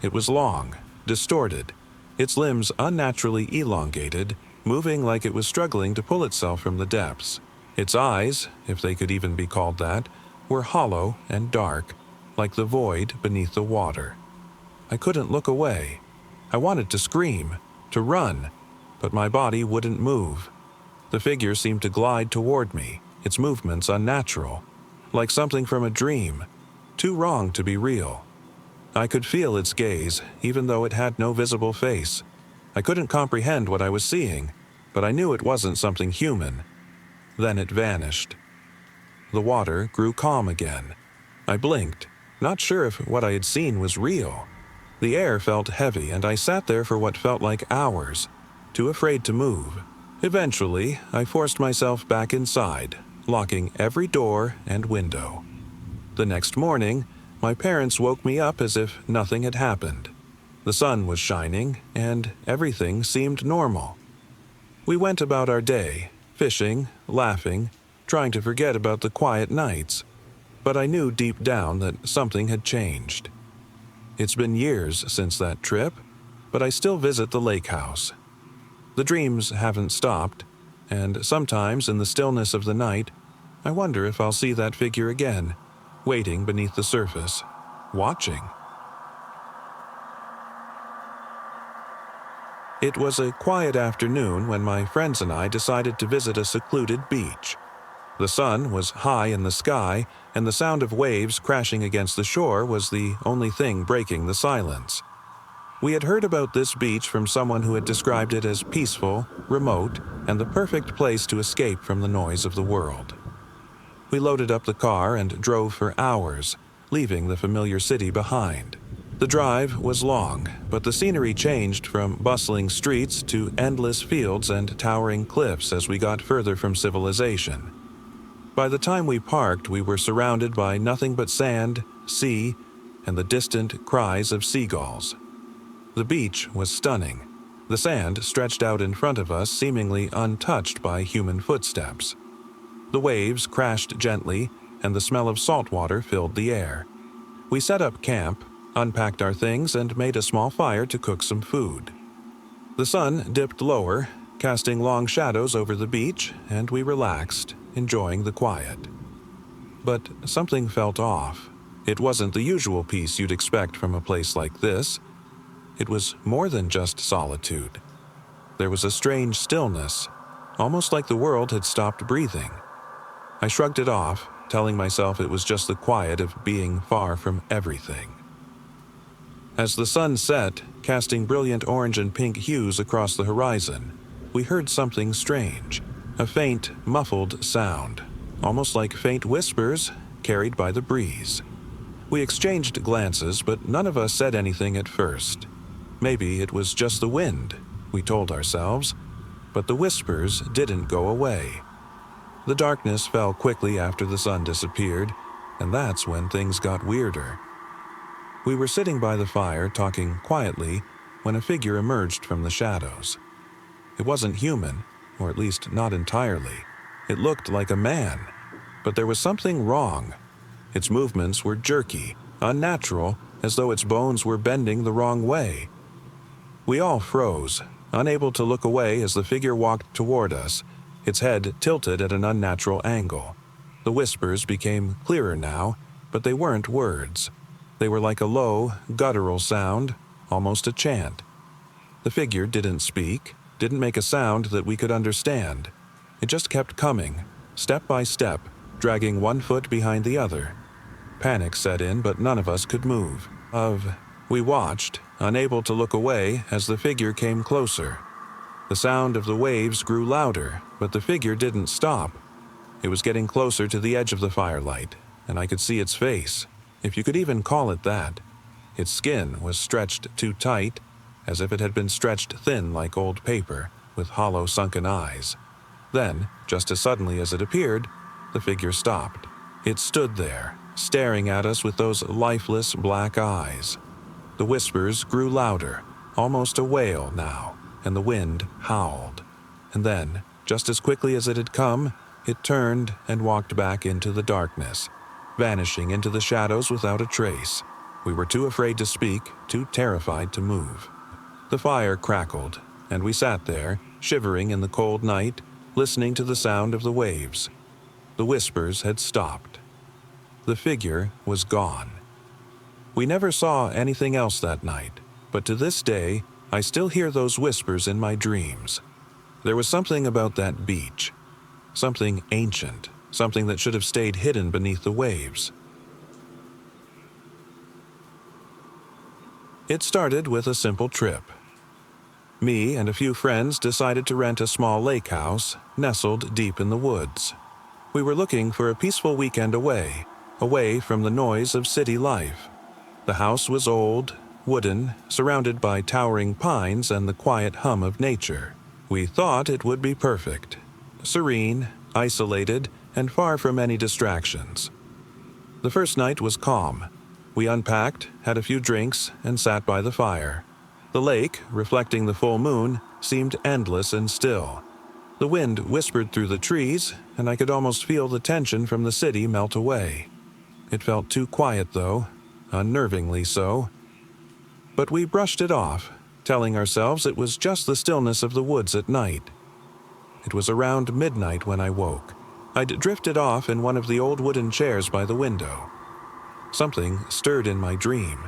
It was long, distorted, its limbs unnaturally elongated, moving like it was struggling to pull itself from the depths. Its eyes, if they could even be called that, were hollow and dark, like the void beneath the water. I couldn't look away. I wanted to scream, to run, but my body wouldn't move. The figure seemed to glide toward me, its movements unnatural, like something from a dream, too wrong to be real. I could feel its gaze, even though it had no visible face. I couldn't comprehend what I was seeing, but I knew it wasn't something human. Then it vanished. The water grew calm again. I blinked, not sure if what I had seen was real. The air felt heavy, and I sat there for what felt like hours, too afraid to move. Eventually, I forced myself back inside, locking every door and window. The next morning, my parents woke me up as if nothing had happened. The sun was shining, and everything seemed normal. We went about our day, fishing, laughing, trying to forget about the quiet nights. But I knew deep down that something had changed. It's been years since that trip, but I still visit the lake house. The dreams haven't stopped, and sometimes in the stillness of the night, I wonder if I'll see that figure again, waiting beneath the surface, watching. It was a quiet afternoon when my friends and I decided to visit a secluded beach. The sun was high in the sky, and the sound of waves crashing against the shore was the only thing breaking the silence. We had heard about this beach from someone who had described it as peaceful, remote, and the perfect place to escape from the noise of the world. We loaded up the car and drove for hours, leaving the familiar city behind. The drive was long, but the scenery changed from bustling streets to endless fields and towering cliffs as we got further from civilization. By the time we parked, we were surrounded by nothing but sand, sea, and the distant cries of seagulls. The beach was stunning. The sand stretched out in front of us, seemingly untouched by human footsteps. The waves crashed gently, and the smell of salt water filled the air. We set up camp, unpacked our things, and made a small fire to cook some food. The sun dipped lower, casting long shadows over the beach, and we relaxed, enjoying the quiet. But something felt off. It wasn't the usual peace you'd expect from a place like this. It was more than just solitude. There was a strange stillness, almost like the world had stopped breathing. I shrugged it off, telling myself it was just the quiet of being far from everything. As the sun set, casting brilliant orange and pink hues across the horizon, we heard something strange. A faint, muffled sound, almost like faint whispers carried by the breeze. We exchanged glances, but none of us said anything at first. Maybe it was just the wind, we told ourselves, but the whispers didn't go away. The darkness fell quickly after the sun disappeared, and that's when things got weirder. We were sitting by the fire talking quietly when a figure emerged from the shadows. It wasn't human, or at least not entirely. It looked like a man, but there was something wrong. Its movements were jerky, unnatural, as though its bones were bending the wrong way. We all froze, unable to look away as the figure walked toward us, its head tilted at an unnatural angle. The whispers became clearer now, but they weren't words. They were like a low, guttural sound, almost a chant. The figure didn't speak, didn't make a sound that we could understand. It just kept coming, step by step, dragging one foot behind the other. Panic set in, but none of us could move. We watched, unable to look away as the figure came closer. The sound of the waves grew louder, but the figure didn't stop. It was getting closer to the edge of the firelight, and I could see its face, if you could even call it that. Its skin was stretched too tight, as if it had been stretched thin like old paper, with hollow sunken eyes. Then, just as suddenly as it appeared, the figure stopped. It stood there, staring at us with those lifeless black eyes. The whispers grew louder, almost a wail now, and the wind howled. And then, just as quickly as it had come, it turned and walked back into the darkness, vanishing into the shadows without a trace. We were too afraid to speak, too terrified to move. The fire crackled, and we sat there, shivering in the cold night, listening to the sound of the waves. The whispers had stopped. The figure was gone. We never saw anything else that night, but to this day, I still hear those whispers in my dreams. There was something about that beach, something ancient, something that should have stayed hidden beneath the waves. It started with a simple trip. Me and a few friends decided to rent a small lake house nestled deep in the woods. We were looking for a peaceful weekend away from the noise of city life. The house was old, wooden, surrounded by towering pines and the quiet hum of nature. We thought it would be perfect. Serene, isolated, and far from any distractions. The first night was calm. We unpacked, had a few drinks, and sat by the fire. The lake, reflecting the full moon, seemed endless and still. The wind whispered through the trees, and I could almost feel the tension from the city melt away. It felt too quiet, though, unnervingly so. But we brushed it off, telling ourselves it was just the stillness of the woods at night. It was around midnight when I woke. I'd drifted off in one of the old wooden chairs by the window. Something stirred in my dream.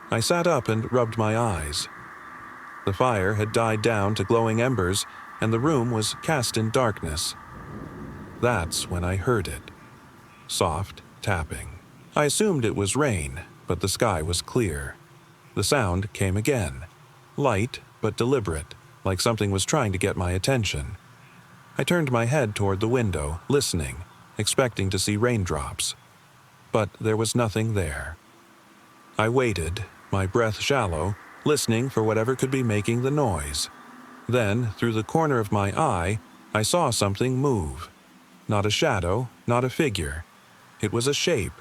I sat up and rubbed my eyes. The fire had died down to glowing embers, and the room was cast in darkness. That's when I heard it. Soft tapping. I assumed it was rain, but the sky was clear. The sound came again. Light, but deliberate, like something was trying to get my attention. I turned my head toward the window, listening, expecting to see raindrops. But there was nothing there. I waited, my breath shallow, listening for whatever could be making the noise. Then, through the corner of my eye, I saw something move. Not a shadow, not a figure. It was a shape,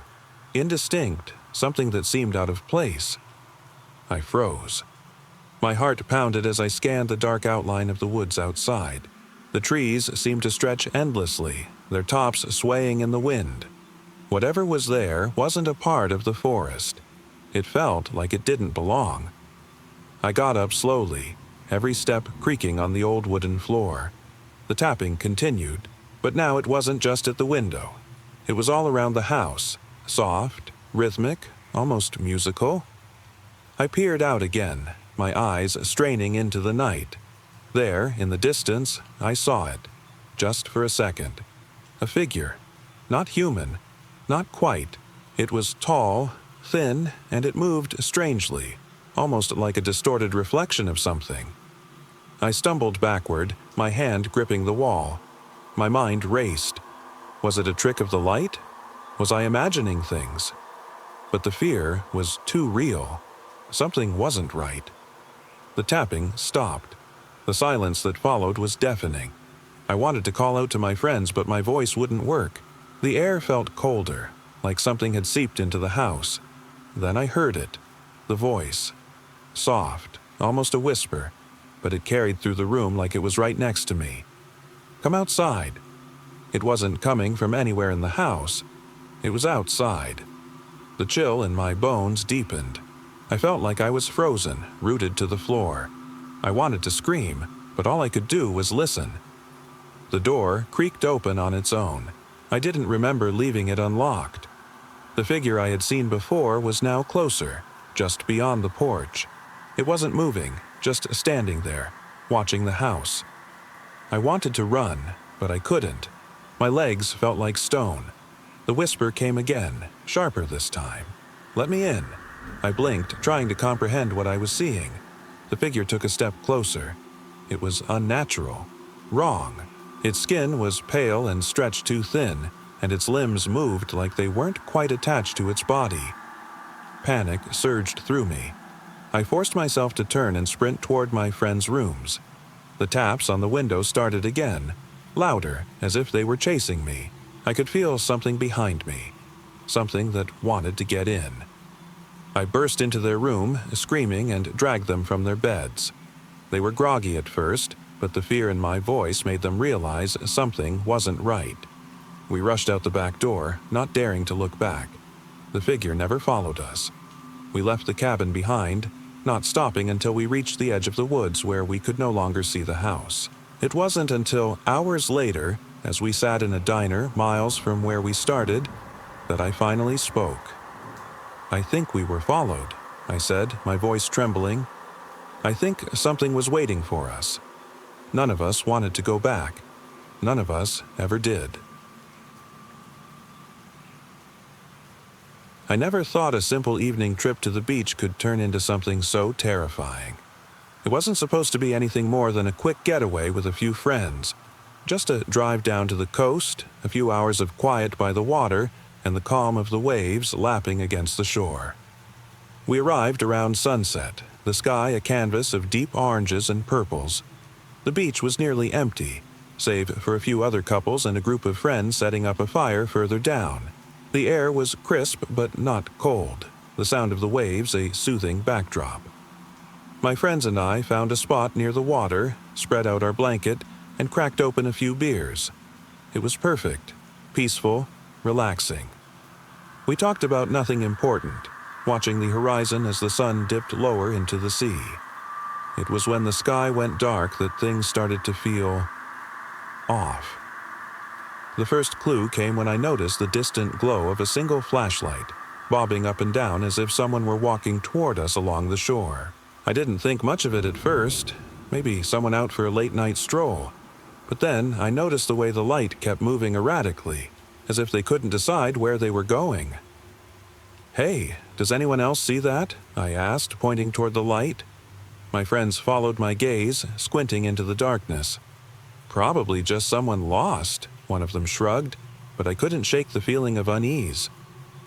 indistinct, something that seemed out of place. I froze. My heart pounded as I scanned the dark outline of the woods outside. The trees seemed to stretch endlessly, their tops swaying in the wind. Whatever was there wasn't a part of the forest. It felt like it didn't belong. I got up slowly, every step creaking on the old wooden floor. The tapping continued, but now it wasn't just at the window. It was all around the house, soft, rhythmic, almost musical. I peered out again, my eyes straining into the night. There, in the distance, I saw it, just for a second. A figure, not human, not quite. It was tall, thin, and it moved strangely, almost like a distorted reflection of something. I stumbled backward, my hand gripping the wall. My mind raced. Was it a trick of the light? Was I imagining things? But the fear was too real. Something wasn't right. The tapping stopped. The silence that followed was deafening. I wanted to call out to my friends, but my voice wouldn't work. The air felt colder, like something had seeped into the house. Then I heard it, the voice. Soft, almost a whisper, but it carried through the room like it was right next to me. Come outside. It wasn't coming from anywhere in the house. It was outside. The chill in my bones deepened. I felt like I was frozen, rooted to the floor. I wanted to scream, but all I could do was listen. The door creaked open on its own. I didn't remember leaving it unlocked. The figure I had seen before was now closer, just beyond the porch. It wasn't moving, just standing there, watching the house. I wanted to run, but I couldn't. My legs felt like stone. The whisper came again, sharper this time. "Let me in." I blinked, trying to comprehend what I was seeing. The figure took a step closer. It was unnatural. Wrong. Its skin was pale and stretched too thin, and its limbs moved like they weren't quite attached to its body. Panic surged through me. I forced myself to turn and sprint toward my friend's rooms. The taps on the window started again, louder, as if they were chasing me. I could feel something behind me, something that wanted to get in. I burst into their room, screaming, and dragged them from their beds. They were groggy at first, but the fear in my voice made them realize something wasn't right. We rushed out the back door, not daring to look back. The figure never followed us. We left the cabin behind, not stopping until we reached the edge of the woods where we could no longer see the house. It wasn't until hours later, as we sat in a diner miles from where we started, that I finally spoke. "I think we were followed," I said, my voice trembling. "I think something was waiting for us. None of us wanted to go back. None of us ever did." I never thought a simple evening trip to the beach could turn into something so terrifying. It wasn't supposed to be anything more than a quick getaway with a few friends. Just a drive down to the coast, a few hours of quiet by the water, and the calm of the waves lapping against the shore. We arrived around sunset, the sky a canvas of deep oranges and purples. The beach was nearly empty, save for a few other couples and a group of friends setting up a fire further down. The air was crisp but not cold, the sound of the waves a soothing backdrop. My friends and I found a spot near the water, spread out our blanket, and cracked open a few beers. It was perfect, peaceful, relaxing. We talked about nothing important, watching the horizon as the sun dipped lower into the sea. It was when the sky went dark that things started to feel off. The first clue came when I noticed the distant glow of a single flashlight, bobbing up and down as if someone were walking toward us along the shore. I didn't think much of it at first, maybe someone out for a late-night stroll. But then I noticed the way the light kept moving erratically, as if they couldn't decide where they were going. "Hey, does anyone else see that?" I asked, pointing toward the light. My friends followed my gaze, squinting into the darkness. "Probably just someone lost," one of them shrugged, but I couldn't shake the feeling of unease.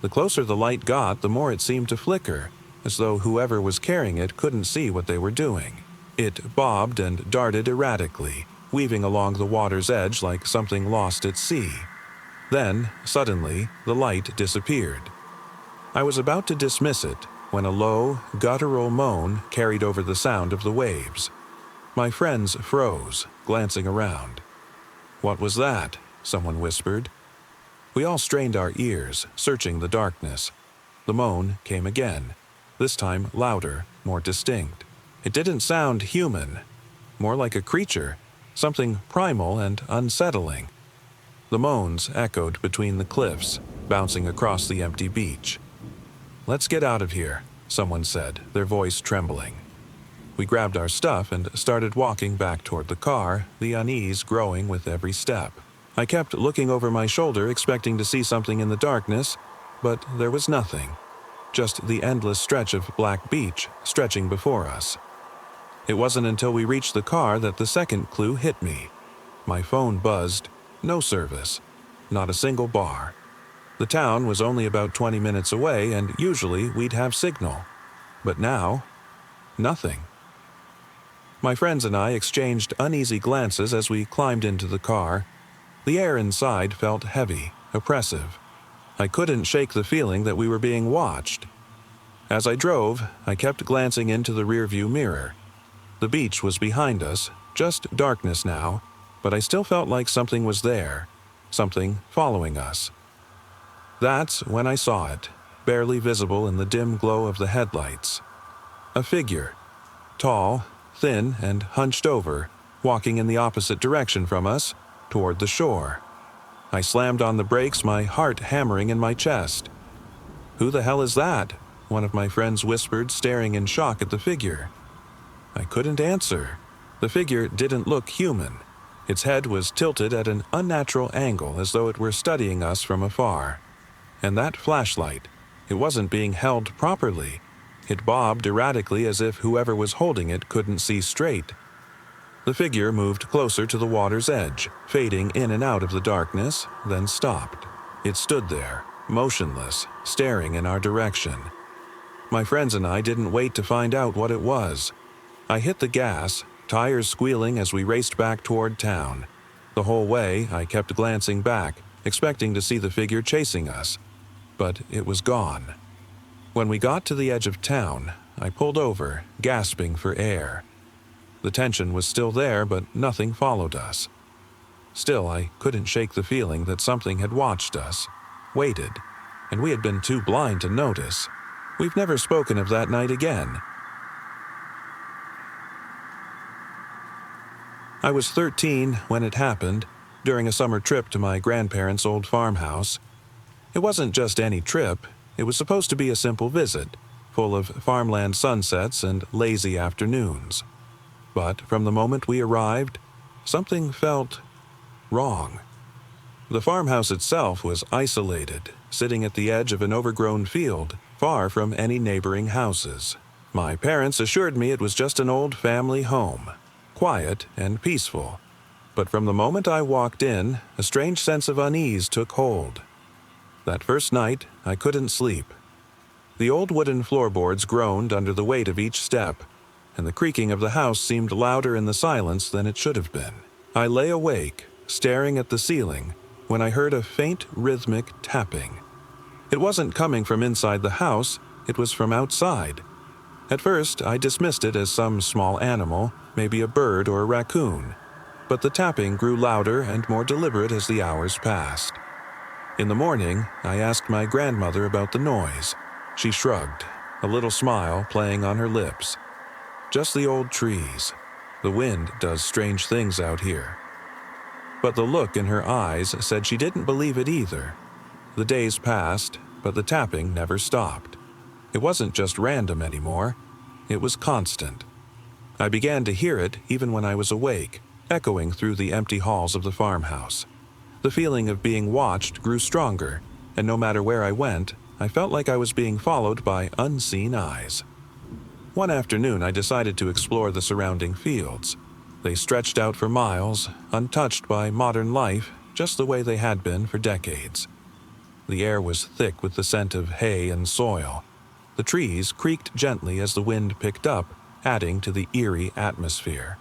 The closer the light got, the more it seemed to flicker, as though whoever was carrying it couldn't see what they were doing. It bobbed and darted erratically, weaving along the water's edge like something lost at sea. Then, suddenly, the light disappeared. I was about to dismiss it when a low, guttural moan carried over the sound of the waves. My friends froze, glancing around. "What was that?" someone whispered. We all strained our ears, searching the darkness. The moan came again, this time louder, more distinct. It didn't sound human, more like a creature, something primal and unsettling. The moans echoed between the cliffs, bouncing across the empty beach. "Let's get out of here," someone said, their voice trembling. We grabbed our stuff and started walking back toward the car, the unease growing with every step. I kept looking over my shoulder, expecting to see something in the darkness, but there was nothing, just the endless stretch of black beach stretching before us. It wasn't until we reached the car that the second clue hit me. My phone buzzed. No service. Not a single bar. The town was only about 20 minutes away, and usually we'd have signal. But now, nothing. My friends and I exchanged uneasy glances as we climbed into the car. The air inside felt heavy, oppressive. I couldn't shake the feeling that we were being watched. As I drove, I kept glancing into the rearview mirror. The beach was behind us, just darkness now, but I still felt like something was there, something following us. That's when I saw it, barely visible in the dim glow of the headlights. A figure, tall, thin, and hunched over, walking in the opposite direction from us, toward the shore. I slammed on the brakes, my heart hammering in my chest. "Who the hell is that?" one of my friends whispered, staring in shock at the figure. I couldn't answer. The figure didn't look human. Its head was tilted at an unnatural angle, as though it were studying us from afar. And that flashlight, it wasn't being held properly. It bobbed erratically as if whoever was holding it couldn't see straight. The figure moved closer to the water's edge, fading in and out of the darkness, then stopped. It stood there, motionless, staring in our direction. My friends and I didn't wait to find out what it was. I hit the gas, tires squealing as we raced back toward town. The whole way, I kept glancing back, expecting to see the figure chasing us. But it was gone. When we got to the edge of town, I pulled over, gasping for air. The tension was still there, but nothing followed us. Still, I couldn't shake the feeling that something had watched us, waited, and we had been too blind to notice. We've never spoken of that night again. I was 13 when it happened, during a summer trip to my grandparents' old farmhouse. It wasn't just any trip. It was supposed to be a simple visit, full of farmland sunsets and lazy afternoons. But from the moment we arrived, something felt wrong. The farmhouse itself was isolated, sitting at the edge of an overgrown field, far from any neighboring houses. My parents assured me it was just an old family home, quiet and peaceful. But from the moment I walked in, a strange sense of unease took hold. That first night, I couldn't sleep. The old wooden floorboards groaned under the weight of each step, and the creaking of the house seemed louder in the silence than it should have been. I lay awake, staring at the ceiling, when I heard a faint rhythmic tapping. It wasn't coming from inside the house, it was from outside. At first, I dismissed it as some small animal, maybe a bird or a raccoon, but the tapping grew louder and more deliberate as the hours passed. In the morning, I asked my grandmother about the noise. She shrugged, a little smile playing on her lips. "Just the old trees. The wind does strange things out here." But the look in her eyes said she didn't believe it either. The days passed, but the tapping never stopped. It wasn't just random anymore. It was constant. I began to hear it even when I was awake, echoing through the empty halls of the farmhouse. The feeling of being watched grew stronger, and no matter where I went, I felt like I was being followed by unseen eyes. One afternoon, I decided to explore the surrounding fields. They stretched out for miles, untouched by modern life, just the way they had been for decades. The air was thick with the scent of hay and soil. The trees creaked gently as the wind picked up, adding to the eerie atmosphere.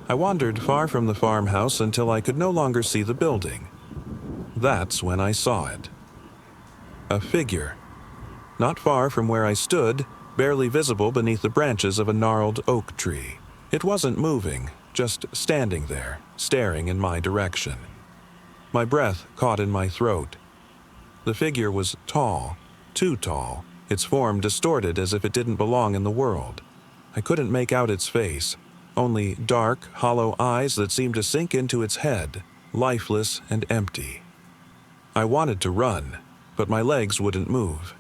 I wandered far from the farmhouse until I could no longer see the building. That's when I saw it. A figure. Not far from where I stood, barely visible beneath the branches of a gnarled oak tree. It wasn't moving, just standing there, staring in my direction. My breath caught in my throat. The figure was tall, too tall, its form distorted as if it didn't belong in the world. I couldn't make out its face, only dark, hollow eyes that seemed to sink into its head, lifeless and empty. I wanted to run, but my legs wouldn't move.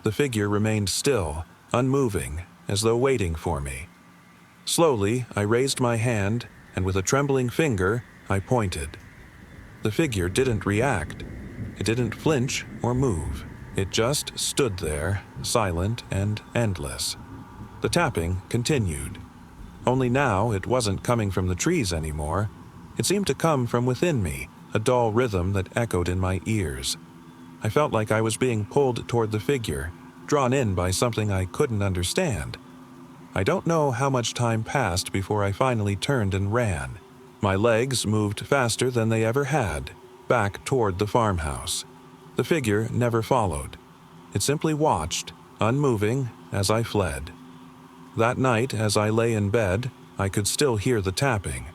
The figure remained still, unmoving, as though waiting for me. Slowly, I raised my hand, and with a trembling finger, I pointed. The figure didn't react. It didn't flinch or move. It just stood there, silent and endless. The tapping continued. Only now it wasn't coming from the trees anymore. It seemed to come from within me, a dull rhythm that echoed in my ears. I felt like I was being pulled toward the figure, drawn in by something I couldn't understand. I don't know how much time passed before I finally turned and ran. My legs moved faster than they ever had, back toward the farmhouse. The figure never followed. It simply watched, unmoving, as I fled. That night, as I lay in bed, I could still hear the tapping.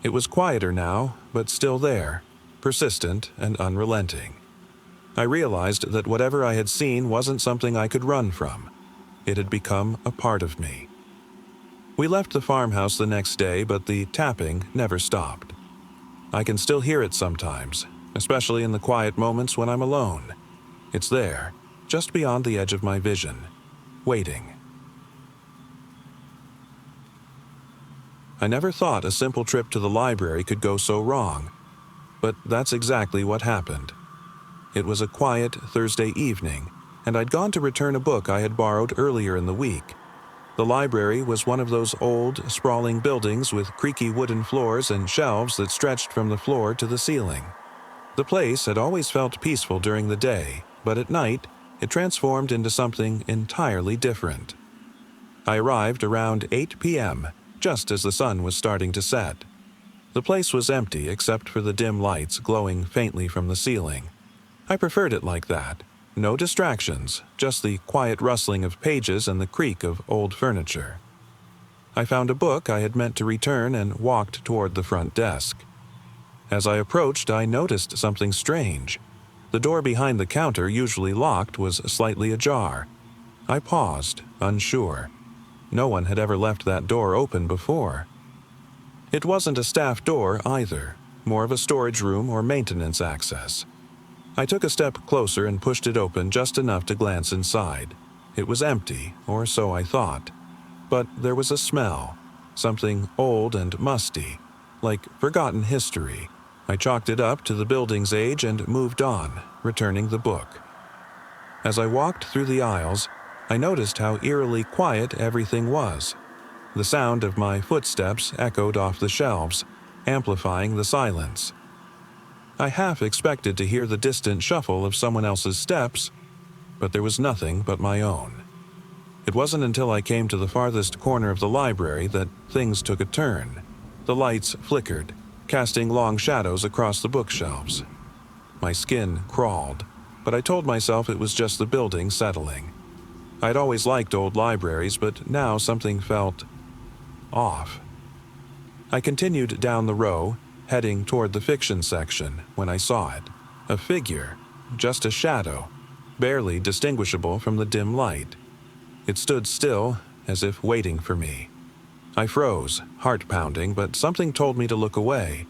It was quieter now, but still there, persistent and unrelenting. I realized that whatever I had seen wasn't something I could run from. It had become a part of me. We left the farmhouse the next day, but the tapping never stopped. I can still hear it sometimes, especially in the quiet moments when I'm alone. It's there, just beyond the edge of my vision, waiting. I never thought a simple trip to the library could go so wrong, but that's exactly what happened. It was a quiet Thursday evening, and I'd gone to return a book I had borrowed earlier in the week. The library was one of those old, sprawling buildings with creaky wooden floors and shelves that stretched from the floor to the ceiling. The place had always felt peaceful during the day, but at night, it transformed into something entirely different. I arrived around 8 p.m., just as the sun was starting to set. The place was empty except for the dim lights glowing faintly from the ceiling. I preferred it like that. No distractions, just the quiet rustling of pages and the creak of old furniture. I found a book I had meant to return and walked toward the front desk. As I approached, I noticed something strange. The door behind the counter, usually locked, was slightly ajar. I paused, unsure. No one had ever left that door open before. It wasn't a staff door either, more of a storage room or maintenance access. I took a step closer and pushed it open just enough to glance inside. It was empty, or so I thought. But there was a smell, something old and musty, like forgotten history. I chalked it up to the building's age and moved on, returning the book. As I walked through the aisles, I noticed how eerily quiet everything was. The sound of my footsteps echoed off the shelves, amplifying the silence. I half expected to hear the distant shuffle of someone else's steps, but there was nothing but my own. It wasn't until I came to the farthest corner of the library that things took a turn. The lights flickered, casting long shadows across the bookshelves. My skin crawled, but I told myself it was just the building settling. I'd always liked old libraries, but now something felt off. I continued down the row, heading toward the fiction section, when I saw it. A figure, just a shadow, barely distinguishable from the dim light. It stood still, as if waiting for me. I froze, heart pounding, but something told me to look away.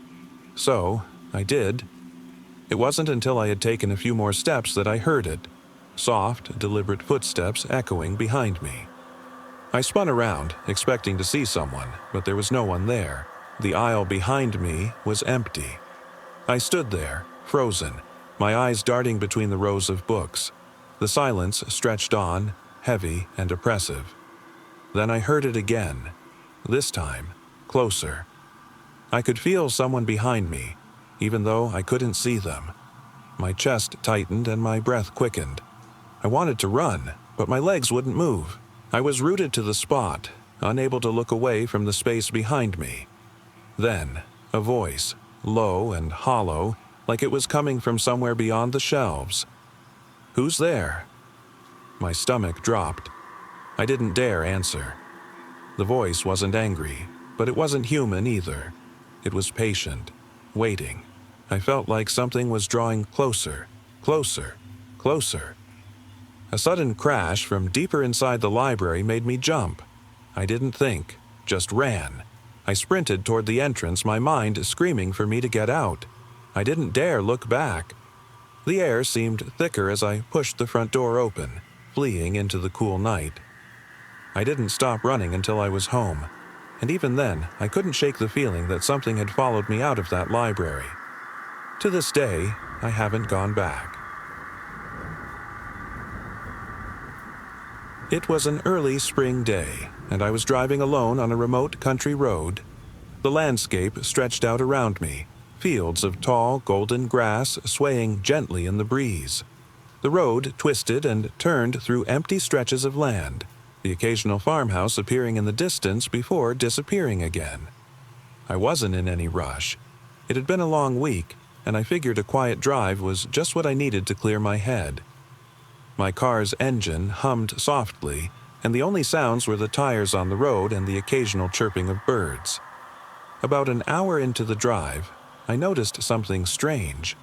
So, I did. It wasn't until I had taken a few more steps that I heard it. Soft, deliberate footsteps echoing behind me. I spun around, expecting to see someone, but there was no one there. The aisle behind me was empty. I stood there, frozen, my eyes darting between the rows of books. The silence stretched on, heavy and oppressive. Then I heard it again, this time, closer. I could feel someone behind me, even though I couldn't see them. My chest tightened and my breath quickened. I wanted to run, but my legs wouldn't move. I was rooted to the spot, unable to look away from the space behind me. Then, a voice, low and hollow, like it was coming from somewhere beyond the shelves. "Who's there?" My stomach dropped. I didn't dare answer. The voice wasn't angry, but it wasn't human either. It was patient, waiting. I felt like something was drawing closer, closer, closer. A sudden crash from deeper inside the library made me jump. I didn't think, just ran. I sprinted toward the entrance, my mind screaming for me to get out. I didn't dare look back. The air seemed thicker as I pushed the front door open, fleeing into the cool night. I didn't stop running until I was home, and even then, I couldn't shake the feeling that something had followed me out of that library. To this day, I haven't gone back. It was an early spring day, and I was driving alone on a remote country road. The landscape stretched out around me, fields of tall, golden grass swaying gently in the breeze. The road twisted and turned through empty stretches of land, the occasional farmhouse appearing in the distance before disappearing again. I wasn't in any rush. It had been a long week, and I figured a quiet drive was just what I needed to clear my head. My car's engine hummed softly, and the only sounds were the tires on the road and the occasional chirping of birds. About an hour into the drive, I noticed something strange.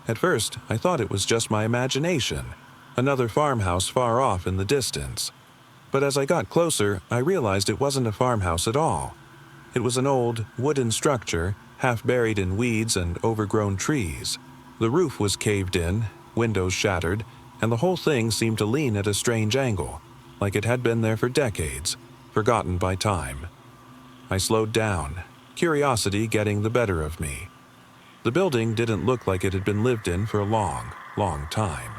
At first, I thought it was just my imagination, another farmhouse far off in the distance. But as I got closer, I realized it wasn't a farmhouse at all. It was an old, wooden structure, half buried in weeds and overgrown trees. The roof was caved in, windows shattered, and the whole thing seemed to lean at a strange angle, like it had been there for decades, forgotten by time. I slowed down, curiosity getting the better of me. The building didn't look like it had been lived in for a long, long time,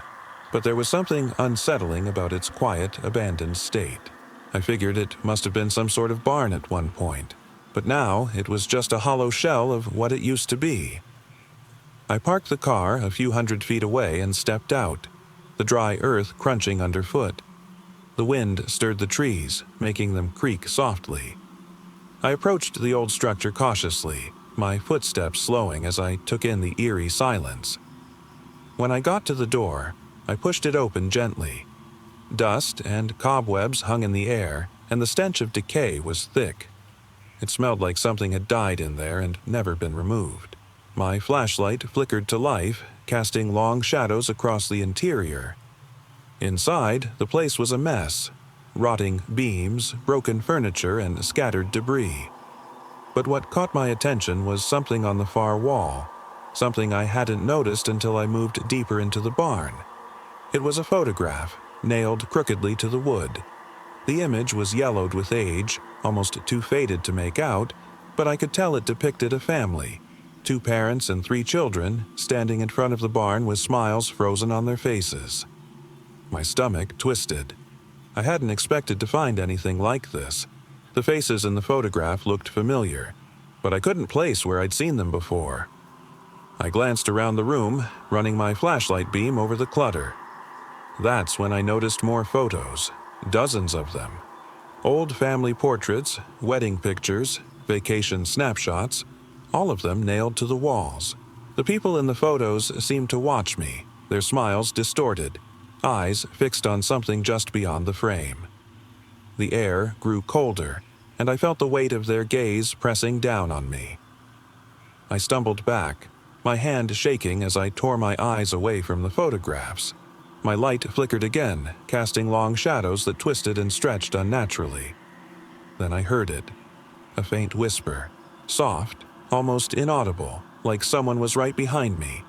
but there was something unsettling about its quiet, abandoned state. I figured it must have been some sort of barn at one point, but now it was just a hollow shell of what it used to be. I parked the car a few hundred feet away and stepped out, the dry earth crunching underfoot. The wind stirred the trees, making them creak softly. I approached the old structure cautiously, my footsteps slowing as I took in the eerie silence. When I got to the door, I pushed it open gently. Dust and cobwebs hung in the air, and the stench of decay was thick. It smelled like something had died in there and never been removed. My flashlight flickered to life, casting long shadows across the interior. Inside, the place was a mess. Rotting beams, broken furniture, and scattered debris. But what caught my attention was something on the far wall, something I hadn't noticed until I moved deeper into the barn. It was a photograph, nailed crookedly to the wood. The image was yellowed with age, almost too faded to make out, but I could tell it depicted a family, 2 parents and 3 children, standing in front of the barn with smiles frozen on their faces. My stomach twisted. I hadn't expected to find anything like this. The faces in the photograph looked familiar, but I couldn't place where I'd seen them before. I glanced around the room, running my flashlight beam over the clutter. That's when I noticed more photos, dozens of them. Old family portraits, wedding pictures, vacation snapshots, all of them nailed to the walls. The people in the photos seemed to watch me, their smiles distorted, eyes fixed on something just beyond the frame. The air grew colder, and I felt the weight of their gaze pressing down on me. I stumbled back, my hand shaking as I tore my eyes away from the photographs. My light flickered again, casting long shadows that twisted and stretched unnaturally. Then I heard it, a faint whisper, soft, almost inaudible, like someone was right behind me.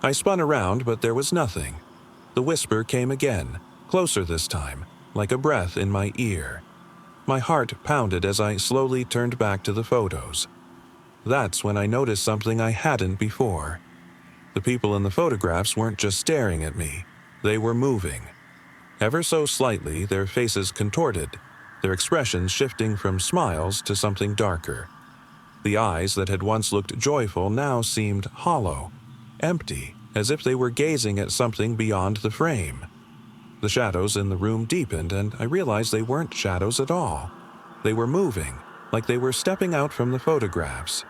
I spun around, but there was nothing. The whisper came again, closer this time, like a breath in my ear. My heart pounded as I slowly turned back to the photos. That's when I noticed something I hadn't before. The people in the photographs weren't just staring at me. They were moving. Ever so slightly, their faces contorted, their expressions shifting from smiles to something darker. The eyes that had once looked joyful now seemed hollow, empty, as if they were gazing at something beyond the frame. The shadows in the room deepened, and I realized they weren't shadows at all. They were moving, like they were stepping out from the photographs.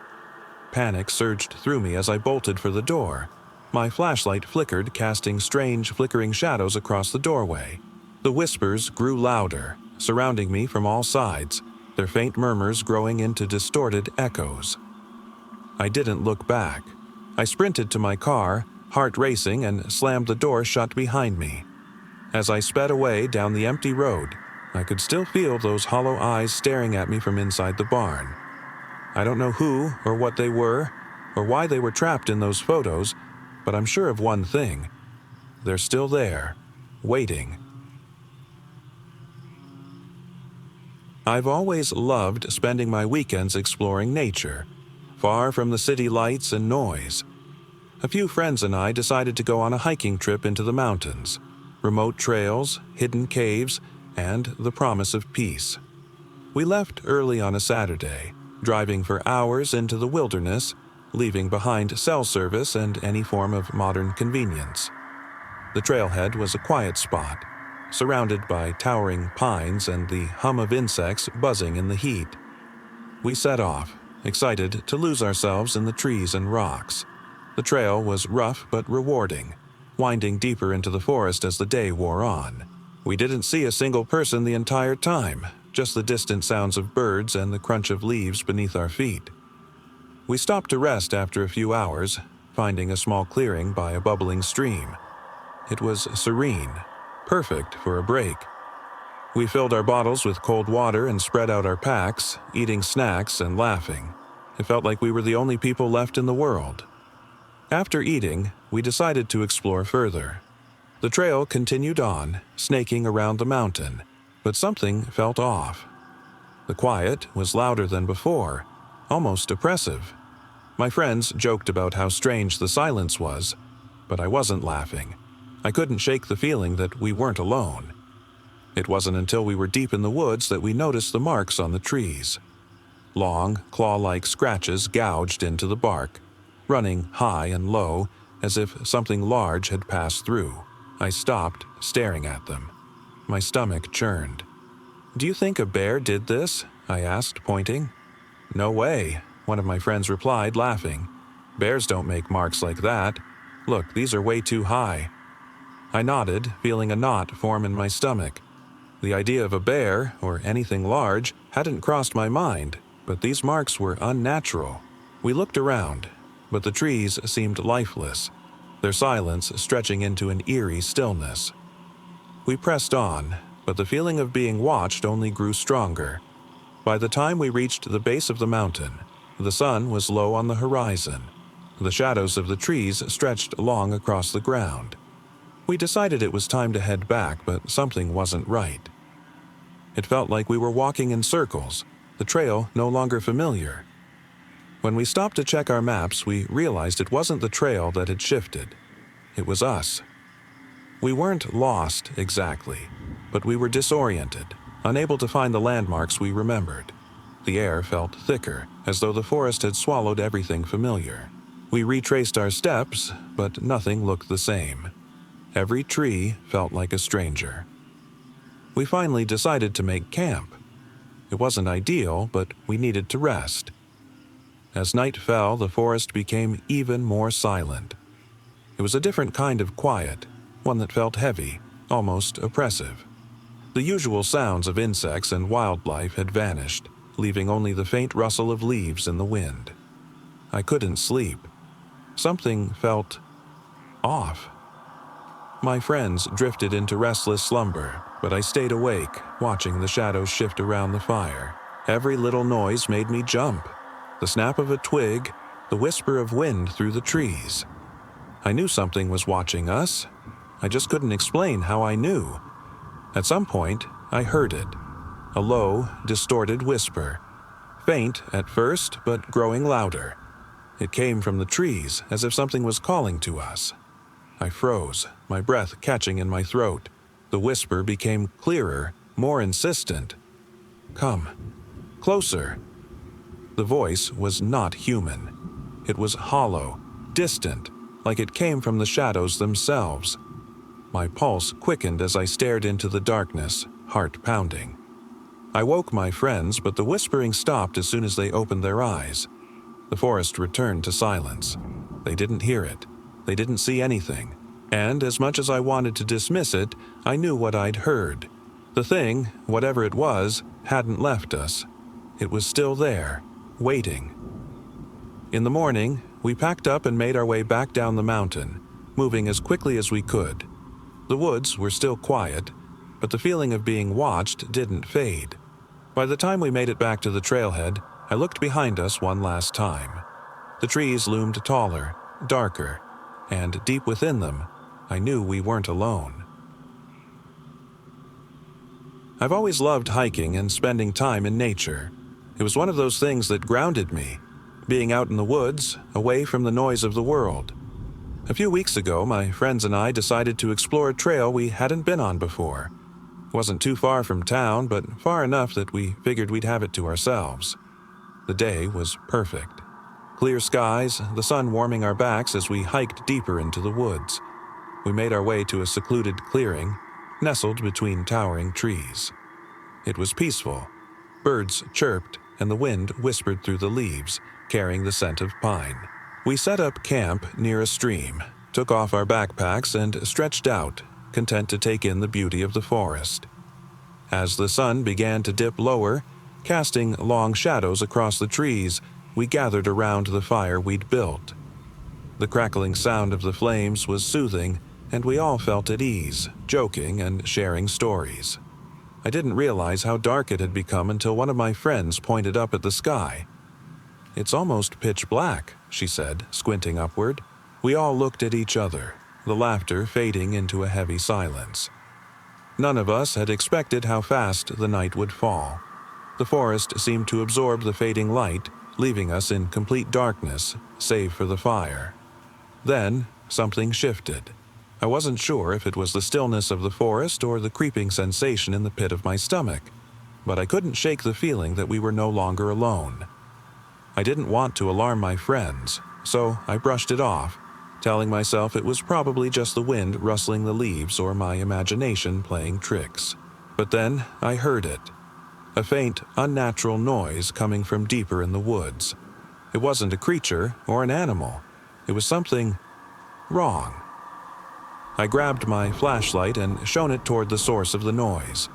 Panic surged through me as I bolted for the door. My flashlight flickered, casting strange, flickering shadows across the doorway. The whispers grew louder, surrounding me from all sides, their faint murmurs growing into distorted echoes. I didn't look back. I sprinted to my car, heart racing, and slammed the door shut behind me. As I sped away down the empty road, I could still feel those hollow eyes staring at me from inside the barn. I don't know who or what they were, or why they were trapped in those photos, but I'm sure of one thing. They're still there, waiting. I've always loved spending my weekends exploring nature, far from the city lights and noise. A few friends and I decided to go on a hiking trip into the mountains. Remote trails, hidden caves, and the promise of peace. We left early on a Saturday, driving for hours into the wilderness, leaving behind cell service and any form of modern convenience. The trailhead was a quiet spot, surrounded by towering pines and the hum of insects buzzing in the heat. We set off, excited to lose ourselves in the trees and rocks. The trail was rough but rewarding, winding deeper into the forest as the day wore on. We didn't see a single person the entire time, just the distant sounds of birds and the crunch of leaves beneath our feet. We stopped to rest after a few hours, finding a small clearing by a bubbling stream. It was serene, perfect for a break. We filled our bottles with cold water and spread out our packs, eating snacks and laughing. It felt like we were the only people left in the world. After eating, we decided to explore further. The trail continued on, snaking around the mountain, but something felt off. The quiet was louder than before, almost oppressive. My friends joked about how strange the silence was, but I wasn't laughing. I couldn't shake the feeling that we weren't alone. It wasn't until we were deep in the woods that we noticed the marks on the trees. Long, claw-like scratches gouged into the bark, running high and low as if something large had passed through. I stopped, staring at them. My stomach churned. "Do you think a bear did this?" I asked, pointing. "No way," one of my friends replied, laughing. "Bears don't make marks like that. Look, these are way too high." I nodded, feeling a knot form in my stomach. The idea of a bear, or anything large, hadn't crossed my mind, but these marks were unnatural. We looked around, but the trees seemed lifeless, their silence stretching into an eerie stillness. We pressed on, but the feeling of being watched only grew stronger. By the time we reached the base of the mountain, the sun was low on the horizon. The shadows of the trees stretched long across the ground. We decided it was time to head back, but something wasn't right. It felt like we were walking in circles, the trail no longer familiar. When we stopped to check our maps, we realized it wasn't the trail that had shifted. It was us. We weren't lost exactly, but we were disoriented, unable to find the landmarks we remembered. The air felt thicker, as though the forest had swallowed everything familiar. We retraced our steps, but nothing looked the same. Every tree felt like a stranger. We finally decided to make camp. It wasn't ideal, but we needed to rest. As night fell, the forest became even more silent. It was a different kind of quiet, one that felt heavy, almost oppressive. The usual sounds of insects and wildlife had vanished, leaving only the faint rustle of leaves in the wind. I couldn't sleep. Something felt off. My friends drifted into restless slumber, but I stayed awake, watching the shadows shift around the fire. Every little noise made me jump. The snap of a twig, the whisper of wind through the trees. I knew something was watching us. I just couldn't explain how I knew. At some point, I heard it. A low, distorted whisper. Faint at first, but growing louder. It came from the trees, as if something was calling to us. I froze, my breath catching in my throat. The whisper became clearer, more insistent. "Come. Closer." The voice was not human. It was hollow, distant, like it came from the shadows themselves. My pulse quickened as I stared into the darkness, heart pounding. I woke my friends, but the whispering stopped as soon as they opened their eyes. The forest returned to silence. They didn't hear it. They didn't see anything. And as much as I wanted to dismiss it, I knew what I'd heard. The thing, whatever it was, hadn't left us. It was still there, waiting. In the morning, we packed up and made our way back down the mountain, moving as quickly as we could. The woods were still quiet, but the feeling of being watched didn't fade. By the time we made it back to the trailhead, I looked behind us one last time. The trees loomed taller, darker, and deep within them, I knew we weren't alone. I've always loved hiking and spending time in nature. It was one of those things that grounded me, being out in the woods, away from the noise of the world. A few weeks ago, my friends and I decided to explore a trail we hadn't been on before. It wasn't too far from town, but far enough that we figured we'd have it to ourselves. The day was perfect. Clear skies, the sun warming our backs as we hiked deeper into the woods. We made our way to a secluded clearing, nestled between towering trees. It was peaceful. Birds chirped, and the wind whispered through the leaves, carrying the scent of pine. We set up camp near a stream, took off our backpacks, and stretched out, content to take in the beauty of the forest. As the sun began to dip lower, casting long shadows across the trees, we gathered around the fire we'd built. The crackling sound of the flames was soothing, and we all felt at ease, joking and sharing stories. I didn't realize how dark it had become until one of my friends pointed up at the sky. "It's almost pitch black," she said, squinting upward. We all looked at each other. the laughter fading into a heavy silence. None of us had expected how fast the night would fall. The forest seemed to absorb the fading light, leaving us in complete darkness, save for the fire. Then, something shifted. I wasn't sure if it was the stillness of the forest or the creeping sensation in the pit of my stomach, but I couldn't shake the feeling that we were no longer alone. I didn't want to alarm my friends, so I brushed it off, telling myself it was probably just the wind rustling the leaves or my imagination playing tricks. But then I heard it. A faint, unnatural noise coming from deeper in the woods. It wasn't a creature or an animal. It was something wrong. I grabbed my flashlight and shone it toward the source of the noise.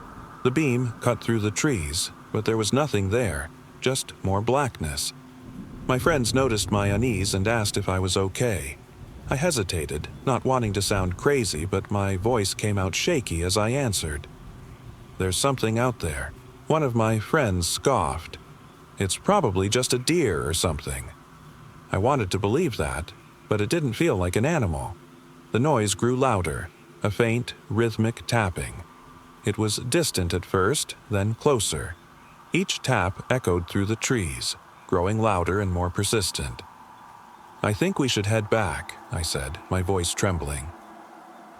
The beam cut through the trees, but there was nothing there, just more blackness. My friends noticed my unease and asked if I was okay. I hesitated, not wanting to sound crazy, but my voice came out shaky as I answered. "There's something out there." One of my friends scoffed. "It's probably just a deer or something." I wanted to believe that, but it didn't feel like an animal. The noise grew louder, a faint, rhythmic tapping. It was distant at first, then closer. Each tap echoed through the trees, growing louder and more persistent. "I think we should head back," I said, my voice trembling.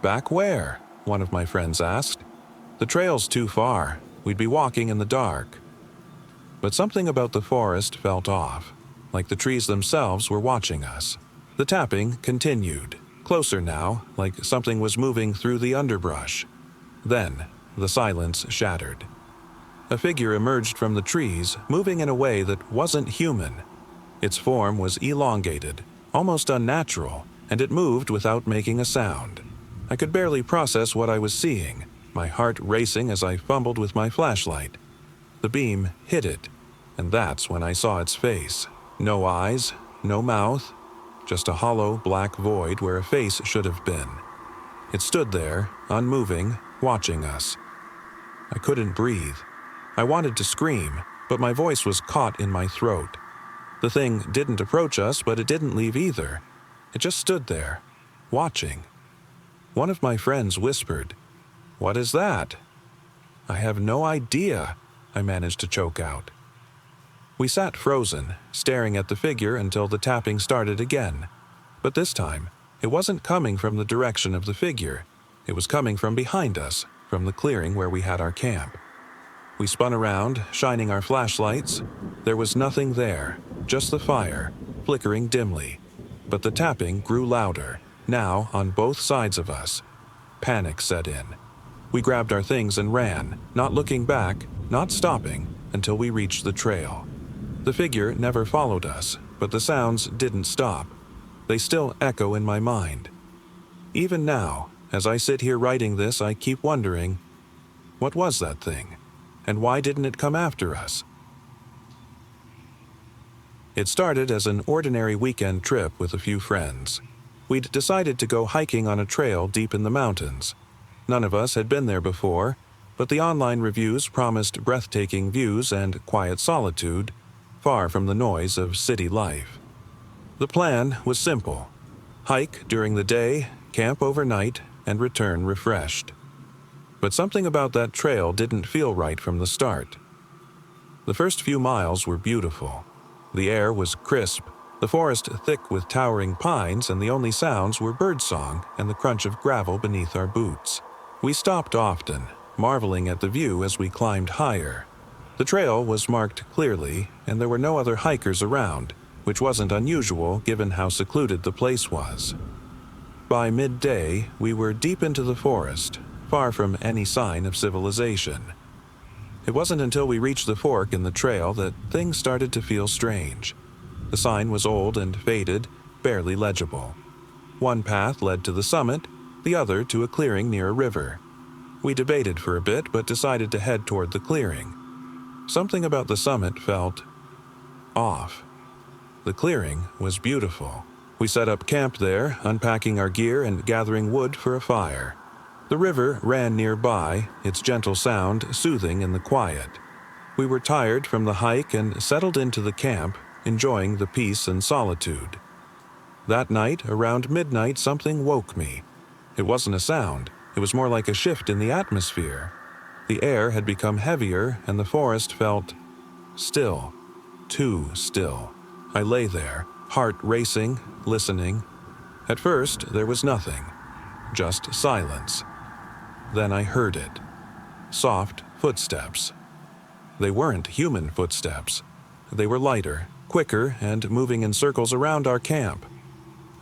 "Back where?" one of my friends asked. "The trail's too far. We'd be walking in the dark." But something about the forest felt off, like the trees themselves were watching us. The tapping continued, closer now, like something was moving through the underbrush. Then, the silence shattered. A figure emerged from the trees, moving in a way that wasn't human. Its form was elongated, almost unnatural, and it moved without making a sound. I could barely process what I was seeing, my heart racing as I fumbled with my flashlight. The beam hit it, and that's when I saw its face. No eyes, no mouth, just a hollow black void where a face should have been. It stood there, unmoving, watching us. I couldn't breathe. I wanted to scream, but my voice was caught in my throat. The thing didn't approach us, but it didn't leave either. It just stood there, watching. One of my friends whispered, "What is that?" "I have no idea," I managed to choke out. We sat frozen, staring at the figure until the tapping started again. But this time, it wasn't coming from the direction of the figure. It was coming from behind us, from the clearing where we had our camp. We spun around, shining our flashlights. There was nothing there, just the fire, flickering dimly. But the tapping grew louder, now on both sides of us. Panic set in. We grabbed our things and ran, not looking back, not stopping, until we reached the trail. The figure never followed us, but the sounds didn't stop. They still echo in my mind. Even now, as I sit here writing this, I keep wondering, what was that thing? And why didn't it come after us? It started as an ordinary weekend trip with a few friends. We'd decided to go hiking on a trail deep in the mountains. None of us had been there before, but the online reviews promised breathtaking views and quiet solitude, far from the noise of city life. The plan was simple: hike during the day, camp overnight, and return refreshed. But something about that trail didn't feel right from the start. The first few miles were beautiful. The air was crisp, the forest thick with towering pines, and the only sounds were birdsong and the crunch of gravel beneath our boots. We stopped often, marveling at the view as we climbed higher. The trail was marked clearly, and there were no other hikers around, which wasn't unusual given how secluded the place was. By midday, we were deep into the forest, far from any sign of civilization. It wasn't until we reached the fork in the trail that things started to feel strange. The sign was old and faded, barely legible. One path led to the summit, the other to a clearing near a river. We debated for a bit, but decided to head toward the clearing. Something about the summit felt off. The clearing was beautiful. We set up camp there, unpacking our gear and gathering wood for a fire. The river ran nearby, its gentle sound soothing in the quiet. We were tired from the hike and settled into the camp, enjoying the peace and solitude. That night, around midnight, something woke me. It wasn't a sound, it was more like a shift in the atmosphere. The air had become heavier and the forest felt still, too still. I lay there, heart racing, listening. At first, there was nothing, just silence. Then I heard it. Soft footsteps. They weren't human footsteps. They were lighter, quicker, and moving in circles around our camp.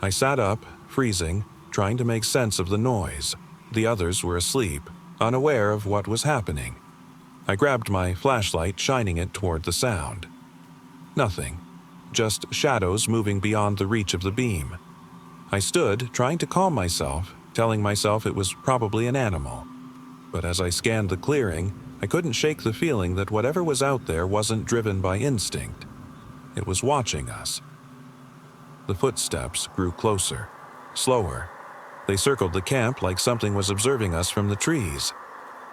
I sat up, freezing, trying to make sense of the noise. The others were asleep, unaware of what was happening. I grabbed my flashlight, shining it toward the sound. Nothing. Just shadows moving beyond the reach of the beam. I stood, trying to calm myself, telling myself it was probably an animal. But as I scanned the clearing, I couldn't shake the feeling that whatever was out there wasn't driven by instinct. It was watching us. The footsteps grew closer, slower. They circled the camp like something was observing us from the trees.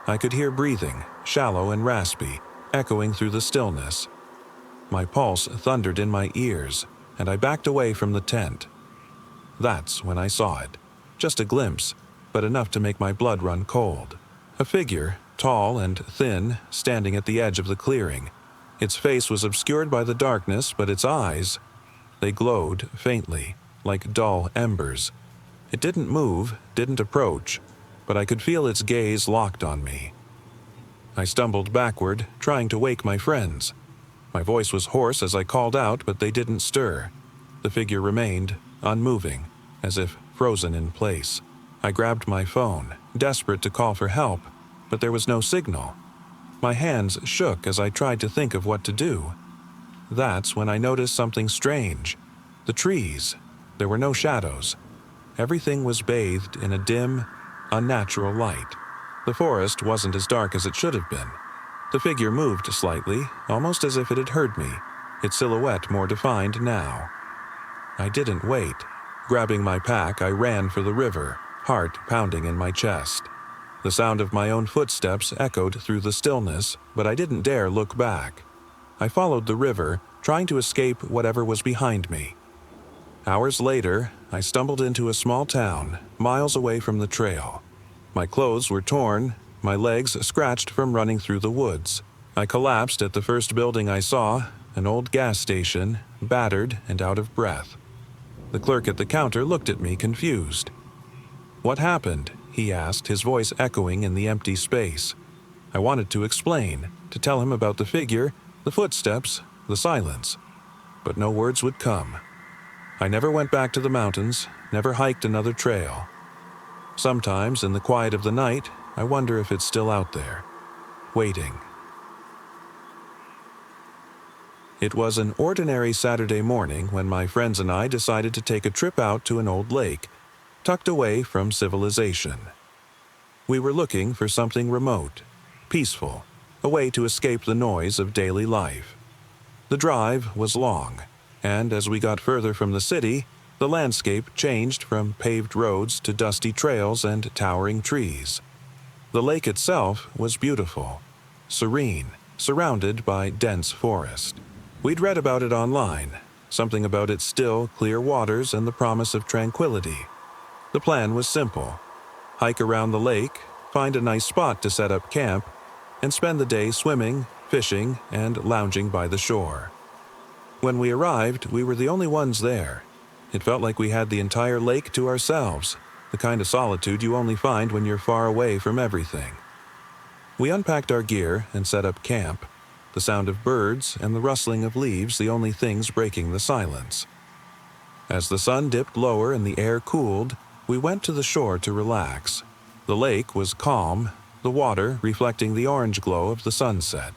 I could hear breathing, shallow and raspy, echoing through the stillness. My pulse thundered in my ears, and I backed away from the tent. That's when I saw it. Just a glimpse, but enough to make my blood run cold. A figure, tall and thin, standing at the edge of the clearing. Its face was obscured by the darkness, but its eyes, they glowed faintly, like dull embers. It didn't move, didn't approach, but I could feel its gaze locked on me. I stumbled backward, trying to wake my friends. My voice was hoarse as I called out, but they didn't stir. The figure remained, unmoving, as if frozen in place. I grabbed my phone, desperate to call for help, but there was no signal. My hands shook as I tried to think of what to do. That's when I noticed something strange. The trees. There were no shadows. Everything was bathed in a dim, unnatural light. The forest wasn't as dark as it should have been. The figure moved slightly, almost as if it had heard me, its silhouette more defined now. I didn't wait. Grabbing my pack, I ran for the river, heart pounding in my chest. The sound of my own footsteps echoed through the stillness, but I didn't dare look back. I followed the river, trying to escape whatever was behind me. Hours later, I stumbled into a small town, miles away from the trail. My clothes were torn, my legs scratched from running through the woods. I collapsed at the first building I saw, an old gas station, battered and out of breath. The clerk at the counter looked at me confused. "What happened?" he asked, his voice echoing in the empty space. I wanted to explain, to tell him about the figure, the footsteps, the silence. But no words would come. I never went back to the mountains, never hiked another trail. Sometimes, in the quiet of the night, I wonder if it's still out there, waiting. It was an ordinary Saturday morning when my friends and I decided to take a trip out to an old lake, tucked away from civilization. We were looking for something remote, peaceful, a way to escape the noise of daily life. The drive was long, and as we got further from the city, the landscape changed from paved roads to dusty trails and towering trees. The lake itself was beautiful, serene, surrounded by dense forest. We'd read about it online, something about its still, clear waters and the promise of tranquility. The plan was simple: hike around the lake, find a nice spot to set up camp, and spend the day swimming, fishing, and lounging by the shore. When we arrived, we were the only ones there. It felt like we had the entire lake to ourselves, the kind of solitude you only find when you're far away from everything. We unpacked our gear and set up camp, the sound of birds and the rustling of leaves the only things breaking the silence. As the sun dipped lower and the air cooled, we went to the shore to relax. The lake was calm, the water reflecting the orange glow of the sunset.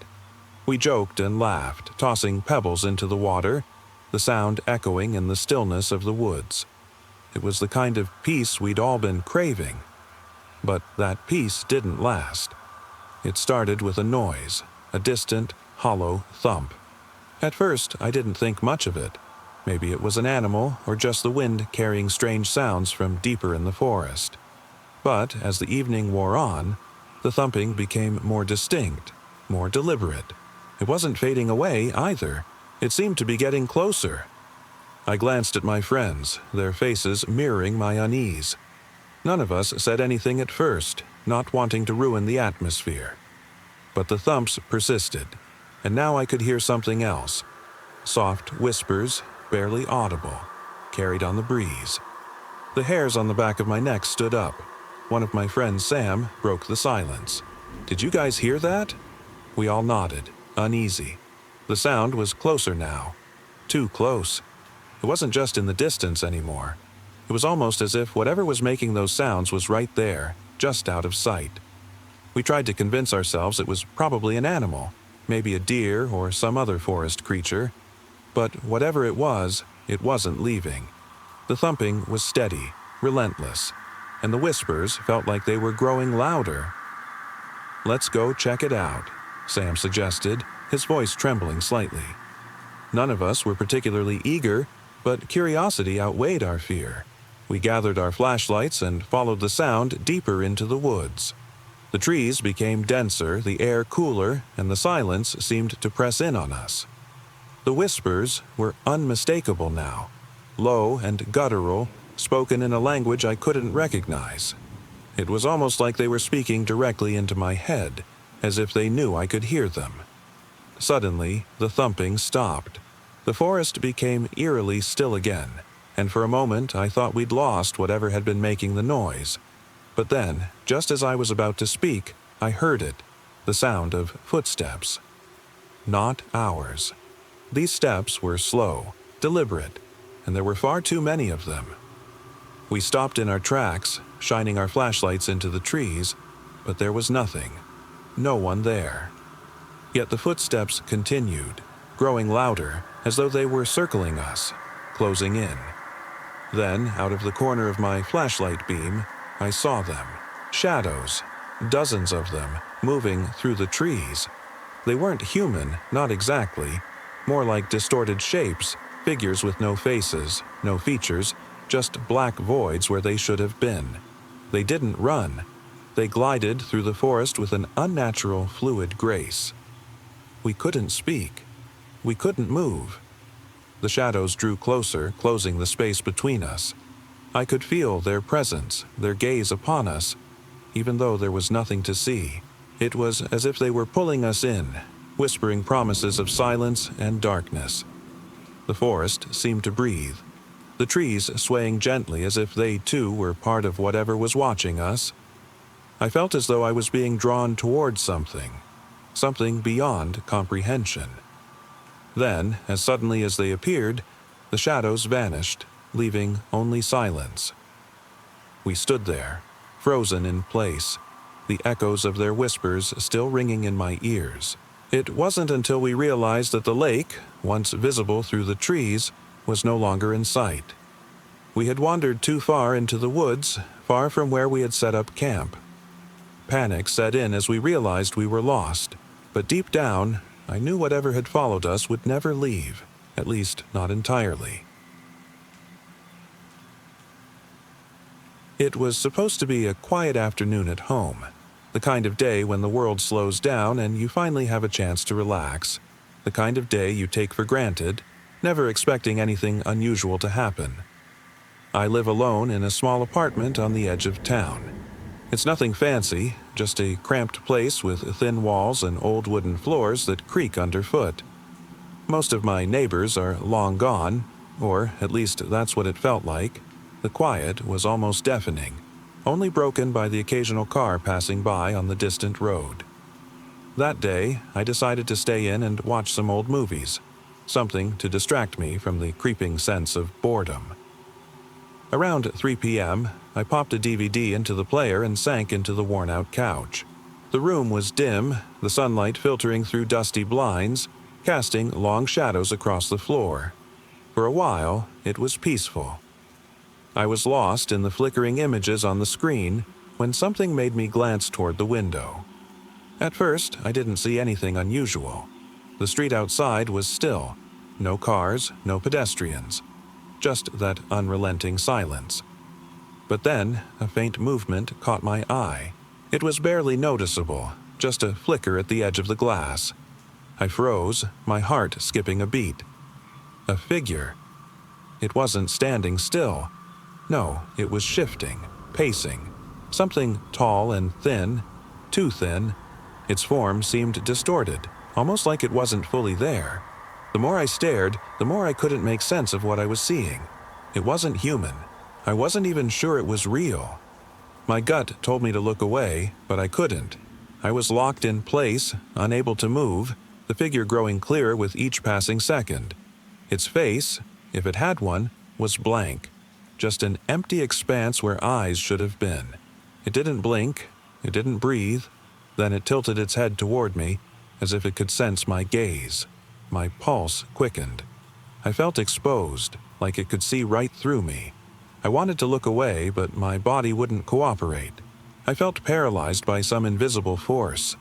We joked and laughed, tossing pebbles into the water, the sound echoing in the stillness of the woods. It was the kind of peace we'd all been craving. But that peace didn't last. It started with a noise, a distant, hollow thump. At first, I didn't think much of it. Maybe it was an animal or just the wind carrying strange sounds from deeper in the forest. But as the evening wore on, the thumping became more distinct, more deliberate. It wasn't fading away either. It seemed to be getting closer. I glanced at my friends, their faces mirroring my unease. None of us said anything at first, not wanting to ruin the atmosphere. But the thumps persisted, and now I could hear something else. Soft whispers, barely audible, carried on the breeze. The hairs on the back of my neck stood up. One of my friends, Sam, broke the silence. "Did you guys hear that?" We all nodded, uneasy. The sound was closer now. Too close. It wasn't just in the distance anymore. It was almost as if whatever was making those sounds was right there, just out of sight. We tried to convince ourselves it was probably an animal, maybe a deer or some other forest creature. But whatever it wasn't leaving. The thumping was steady, relentless, and the whispers felt like they were growing louder. "Let's go check it out," Sam suggested, his voice trembling slightly. None of us were particularly eager, but curiosity outweighed our fear. We gathered our flashlights and followed the sound deeper into the woods. The trees became denser, the air cooler, and the silence seemed to press in on us. The whispers were unmistakable now, low and guttural, spoken in a language I couldn't recognize. It was almost like they were speaking directly into my head, as if they knew I could hear them. Suddenly, the thumping stopped. The forest became eerily still again, and for a moment I thought we'd lost whatever had been making the noise. But then, just as I was about to speak, I heard it, the sound of footsteps. Not ours. These steps were slow, deliberate, and there were far too many of them. We stopped in our tracks, shining our flashlights into the trees, but there was nothing. No one there. Yet the footsteps continued, growing louder, as though they were circling us, closing in. Then, out of the corner of my flashlight beam, I saw them. Shadows, dozens of them, moving through the trees. They weren't human, not exactly. More like distorted shapes, figures with no faces, no features, just black voids where they should have been. They didn't run. They glided through the forest with an unnatural, fluid grace. We couldn't speak. We couldn't move. The shadows drew closer, closing the space between us. I could feel their presence, their gaze upon us, even though there was nothing to see. It was as if they were pulling us in, whispering promises of silence and darkness. The forest seemed to breathe, the trees swaying gently as if they too were part of whatever was watching us. I felt as though I was being drawn towards something beyond comprehension. Then, as suddenly as they appeared, the shadows vanished, leaving only silence. We stood there, frozen in place, the echoes of their whispers still ringing in my ears. It wasn't until we realized that the lake, once visible through the trees, was no longer in sight. We had wandered too far into the woods, far from where we had set up camp. Panic set in as we realized we were lost, but deep down, I knew whatever had followed us would never leave, at least not entirely. It was supposed to be a quiet afternoon at home, the kind of day when the world slows down and you finally have a chance to relax, the kind of day you take for granted, never expecting anything unusual to happen. I live alone in a small apartment on the edge of town. It's nothing fancy, just a cramped place with thin walls and old wooden floors that creak underfoot. Most of my neighbors are long gone, or at least that's what it felt like. The quiet was almost deafening, only broken by the occasional car passing by on the distant road. That day, I decided to stay in and watch some old movies, something to distract me from the creeping sense of boredom. Around 3 p.m., I popped a DVD into the player and sank into the worn-out couch. The room was dim, the sunlight filtering through dusty blinds, casting long shadows across the floor. For a while, it was peaceful. I was lost in the flickering images on the screen when something made me glance toward the window. At first, I didn't see anything unusual. The street outside was still. No cars, no pedestrians. Just that unrelenting silence. But then, a faint movement caught my eye. It was barely noticeable, just a flicker at the edge of the glass. I froze, my heart skipping a beat. A figure. It wasn't standing still. No, it was shifting. pacing. Something tall and thin, too thin. Its form seemed distorted, almost like it wasn't fully there. The more I stared, the more I couldn't make sense of what I was seeing. It wasn't human. I wasn't even sure it was real. My gut told me to look away, but I couldn't. I was locked in place, unable to move, the figure growing clearer with each passing second. Its face, if it had one, was blank. Just an empty expanse where eyes should have been. It didn't blink, it didn't breathe. Then it tilted its head toward me, as if it could sense my gaze. My pulse quickened. I felt exposed, like it could see right through me. I wanted to look away, but my body wouldn't cooperate. I felt paralyzed by some invisible force.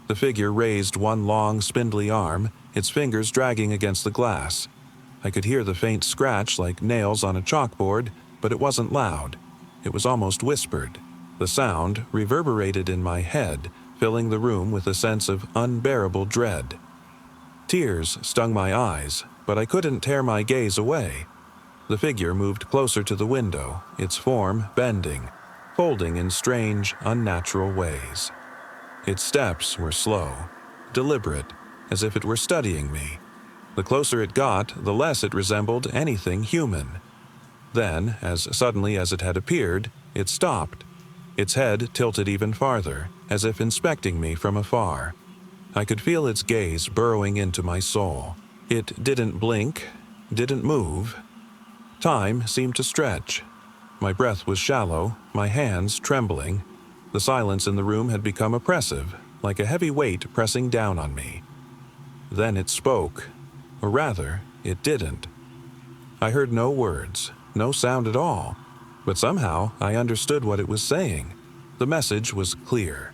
The figure raised one long, spindly arm, its fingers dragging against the glass. I could hear the faint scratch like nails on a chalkboard, but it wasn't loud. It was almost whispered. The sound reverberated in my head, filling the room with a sense of unbearable dread. Tears stung my eyes, but I couldn't tear my gaze away. The figure moved closer to the window, its form bending, folding in strange, unnatural ways. Its steps were slow, deliberate, as if it were studying me. The closer it got, the less it resembled anything human. Then, as suddenly as it had appeared, it stopped. Its head tilted even farther, as if inspecting me from afar. I could feel its gaze burrowing into my soul. It didn't blink, didn't move. Time seemed to stretch. My breath was shallow, my hands trembling. The silence in the room had become oppressive, like a heavy weight pressing down on me. Then it spoke, or rather, it didn't. I heard no words, no sound at all, but somehow I understood what it was saying. The message was clear.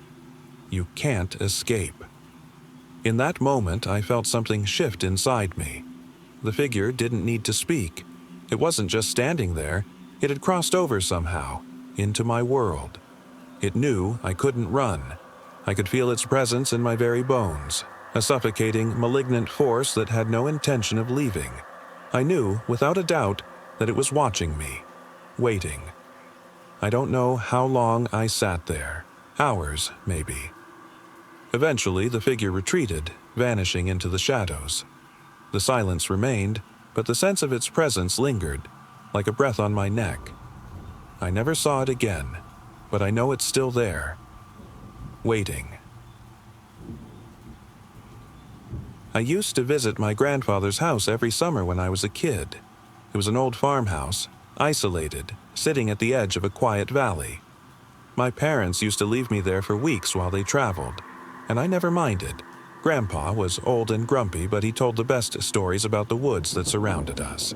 You can't escape. In that moment, I felt something shift inside me. The figure didn't need to speak. It wasn't just standing there. It had crossed over somehow, into my world. It knew I couldn't run. I could feel its presence in my very bones, a suffocating, malignant force that had no intention of leaving. I knew, without a doubt, that it was watching me, waiting. I don't know how long I sat there. Hours, maybe. Eventually, the figure retreated, vanishing into the shadows. The silence remained, but the sense of its presence lingered, like a breath on my neck. I never saw it again, but I know it's still there, waiting. I used to visit my grandfather's house every summer when I was a kid. It was an old farmhouse, isolated, sitting at the edge of a quiet valley. My parents used to leave me there for weeks while they traveled, and I never minded. Grandpa was old and grumpy, but he told the best stories about the woods that surrounded us.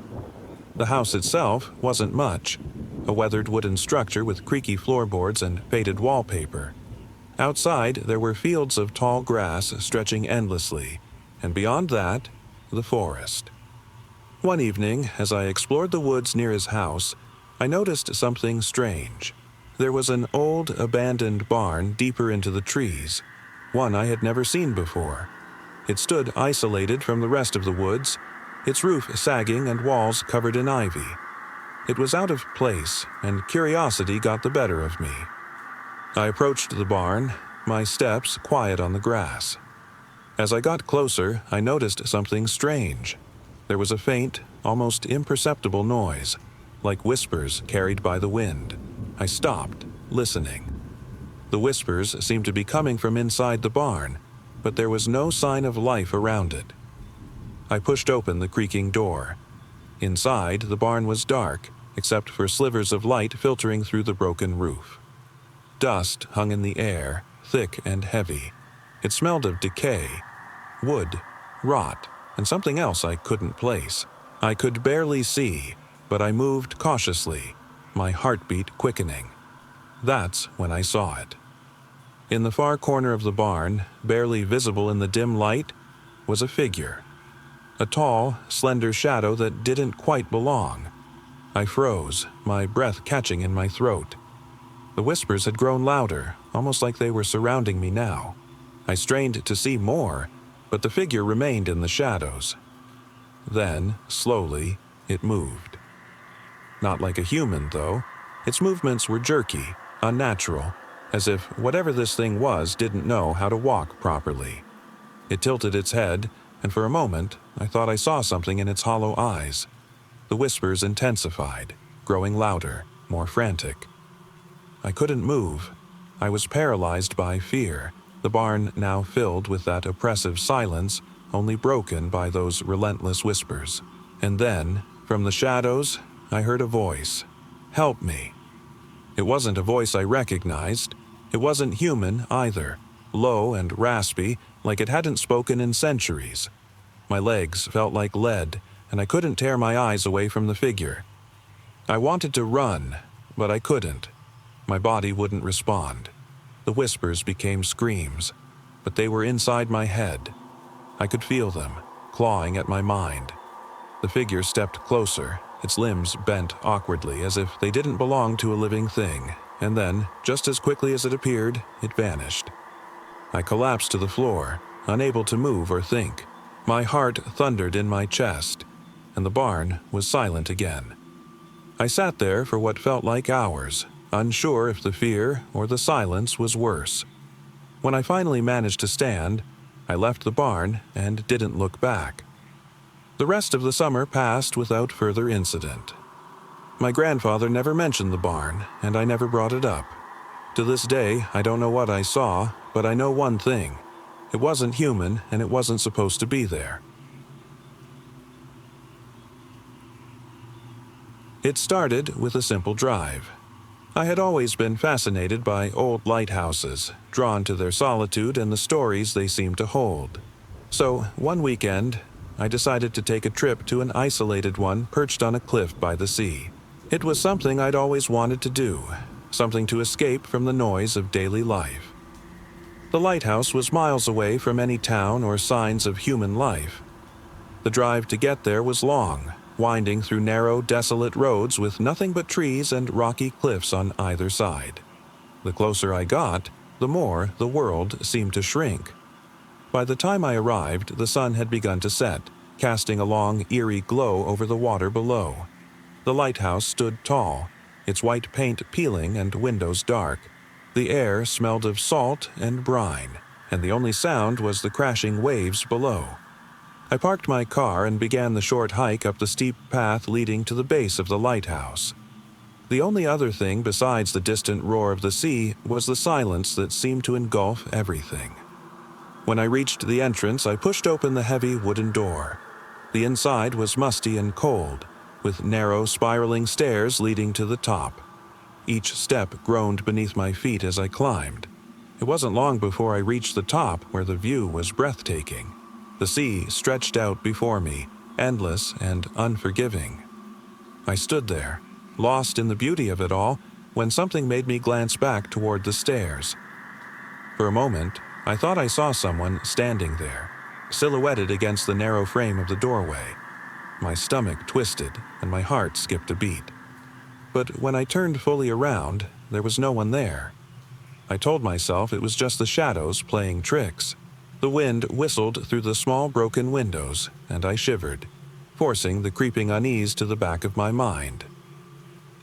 The house itself wasn't much, a weathered wooden structure with creaky floorboards and faded wallpaper. Outside, there were fields of tall grass stretching endlessly, and beyond that, the forest. One evening, as I explored the woods near his house, I noticed something strange. There was an old, abandoned barn deeper into the trees, one I had never seen before. It stood isolated from the rest of the woods, its roof sagging and walls covered in ivy. It was out of place, and curiosity got the better of me. I approached the barn, my steps quiet on the grass. As I got closer, I noticed something strange. There was a faint, almost imperceptible noise, like whispers carried by the wind. I stopped, listening. The whispers seemed to be coming from inside the barn, but there was no sign of life around it. I pushed open the creaking door. Inside, the barn was dark, except for slivers of light filtering through the broken roof. Dust hung in the air, thick and heavy. It smelled of decay, wood, rot, and something else I couldn't place. I could barely see, but I moved cautiously, my heartbeat quickening. That's when I saw it. In the far corner of the barn, barely visible in the dim light, was a figure. A tall, slender shadow that didn't quite belong. I froze, my breath catching in my throat. The whispers had grown louder, almost like they were surrounding me now. I strained to see more, but the figure remained in the shadows. Then, slowly, it moved. Not like a human, though. Its movements were jerky, unnatural, as if whatever this thing was didn't know how to walk properly. It tilted its head, and for a moment, I thought I saw something in its hollow eyes. The whispers intensified, growing louder, more frantic. I couldn't move. I was paralyzed by fear, the barn now filled with that oppressive silence, only broken by those relentless whispers. And then, from the shadows, I heard a voice. "Help me." It wasn't a voice I recognized. It wasn't human either, low and raspy, like it hadn't spoken in centuries. My legs felt like lead, and I couldn't tear my eyes away from the figure. I wanted to run, but I couldn't. My body wouldn't respond. The whispers became screams, but they were inside my head. I could feel them, clawing at my mind. The figure stepped closer, its limbs bent awkwardly as if they didn't belong to a living thing, and then, just as quickly as it appeared, it vanished. I collapsed to the floor, unable to move or think. My heart thundered in my chest, and the barn was silent again. I sat there for what felt like hours, unsure if the fear or the silence was worse. When I finally managed to stand, I left the barn and didn't look back. The rest of the summer passed without further incident. My grandfather never mentioned the barn, and I never brought it up. To this day, I don't know what I saw, but I know one thing. It wasn't human, and it wasn't supposed to be there. It started with a simple drive. I had always been fascinated by old lighthouses, drawn to their solitude and the stories they seemed to hold. So, one weekend, I decided to take a trip to an isolated one perched on a cliff by the sea. It was something I'd always wanted to do, something to escape from the noise of daily life. The lighthouse was miles away from any town or signs of human life. The drive to get there was long, winding through narrow, desolate roads with nothing but trees and rocky cliffs on either side. The closer I got, the more the world seemed to shrink. By the time I arrived, the sun had begun to set, casting a long, eerie glow over the water below. The lighthouse stood tall, its white paint peeling and windows dark. The air smelled of salt and brine, and the only sound was the crashing waves below. I parked my car and began the short hike up the steep path leading to the base of the lighthouse. The only other thing besides the distant roar of the sea was the silence that seemed to engulf everything. When I reached the entrance, I pushed open the heavy wooden door. The inside was musty and cold, with narrow, spiraling stairs leading to the top. Each step groaned beneath my feet as I climbed. It wasn't long before I reached the top, where the view was breathtaking. The sea stretched out before me, endless and unforgiving. I stood there, lost in the beauty of it all, when something made me glance back toward the stairs. For a moment, I thought I saw someone standing there, silhouetted against the narrow frame of the doorway. My stomach twisted, and my heart skipped a beat. But when I turned fully around, there was no one there. I told myself it was just the shadows playing tricks. The wind whistled through the small broken windows, and I shivered, forcing the creeping unease to the back of my mind.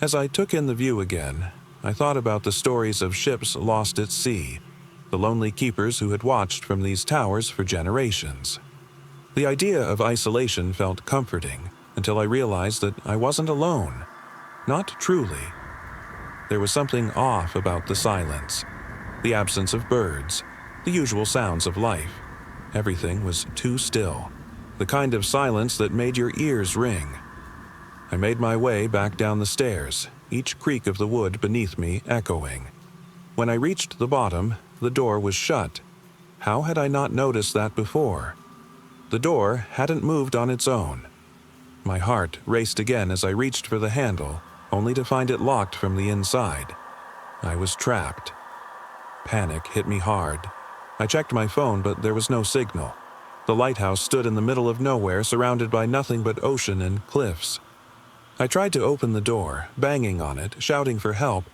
As I took in the view again, I thought about the stories of ships lost at sea, the lonely keepers who had watched from these towers for generations. The idea of isolation felt comforting until I realized that I wasn't alone. Not truly. There was something off about the silence, the absence of birds, the usual sounds of life. Everything was too still, the kind of silence that made your ears ring. I made my way back down the stairs, each creak of the wood beneath me echoing. When I reached the bottom, the door was shut. How had I not noticed that before? The door hadn't moved on its own. My heart raced again as I reached for the handle, only to find it locked from the inside. I was trapped. Panic hit me hard. I checked my phone, but there was no signal. The lighthouse stood in the middle of nowhere, surrounded by nothing but ocean and cliffs. I tried to open the door, banging on it, shouting for help,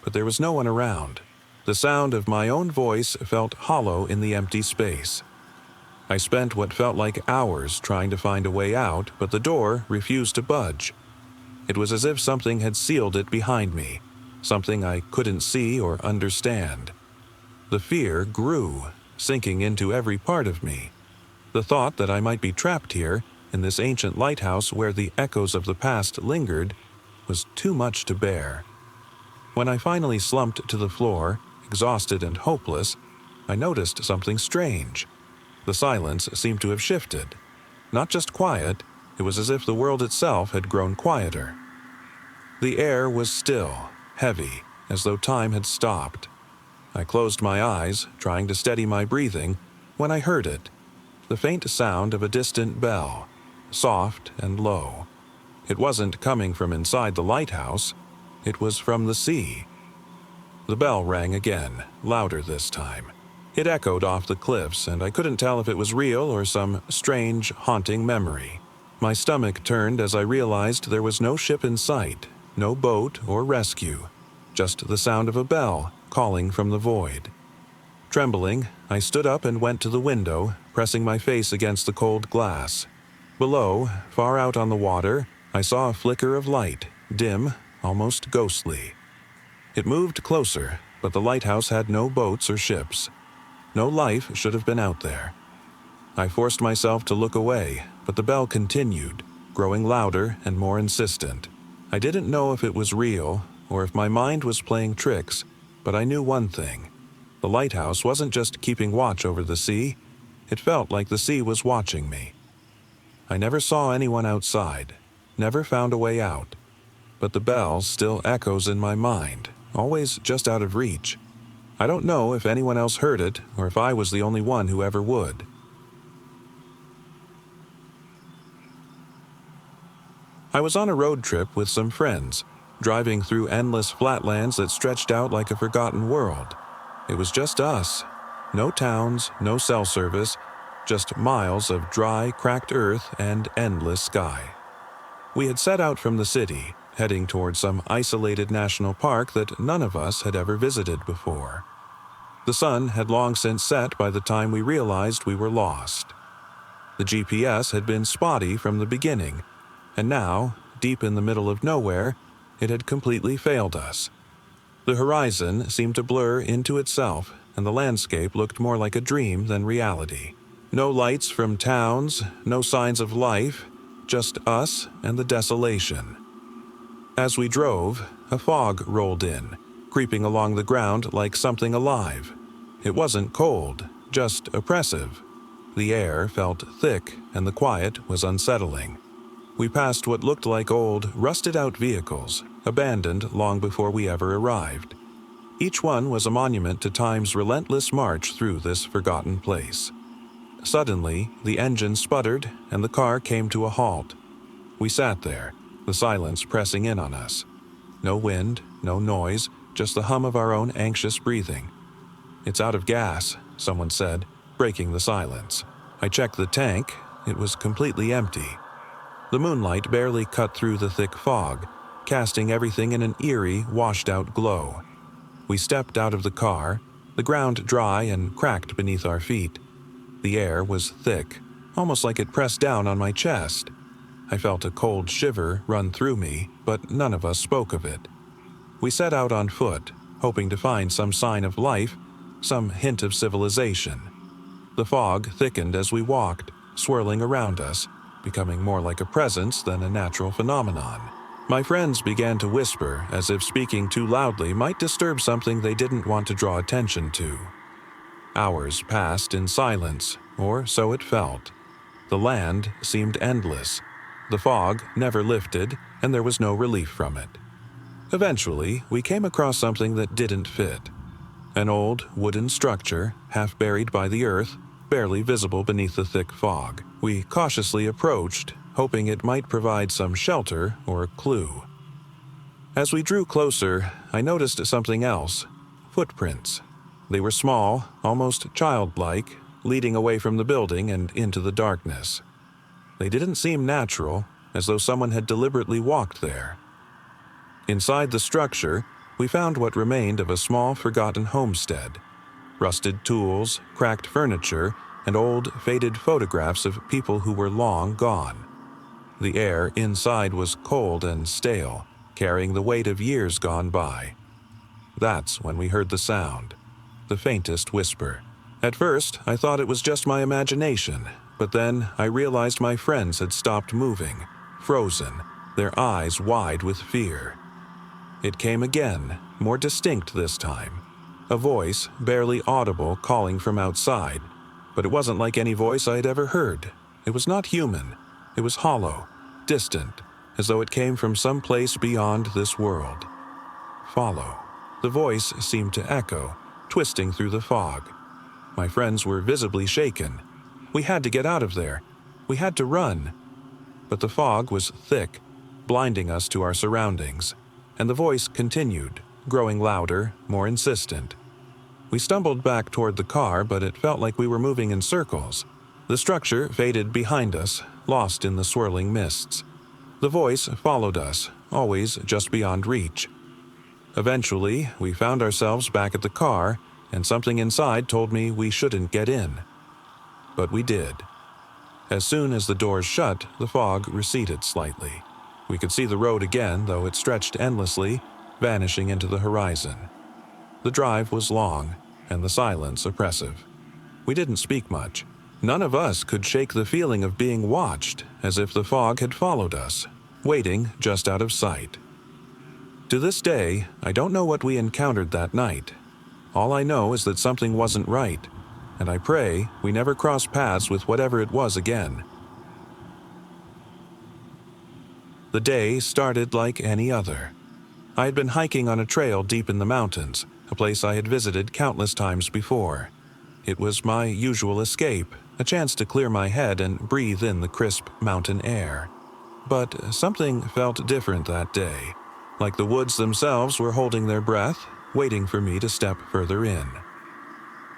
but there was no one around. The sound of my own voice felt hollow in the empty space. I spent what felt like hours trying to find a way out, but the door refused to budge. It was as if something had sealed it behind me, something I couldn't see or understand. The fear grew, sinking into every part of me. The thought that I might be trapped here, in this ancient lighthouse where the echoes of the past lingered, was too much to bear. When I finally slumped to the floor, exhausted and hopeless, I noticed something strange. The silence seemed to have shifted. Not just quiet, it was as if the world itself had grown quieter. The air was still, heavy, as though time had stopped. I closed my eyes, trying to steady my breathing, when I heard it. The faint sound of a distant bell, soft and low. It wasn't coming from inside the lighthouse. It was from the sea. The bell rang again, louder this time. It echoed off the cliffs, and I couldn't tell if it was real or some strange, haunting memory. My stomach turned as I realized there was no ship in sight, no boat or rescue, just the sound of a bell calling from the void. Trembling, I stood up and went to the window, pressing my face against the cold glass. Below, far out on the water, I saw a flicker of light, dim, almost ghostly. It moved closer, but the lighthouse had no boats or ships. No life should have been out there. I forced myself to look away, but the bell continued, growing louder and more insistent. I didn't know if it was real, or if my mind was playing tricks, but I knew one thing. The lighthouse wasn't just keeping watch over the sea. It felt like the sea was watching me. I never saw anyone outside, never found a way out, but the bell still echoes in my mind, always just out of reach. I don't know if anyone else heard it or if I was the only one who ever would. I was on a road trip with some friends, driving through endless flatlands that stretched out like a forgotten world. It was just us. No towns, no cell service, just miles of dry, cracked earth and endless sky. We had set out from the city, heading toward some isolated national park that none of us had ever visited before. The sun had long since set by the time we realized we were lost. The GPS had been spotty from the beginning, and now, deep in the middle of nowhere, it had completely failed us. The horizon seemed to blur into itself, and the landscape looked more like a dream than reality. No lights from towns, no signs of life, just us and the desolation. As we drove, a fog rolled in, creeping along the ground like something alive. It wasn't cold, just oppressive. The air felt thick, and the quiet was unsettling. We passed what looked like old, rusted-out vehicles, abandoned long before we ever arrived. Each one was a monument to time's relentless march through this forgotten place. Suddenly, the engine sputtered, and the car came to a halt. We sat there, the silence pressing in on us. No wind, no noise, just the hum of our own anxious breathing. "It's out of gas," someone said, breaking the silence. I checked the tank. It was completely empty. The moonlight barely cut through the thick fog, casting everything in an eerie, washed-out glow. We stepped out of the car, the ground dry and cracked beneath our feet. The air was thick, almost like it pressed down on my chest. I felt a cold shiver run through me, but none of us spoke of it. We set out on foot, hoping to find some sign of life, some hint of civilization. The fog thickened as we walked, swirling around us, becoming more like a presence than a natural phenomenon. My friends began to whisper, as if speaking too loudly might disturb something they didn't want to draw attention to. Hours passed in silence, or so it felt. The land seemed endless. The fog never lifted, and there was no relief from it. Eventually, we came across something that didn't fit. An old wooden structure, half buried by the earth, barely visible beneath the thick fog. We cautiously approached, hoping it might provide some shelter or a clue. As we drew closer, I noticed something else: footprints. They were small, almost childlike, leading away from the building and into the darkness. They didn't seem natural, as though someone had deliberately walked there. Inside the structure, we found what remained of a small, forgotten homestead. Rusted tools, cracked furniture, and old, faded photographs of people who were long gone. The air inside was cold and stale, carrying the weight of years gone by. That's when we heard the sound, the faintest whisper. At first, I thought it was just my imagination, but then I realized my friends had stopped moving, frozen, their eyes wide with fear. It came again, more distinct this time. A voice, barely audible, calling from outside. But it wasn't like any voice I had ever heard. It was not human. It was hollow, distant, as though it came from some place beyond this world. Follow. The voice seemed to echo, twisting through the fog. My friends were visibly shaken. We had to get out of there. We had to run. But the fog was thick, blinding us to our surroundings, and the voice continued, growing louder, more insistent. We stumbled back toward the car, but it felt like we were moving in circles. The structure faded behind us, lost in the swirling mists. The voice followed us, always just beyond reach. Eventually, we found ourselves back at the car, and something inside told me we shouldn't get in. But we did. As soon as the doors shut, the fog receded slightly. We could see the road again, though it stretched endlessly, vanishing into the horizon. The drive was long, and the silence oppressive. We didn't speak much. None of us could shake the feeling of being watched, as if the fog had followed us, waiting just out of sight. To this day, I don't know what we encountered that night. All I know is that something wasn't right, and I pray we never cross paths with whatever it was again. The day started like any other. I had been hiking on a trail deep in the mountains, a place I had visited countless times before. It was my usual escape, a chance to clear my head and breathe in the crisp mountain air. But something felt different that day, like the woods themselves were holding their breath, waiting for me to step further in.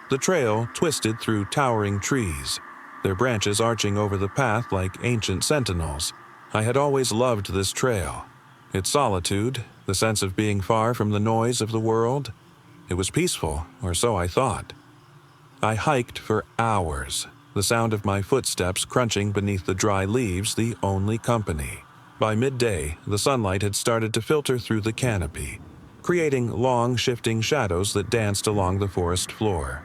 The trail twisted through towering trees, their branches arching over the path like ancient sentinels. I had always loved this trail. Its solitude, the sense of being far from the noise of the world. It was peaceful, or so I thought. I hiked for hours, the sound of my footsteps crunching beneath the dry leaves the only company. By midday, the sunlight had started to filter through the canopy, creating long, shifting shadows that danced along the forest floor.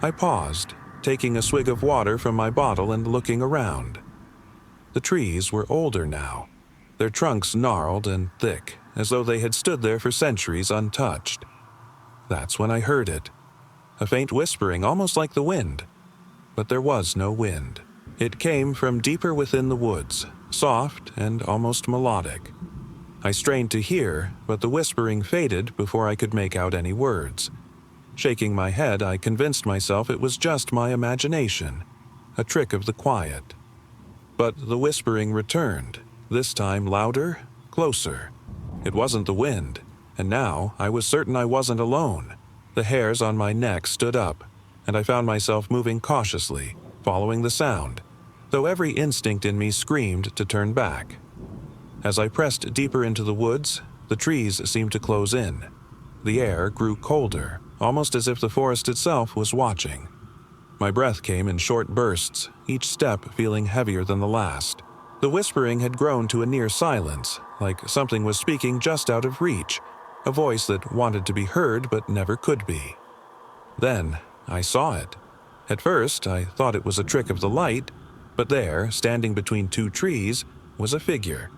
I paused, taking a swig of water from my bottle and looking around. The trees were older now, their trunks gnarled and thick, as though they had stood there for centuries untouched. That's when I heard it. A faint whispering, almost like the wind. But there was no wind. It came from deeper within the woods, soft and almost melodic. I strained to hear, but the whispering faded before I could make out any words. Shaking my head, I convinced myself it was just my imagination, a trick of the quiet. But the whispering returned, this time louder, closer. It wasn't the wind, and now I was certain I wasn't alone. The hairs on my neck stood up, and I found myself moving cautiously, following the sound, though every instinct in me screamed to turn back. As I pressed deeper into the woods, the trees seemed to close in. The air grew colder, almost as if the forest itself was watching. My breath came in short bursts, each step feeling heavier than the last. The whispering had grown to a near silence, like something was speaking just out of reach, a voice that wanted to be heard but never could be. Then I saw it. At first, I thought it was a trick of the light, but there, standing between two trees, was a figure.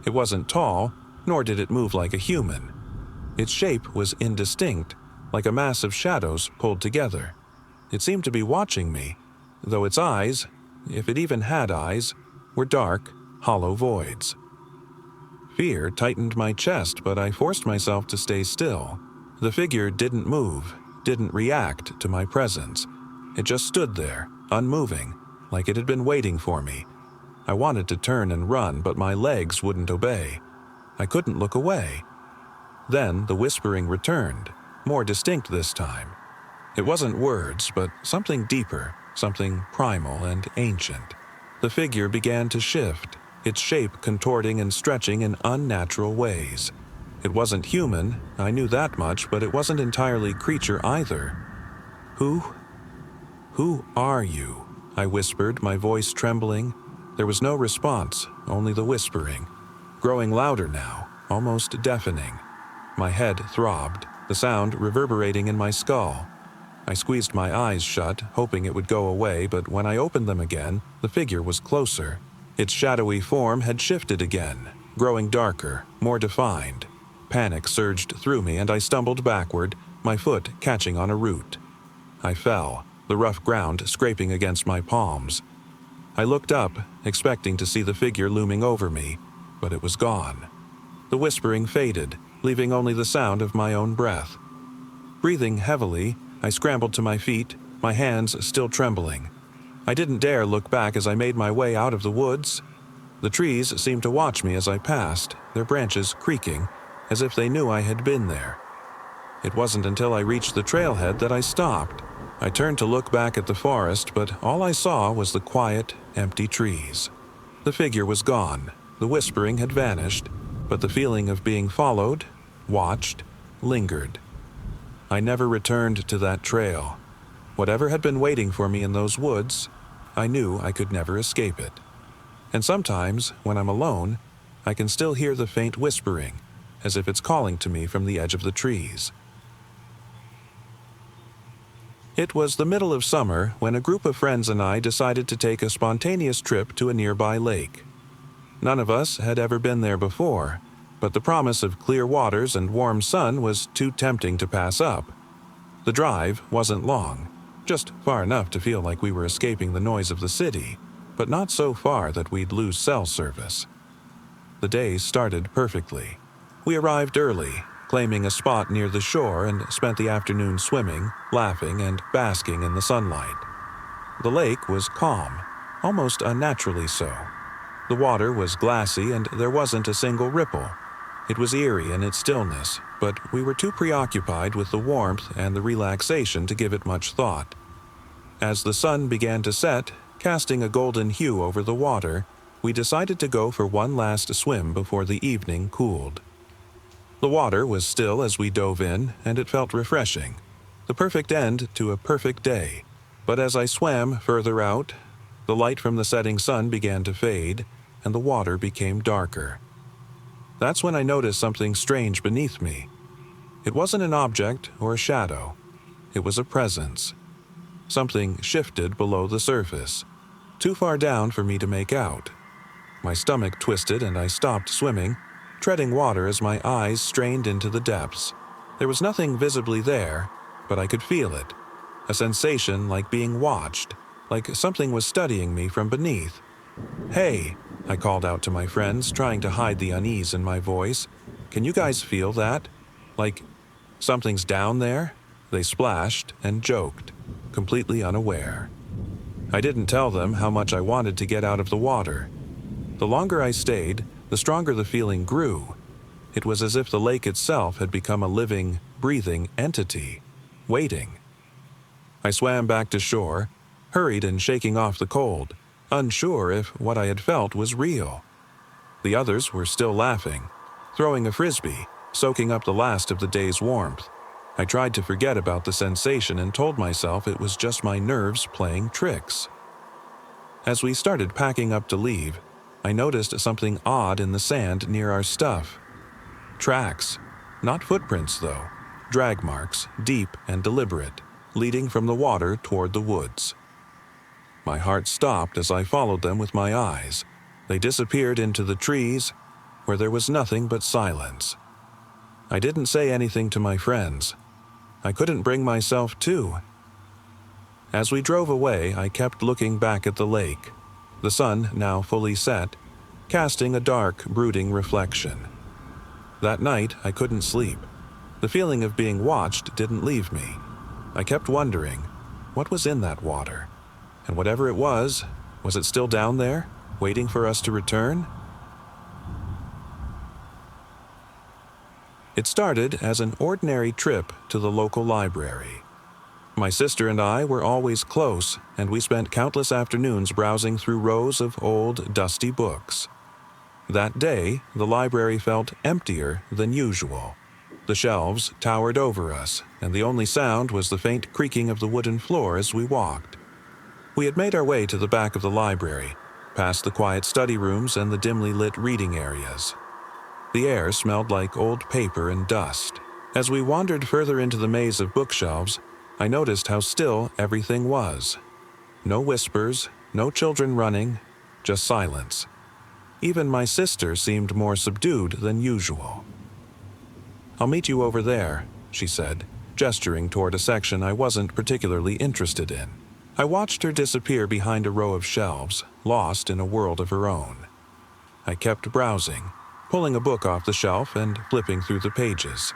It wasn't tall, nor did it move like a human. Its shape was indistinct, like a mass of shadows pulled together. It seemed to be watching me, though its eyes, if it even had eyes, were dark, hollow voids. Fear tightened my chest, but I forced myself to stay still. The figure didn't move, didn't react to my presence. It just stood there, unmoving, like it had been waiting for me. I wanted to turn and run, but my legs wouldn't obey. I couldn't look away. Then the whispering returned, more distinct this time. It wasn't words, but something deeper, something primal and ancient. The figure began to shift, its shape contorting and stretching in unnatural ways. It wasn't human, I knew that much, but it wasn't entirely creature either. Who are you? I whispered, my voice trembling. There was no response, only the whispering, growing louder now, almost deafening. My head throbbed. the sound reverberating in my skull. I squeezed my eyes shut, hoping it would go away, but when I opened them again, the figure was closer. Its shadowy form had shifted again, growing darker, more defined. Panic surged through me and I stumbled backward, my foot catching on a root. I fell, the rough ground scraping against my palms. I looked up, expecting to see the figure looming over me, but it was gone. The whispering faded, leaving only the sound of my own breath. Breathing heavily, I scrambled to my feet, my hands still trembling. I didn't dare look back as I made my way out of the woods. The trees seemed to watch me as I passed, their branches creaking, as if they knew I had been there. It wasn't until I reached the trailhead that I stopped. I turned to look back at the forest, but all I saw was the quiet, empty trees. The figure was gone, the whispering had vanished, but the feeling of being followed, watched, lingered. I never returned to that trail. Whatever had been waiting for me in those woods, I knew I could never escape it. And sometimes, when I'm alone, I can still hear the faint whispering, as if it's calling to me from the edge of the trees. It was the middle of summer when a group of friends and I decided to take a spontaneous trip to a nearby lake. None of us had ever been there before, but the promise of clear waters and warm sun was too tempting to pass up. The drive wasn't long, just far enough to feel like we were escaping the noise of the city, but not so far that we'd lose cell service. The day started perfectly. We arrived early, claiming a spot near the shore, and spent the afternoon swimming, laughing, and basking in the sunlight. The lake was calm, almost unnaturally so. The water was glassy and there wasn't a single ripple. It was eerie in its stillness, but we were too preoccupied with the warmth and the relaxation to give it much thought. As the sun began to set, casting a golden hue over the water, we decided to go for one last swim before the evening cooled. The water was still as we dove in, and it felt refreshing. The perfect end to a perfect day. But as I swam further out, the light from the setting sun began to fade, and the water became darker. That's when I noticed something strange beneath me. It wasn't an object or a shadow. It was a presence. Something shifted below the surface, too far down for me to make out. My stomach twisted and I stopped swimming, treading water as my eyes strained into the depths. There was nothing visibly there, but I could feel it. A sensation like being watched, like something was studying me from beneath. "Hey," I called out to my friends, trying to hide the unease in my voice. "Can you guys feel that? Like something's down there?" They splashed and joked, completely unaware. I didn't tell them how much I wanted to get out of the water. The longer I stayed, the stronger the feeling grew. It was as if the lake itself had become a living, breathing entity, waiting. I swam back to shore, hurried and shaking off the cold, unsure if what I had felt was real. The others were still laughing, throwing a frisbee, soaking up the last of the day's warmth. I tried to forget about the sensation and told myself it was just my nerves playing tricks. As we started packing up to leave, I noticed something odd in the sand near our stuff. Tracks. Not footprints, though. Drag marks, deep and deliberate, leading from the water toward the woods. My heart stopped as I followed them with my eyes. They disappeared into the trees, where there was nothing but silence. I didn't say anything to my friends. I couldn't bring myself to. As we drove away, I kept looking back at the lake, the sun now fully set, casting a dark, brooding reflection. That night, I couldn't sleep. The feeling of being watched didn't leave me. I kept wondering, what was in that water? And whatever it was it still down there, waiting for us to return? It started as an ordinary trip to the local library. My sister and I were always close, and we spent countless afternoons browsing through rows of old, dusty books. That day, the library felt emptier than usual. The shelves towered over us, and the only sound was the faint creaking of the wooden floor as we walked. We had made our way to the back of the library, past the quiet study rooms and the dimly lit reading areas. The air smelled like old paper and dust, As we wandered further into the maze of bookshelves, I noticed how still everything was. No whispers, no children running, just silence. Even my sister seemed more subdued than usual. "I'll meet you over there," she said, gesturing toward a section I wasn't particularly interested in. I watched her disappear behind a row of shelves, lost in a world of her own. I kept browsing, pulling a book off the shelf and flipping through the pages.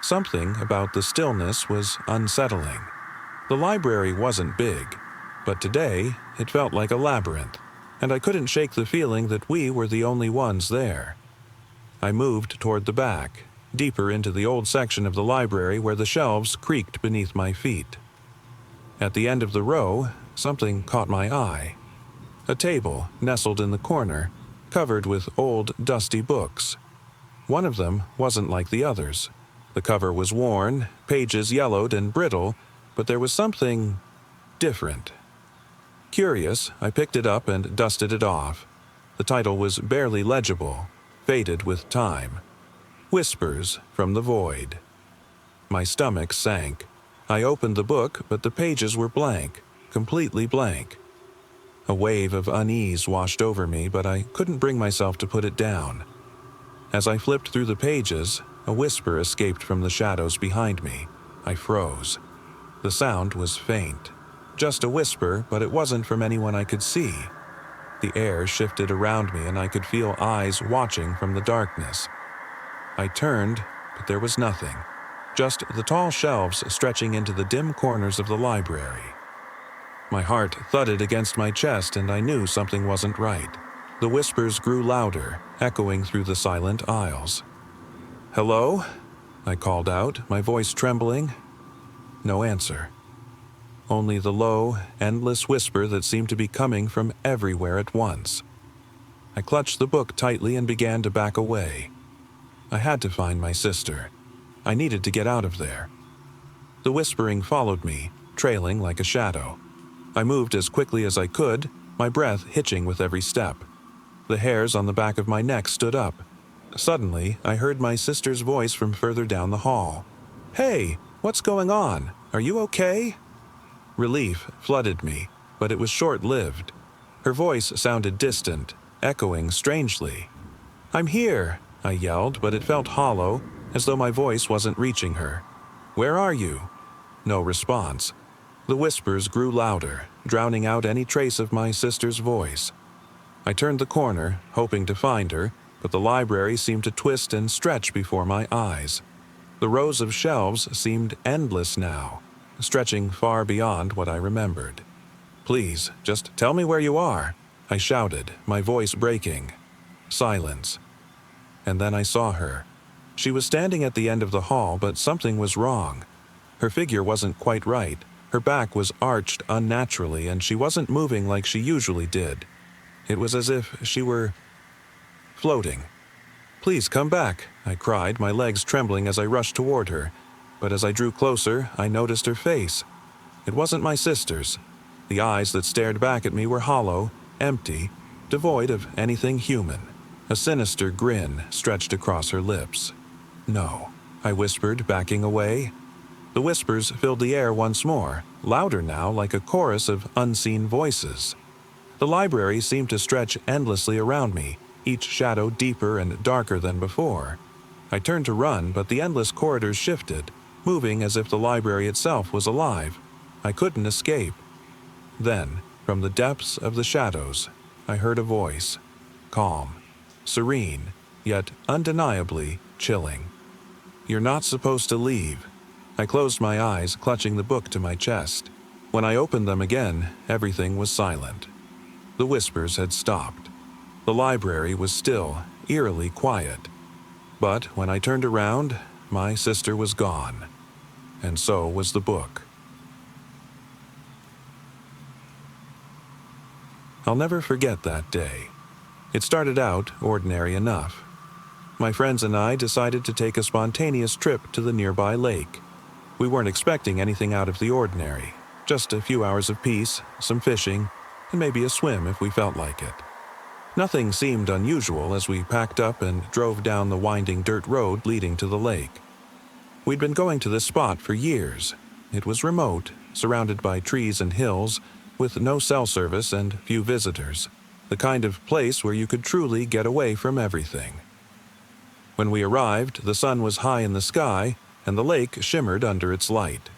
Something about the stillness was unsettling. The library wasn't big, but today it felt like a labyrinth, and I couldn't shake the feeling that we were the only ones there. I moved toward the back, deeper into the old section of the library where the shelves creaked beneath my feet. At the end of the row, something caught my eye. A table nestled in the corner, covered with old, dusty books. One of them wasn't like the others. The cover was worn, pages yellowed and brittle, but there was something different. Curious, I picked it up and dusted it off. The title was barely legible, faded with time. Whispers from the Void. My stomach sank. I opened the book, but the pages were blank, completely blank. A wave of unease washed over me, but I couldn't bring myself to put it down. As I flipped through the pages, a whisper escaped from the shadows behind me. I froze. The sound was faint. Just a whisper, but it wasn't from anyone I could see. The air shifted around me and I could feel eyes watching from the darkness. I turned, but there was nothing. Just the tall shelves stretching into the dim corners of the library. My heart thudded against my chest and I knew something wasn't right. The whispers grew louder, echoing through the silent aisles. "Hello?" I called out, my voice trembling. No answer. Only the low, endless whisper that seemed to be coming from everywhere at once. I clutched the book tightly and began to back away. I had to find my sister. I needed to get out of there. The whispering followed me, trailing like a shadow. I moved as quickly as I could, my breath hitching with every step. The hairs on the back of my neck stood up. Suddenly, I heard my sister's voice from further down the hall. "Hey, what's going on? Are you okay?" Relief flooded me, but it was short-lived. Her voice sounded distant, echoing strangely. "I'm here," I yelled, but it felt hollow, as though my voice wasn't reaching her. "Where are you?" No response. The whispers grew louder, drowning out any trace of my sister's voice. I turned the corner, hoping to find her, but the library seemed to twist and stretch before my eyes. The rows of shelves seemed endless now, stretching far beyond what I remembered. "Please, just tell me where you are," I shouted, my voice breaking. Silence. And then I saw her. She was standing at the end of the hall, but something was wrong. Her figure wasn't quite right. Her back was arched unnaturally, and she wasn't moving like she usually did. It was as if she were floating. "Please come back," I cried, my legs trembling as I rushed toward her. But as I drew closer, I noticed her face. It wasn't my sister's. The eyes that stared back at me were hollow, empty, devoid of anything human. A sinister grin stretched across her lips. "No," I whispered, backing away. The whispers filled the air once more, louder now, like a chorus of unseen voices. The library seemed to stretch endlessly around me, each shadow deeper and darker than before. I turned to run, but the endless corridors shifted, moving as if the library itself was alive. I couldn't escape. Then, from the depths of the shadows, I heard a voice, calm, serene, yet undeniably chilling. "You're not supposed to leave." I closed my eyes, clutching the book to my chest. When I opened them again, everything was silent. The whispers had stopped. The library was still, eerily quiet. But when I turned around, my sister was gone. And so was the book. I'll never forget that day. It started out ordinary enough. My friends and I decided to take a spontaneous trip to the nearby lake. We weren't expecting anything out of the ordinary, just a few hours of peace, some fishing, and maybe a swim if we felt like it. Nothing seemed unusual as we packed up and drove down the winding dirt road leading to the lake. We'd been going to this spot for years. It was remote, surrounded by trees and hills, with no cell service and few visitors. The kind of place where you could truly get away from everything. When we arrived, the sun was high in the sky, and the lake shimmered under its light.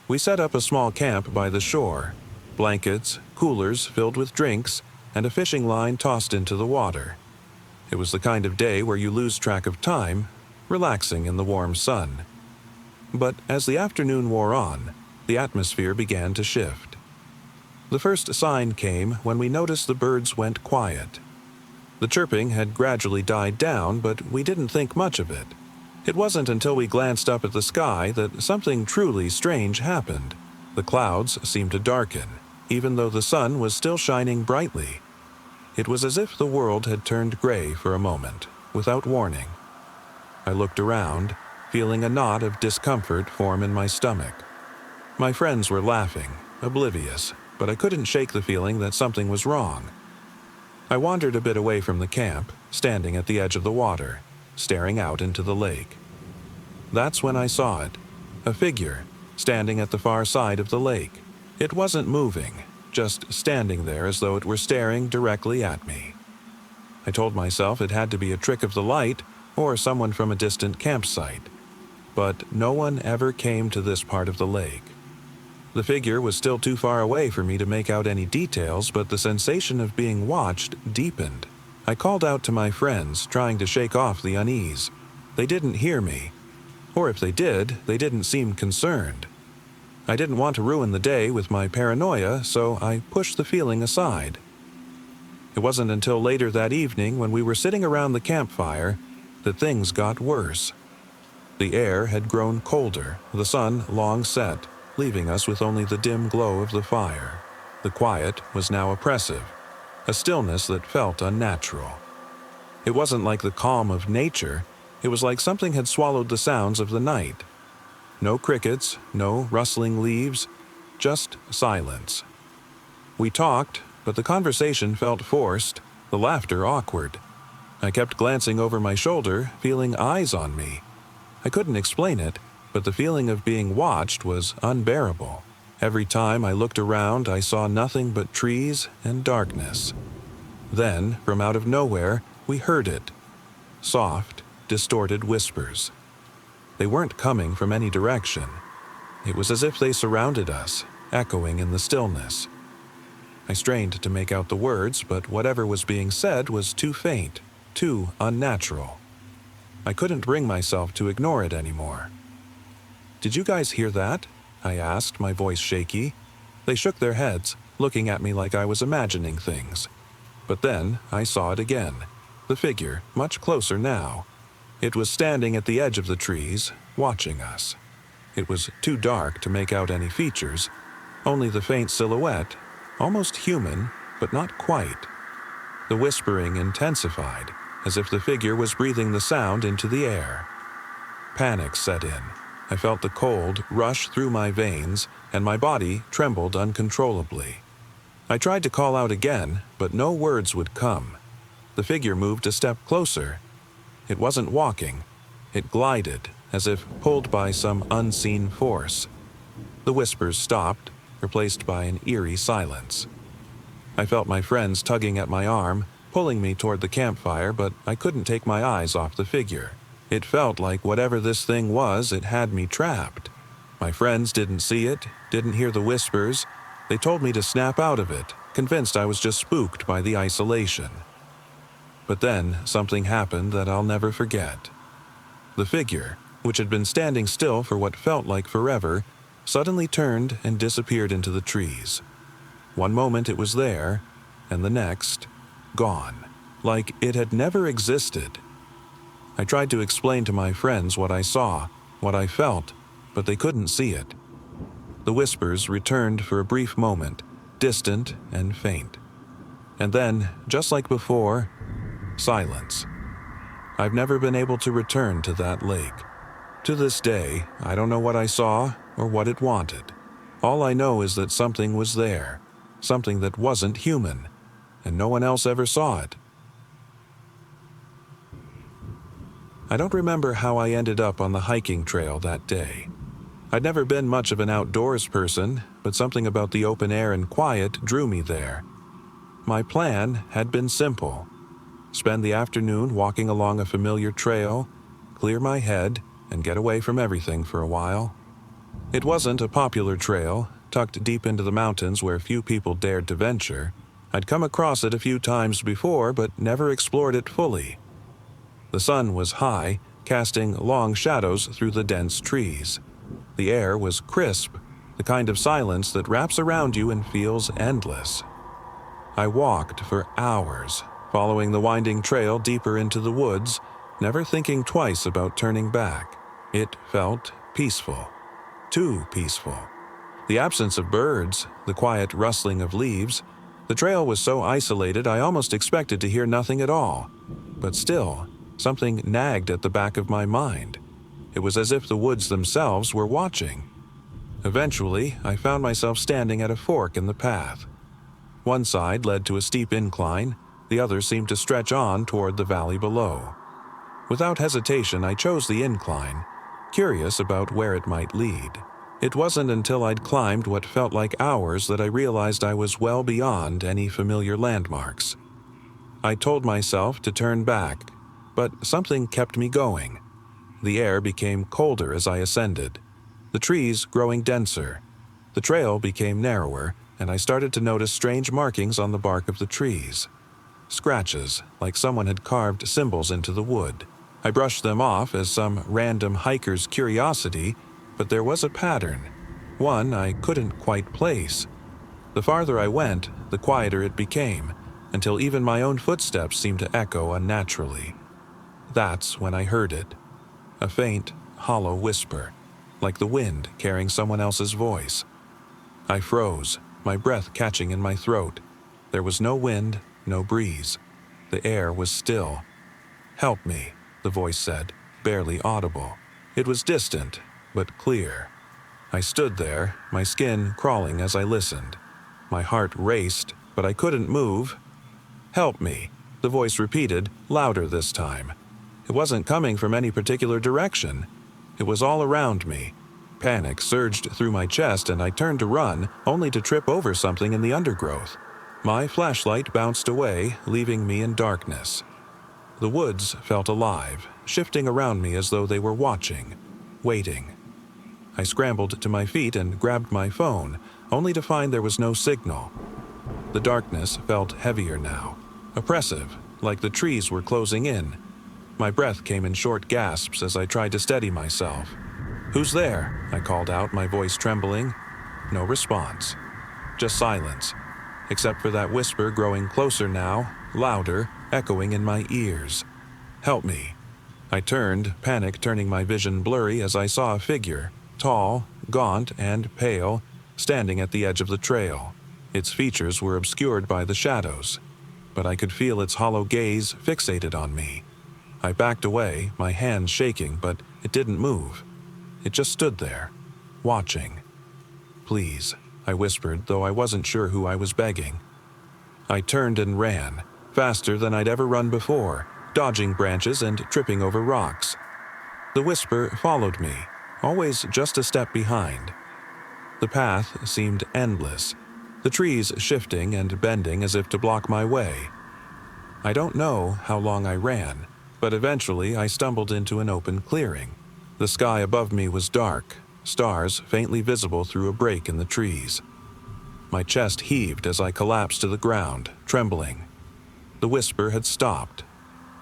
We set up a small camp by the shore, blankets, coolers filled with drinks, and a fishing line tossed into the water. It was the kind of day where you lose track of time, relaxing in the warm sun. But as the afternoon wore on, the atmosphere began to shift. The first sign came when we noticed the birds went quiet. The chirping had gradually died down, but we didn't think much of it. It wasn't until we glanced up at the sky that something truly strange happened. The clouds seemed to darken, even though the sun was still shining brightly. It was as if the world had turned gray for a moment, without warning. I looked around, feeling a knot of discomfort form in my stomach. My friends were laughing, oblivious, but I couldn't shake the feeling that something was wrong. I wandered a bit away from the camp, standing at the edge of the water, staring out into the lake. That's when I saw it, a figure, standing at the far side of the lake. It wasn't moving, just standing there as though it were staring directly at me. I told myself it had to be a trick of the light or someone from a distant campsite, but no one ever came to this part of the lake. The figure was still too far away for me to make out any details, but the sensation of being watched deepened. I called out to my friends, trying to shake off the unease. They didn't hear me, or if they did, they didn't seem concerned. I didn't want to ruin the day with my paranoia, so I pushed the feeling aside. It wasn't until later that evening, when we were sitting around the campfire, that things got worse. The air had grown colder, the sun long set, leaving us with only the dim glow of the fire. The quiet was now oppressive, a stillness that felt unnatural. It wasn't like the calm of nature, it was like something had swallowed the sounds of the night. No crickets, no rustling leaves, just silence. We talked, but the conversation felt forced, the laughter awkward. I kept glancing over my shoulder, feeling eyes on me. I couldn't explain it, but the feeling of being watched was unbearable. Every time I looked around, I saw nothing but trees and darkness. Then, from out of nowhere, we heard it. Soft, distorted whispers. They weren't coming from any direction. It was as if they surrounded us, echoing in the stillness. I strained to make out the words, but whatever was being said was too faint, too unnatural. I couldn't bring myself to ignore it anymore. "Did you guys hear that?" I asked, my voice shaky. They shook their heads, looking at me like I was imagining things. But then I saw it again, the figure, much closer now. It was standing at the edge of the trees, watching us. It was too dark to make out any features, only the faint silhouette, almost human, but not quite. The whispering intensified, as if the figure was breathing the sound into the air. Panic set in. I felt the cold rush through my veins, and my body trembled uncontrollably. I tried to call out again, but no words would come. The figure moved a step closer. It wasn't walking. It glided, as if pulled by some unseen force. The whispers stopped, replaced by an eerie silence. I felt my friends tugging at my arm, pulling me toward the campfire, but I couldn't take my eyes off the figure. It felt like whatever this thing was, it had me trapped. My friends didn't see it, didn't hear the whispers. They told me to snap out of it, convinced I was just spooked by the isolation. But then something happened that I'll never forget. The figure, which had been standing still for what felt like forever, suddenly turned and disappeared into the trees. One moment it was there, and the next, gone, like it had never existed. I tried to explain to my friends what I saw, what I felt, but they couldn't see it. The whispers returned for a brief moment, distant and faint. And then, just like before, silence. I've never been able to return to that lake. To this day, I don't know what I saw or what it wanted. All I know is that something was there, something that wasn't human, and no one else ever saw it. I don't remember how I ended up on the hiking trail that day. I'd never been much of an outdoors person, but something about the open air and quiet drew me there. My plan had been simple: spend the afternoon walking along a familiar trail, clear my head, and get away from everything for a while. It wasn't a popular trail, tucked deep into the mountains where few people dared to venture. I'd come across it a few times before, but never explored it fully. The sun was high, casting long shadows through the dense trees. The air was crisp, the kind of silence that wraps around you and feels endless. I walked for hours, following the winding trail deeper into the woods, never thinking twice about turning back. It felt peaceful. Too peaceful. The absence of birds, the quiet rustling of leaves. The trail was so isolated I almost expected to hear nothing at all. But still, something nagged at the back of my mind. It was as if the woods themselves were watching. Eventually, I found myself standing at a fork in the path. One side led to a steep incline, the other seemed to stretch on toward the valley below. Without hesitation, I chose the incline, curious about where it might lead. It wasn't until I'd climbed what felt like hours that I realized I was well beyond any familiar landmarks. I told myself to turn back, but something kept me going. The air became colder as I ascended, the trees growing denser. The trail became narrower, and I started to notice strange markings on the bark of the trees. Scratches, like someone had carved symbols into the wood. I brushed them off as some random hiker's curiosity, but there was a pattern, one I couldn't quite place. The farther I went, the quieter it became, until even my own footsteps seemed to echo unnaturally. That's when I heard it. A faint, hollow whisper, like the wind carrying someone else's voice. I froze, my breath catching in my throat. There was no wind, no breeze. The air was still. "Help me," the voice said, barely audible. It was distant, but clear. I stood there, my skin crawling as I listened. My heart raced, but I couldn't move. "Help me," the voice repeated, louder this time. It wasn't coming from any particular direction. It was all around me. Panic surged through my chest and I turned to run, only to trip over something in the undergrowth. My flashlight bounced away, leaving me in darkness. The woods felt alive, shifting around me as though they were watching, waiting. I scrambled to my feet and grabbed my phone, only to find there was no signal. The darkness felt heavier now, oppressive, like the trees were closing in. My breath came in short gasps as I tried to steady myself. "Who's there?" I called out, my voice trembling. No response. Just silence, except for that whisper growing closer now, louder, echoing in my ears. "Help me." I turned, panic turning my vision blurry as I saw a figure, tall, gaunt, and pale, standing at the edge of the trail. Its features were obscured by the shadows, but I could feel its hollow gaze fixated on me. I backed away, my hands shaking, but it didn't move. It just stood there, watching. "Please," I whispered, though I wasn't sure who I was begging. I turned and ran, faster than I'd ever run before, dodging branches and tripping over rocks. The whisper followed me, always just a step behind. The path seemed endless, the trees shifting and bending as if to block my way. I don't know how long I ran, but eventually I stumbled into an open clearing. The sky above me was dark, stars faintly visible through a break in the trees. My chest heaved as I collapsed to the ground, trembling. The whisper had stopped,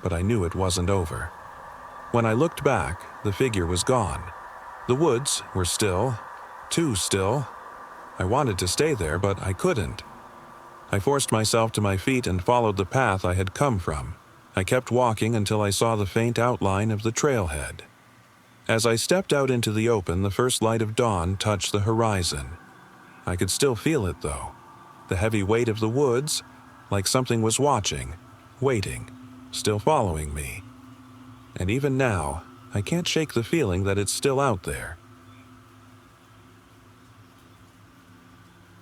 but I knew it wasn't over. When I looked back, the figure was gone. The woods were still, too still. I wanted to stay there, but I couldn't. I forced myself to my feet and followed the path I had come from. I kept walking until I saw the faint outline of the trailhead. As I stepped out into the open, the first light of dawn touched the horizon. I could still feel it, though. The heavy weight of the woods, like something was watching, waiting, still following me. And even now, I can't shake the feeling that it's still out there.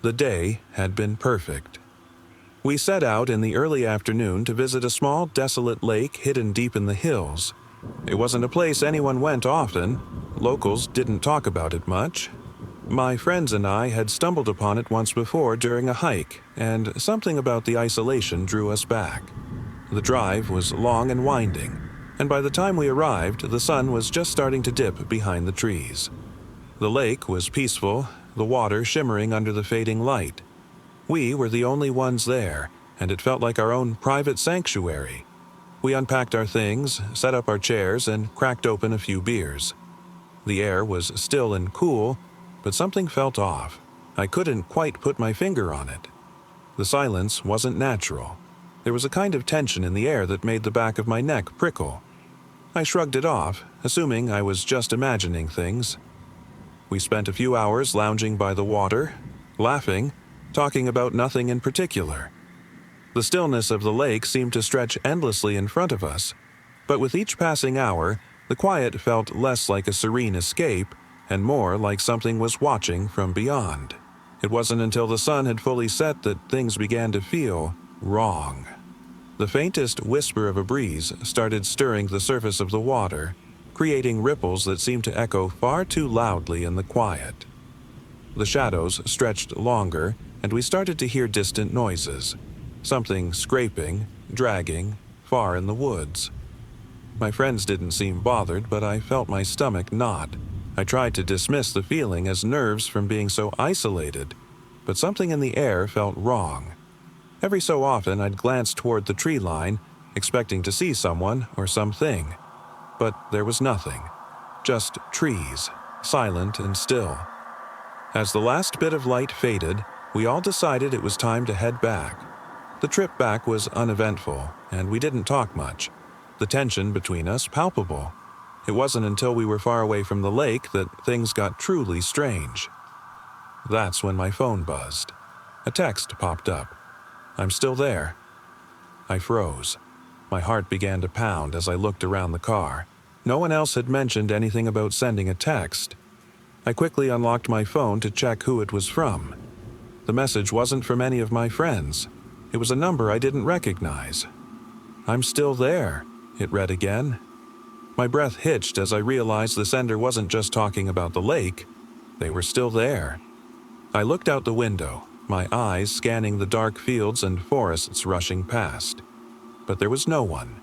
The day had been perfect. We set out in the early afternoon to visit a small, desolate lake hidden deep in the hills. It wasn't a place anyone went often. Locals didn't talk about it much. My friends and I had stumbled upon it once before during a hike, and something about the isolation drew us back. The drive was long and winding, and by the time we arrived, the sun was just starting to dip behind the trees. The lake was peaceful, the water shimmering under the fading light. We were the only ones there, and it felt like our own private sanctuary. We unpacked our things, set up our chairs, and cracked open a few beers. The air was still and cool, but something felt off. I couldn't quite put my finger on it. The silence wasn't natural. There was a kind of tension in the air that made the back of my neck prickle. I shrugged it off, assuming I was just imagining things. We spent a few hours lounging by the water, laughing, talking about nothing in particular. The stillness of the lake seemed to stretch endlessly in front of us, but with each passing hour, the quiet felt less like a serene escape and more like something was watching from beyond. It wasn't until the sun had fully set that things began to feel wrong. The faintest whisper of a breeze started stirring the surface of the water, creating ripples that seemed to echo far too loudly in the quiet. The shadows stretched longer, and we started to hear distant noises. Something scraping, dragging, far in the woods. My friends didn't seem bothered, but I felt my stomach knot. I tried to dismiss the feeling as nerves from being so isolated, but something in the air felt wrong. Every so often I'd glance toward the tree line, expecting to see someone or something. But there was nothing. Just trees, silent and still. As the last bit of light faded, we all decided it was time to head back. The trip back was uneventful, and we didn't talk much. The tension between us palpable. It wasn't until we were far away from the lake that things got truly strange. That's when my phone buzzed. A text popped up. "I'm still there." I froze. My heart began to pound as I looked around the car. No one else had mentioned anything about sending a text. I quickly unlocked my phone to check who it was from. The message wasn't from any of my friends. It was a number I didn't recognize. "I'm still there," it read again. My breath hitched as I realized the sender wasn't just talking about the lake. They were still there. I looked out the window, my eyes scanning the dark fields and forests rushing past. But there was no one.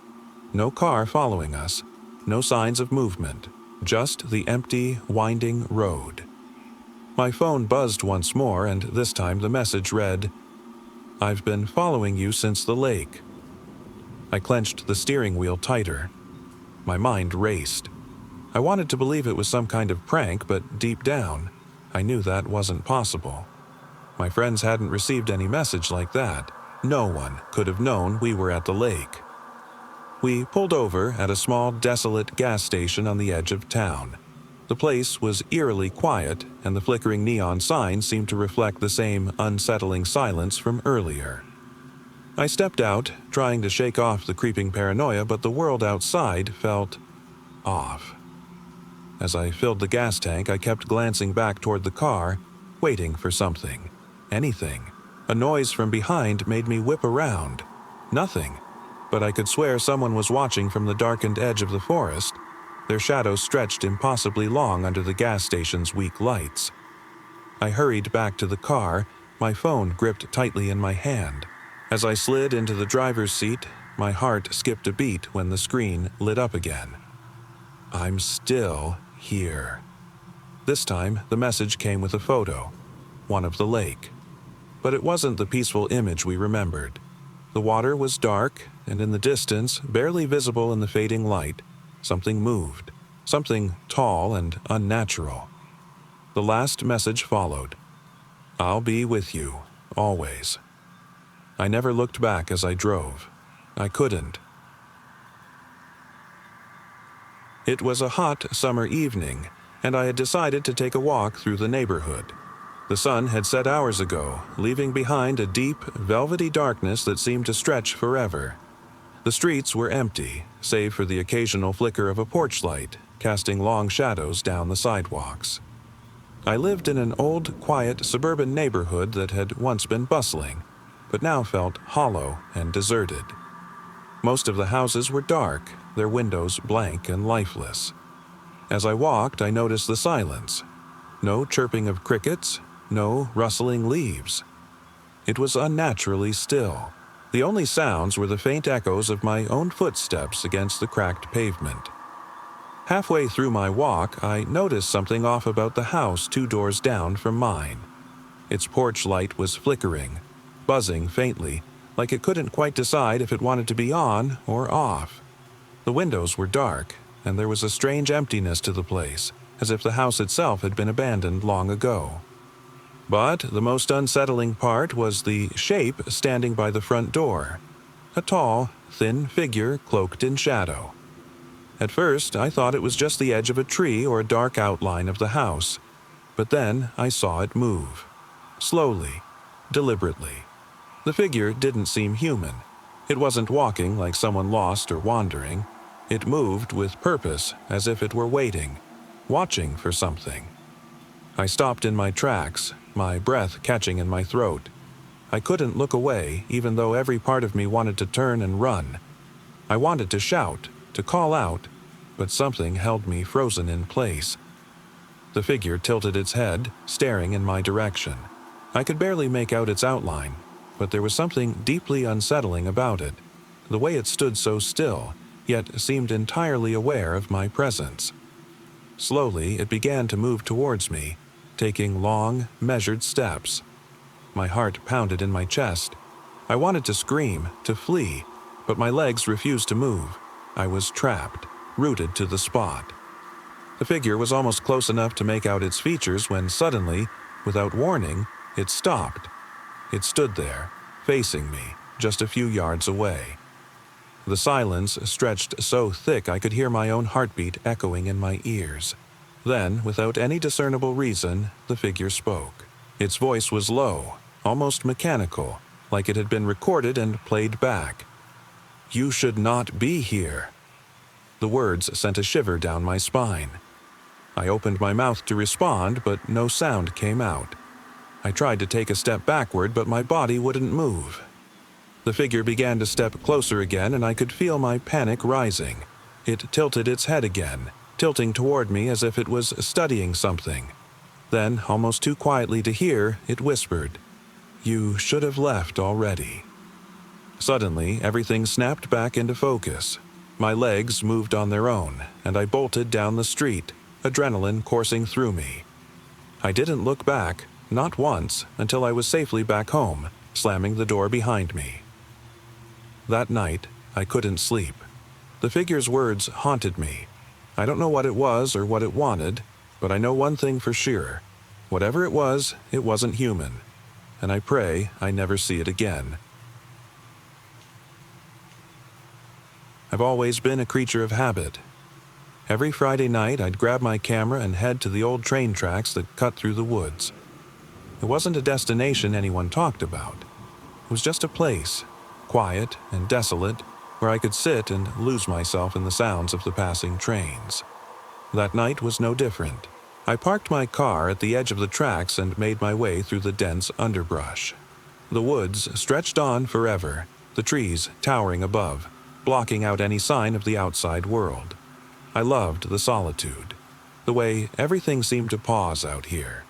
No car following us. No signs of movement. Just the empty, winding road. My phone buzzed once more, and this time the message read, "I've been following you since the lake." I clenched the steering wheel tighter. My mind raced. I wanted to believe it was some kind of prank, but deep down, I knew that wasn't possible. My friends hadn't received any message like that. No one could have known we were at the lake. We pulled over at a small, desolate gas station on the edge of town. The place was eerily quiet, and the flickering neon sign seemed to reflect the same unsettling silence from earlier. I stepped out, trying to shake off the creeping paranoia, but the world outside felt off. As I filled the gas tank, I kept glancing back toward the car, waiting for something. Anything. A noise from behind made me whip around. Nothing. But I could swear someone was watching from the darkened edge of the forest. Their shadows stretched impossibly long under the gas station's weak lights. I hurried back to the car, my phone gripped tightly in my hand. As I slid into the driver's seat, my heart skipped a beat when the screen lit up again. "I'm still here." This time, the message came with a photo, one of the lake. But it wasn't the peaceful image we remembered. The water was dark, and in the distance, barely visible in the fading light, something moved, something tall and unnatural. The last message followed. "I'll be with you, always." I never looked back as I drove. I couldn't. It was a hot summer evening, and I had decided to take a walk through the neighborhood. The sun had set hours ago, leaving behind a deep, velvety darkness that seemed to stretch forever. The streets were empty, save for the occasional flicker of a porch light, casting long shadows down the sidewalks. I lived in an old, quiet, suburban neighborhood that had once been bustling, but now felt hollow and deserted. Most of the houses were dark, their windows blank and lifeless. As I walked, I noticed the silence. No chirping of crickets, no rustling leaves. It was unnaturally still. The only sounds were the faint echoes of my own footsteps against the cracked pavement. Halfway through my walk, I noticed something off about the house 2 doors down from mine. Its porch light was flickering, buzzing faintly, like it couldn't quite decide if it wanted to be on or off. The windows were dark, and there was a strange emptiness to the place, as if the house itself had been abandoned long ago. But the most unsettling part was the shape standing by the front door. A tall, thin figure cloaked in shadow. At first, I thought it was just the edge of a tree or a dark outline of the house, but then I saw it move. Slowly, deliberately. The figure didn't seem human. It wasn't walking like someone lost or wandering. It moved with purpose, as if it were waiting, watching for something. I stopped in my tracks, my breath catching in my throat. I couldn't look away, even though every part of me wanted to turn and run. I wanted to shout, to call out, but something held me frozen in place. The figure tilted its head, staring in my direction. I could barely make out its outline, but there was something deeply unsettling about it, the way it stood so still, yet seemed entirely aware of my presence. Slowly, it began to move towards me, taking long, measured steps. My heart pounded in my chest. I wanted to scream, to flee, but my legs refused to move. I was trapped, rooted to the spot. The figure was almost close enough to make out its features when suddenly, without warning, it stopped. It stood there, facing me, just a few yards away. The silence stretched so thick I could hear my own heartbeat echoing in my ears. Then, without any discernible reason, the figure spoke. Its voice was low, almost mechanical, like it had been recorded and played back. "You should not be here." The words sent a shiver down my spine. I opened my mouth to respond, but no sound came out. I tried to take a step backward, but my body wouldn't move. The figure began to step closer again, and I could feel my panic rising. It tilted its head again, tilting toward me as if it was studying something. Then, almost too quietly to hear, it whispered, "You should have left already." Suddenly, everything snapped back into focus. My legs moved on their own, and I bolted down the street, adrenaline coursing through me. I didn't look back, not once, until I was safely back home, slamming the door behind me. That night, I couldn't sleep. The figure's words haunted me. I don't know what it was or what it wanted, but I know one thing for sure. Whatever it wasn't human, and I pray I never see it again. I've always been a creature of habit. Every Friday night, I'd grab my camera and head to the old train tracks that cut through the woods. It wasn't a destination anyone talked about. It was just a place, quiet and desolate, where I could sit and lose myself in the sounds of the passing trains. That night was no different. I parked my car at the edge of the tracks and made my way through the dense underbrush. The woods stretched on forever, the trees towering above, blocking out any sign of the outside world. I loved the solitude, the way everything seemed to pause out here.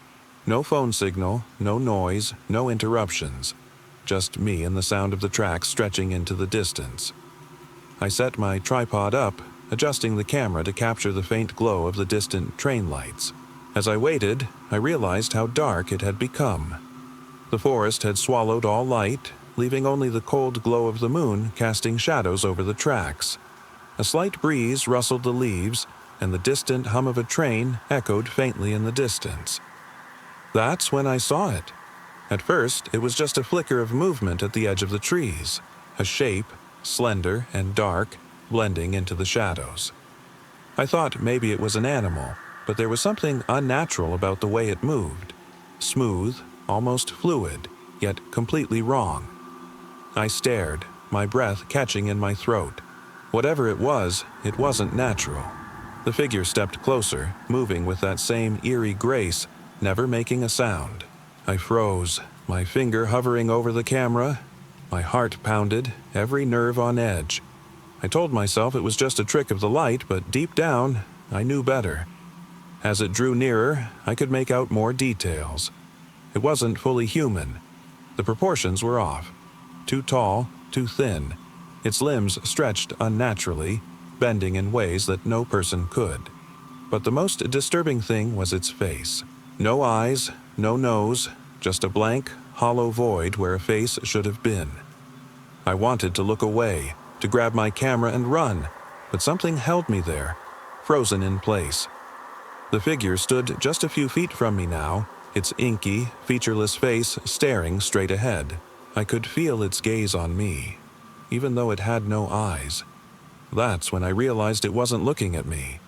No phone signal, no noise, no interruptions. Just me and the sound of the tracks stretching into the distance. I set my tripod up, adjusting the camera to capture the faint glow of the distant train lights. As I waited, I realized how dark it had become. The forest had swallowed all light, leaving only the cold glow of the moon casting shadows over the tracks. A slight breeze rustled the leaves, and the distant hum of a train echoed faintly in the distance. That's when I saw it. At first, it was just a flicker of movement at the edge of the trees, a shape, slender and dark, blending into the shadows. I thought maybe it was an animal, but there was something unnatural about the way it moved. Smooth, almost fluid, yet completely wrong. I stared, my breath catching in my throat. Whatever it wasn't natural. The figure stepped closer, moving with that same eerie grace, never making a sound. I froze, my finger hovering over the camera. My heart pounded, every nerve on edge. I told myself it was just a trick of the light, but deep down, I knew better. As it drew nearer, I could make out more details. It wasn't fully human. The proportions were off. Too tall, too thin. Its limbs stretched unnaturally, bending in ways that no person could. But the most disturbing thing was its face. No eyes, no nose, just a blank, hollow void where a face should have been. I wanted to look away, to grab my camera and run, but something held me there, frozen in place. The figure stood just a few feet from me now, its inky, featureless face staring straight ahead. I could feel its gaze on me, even though it had no eyes. That's when I realized it wasn't looking at me.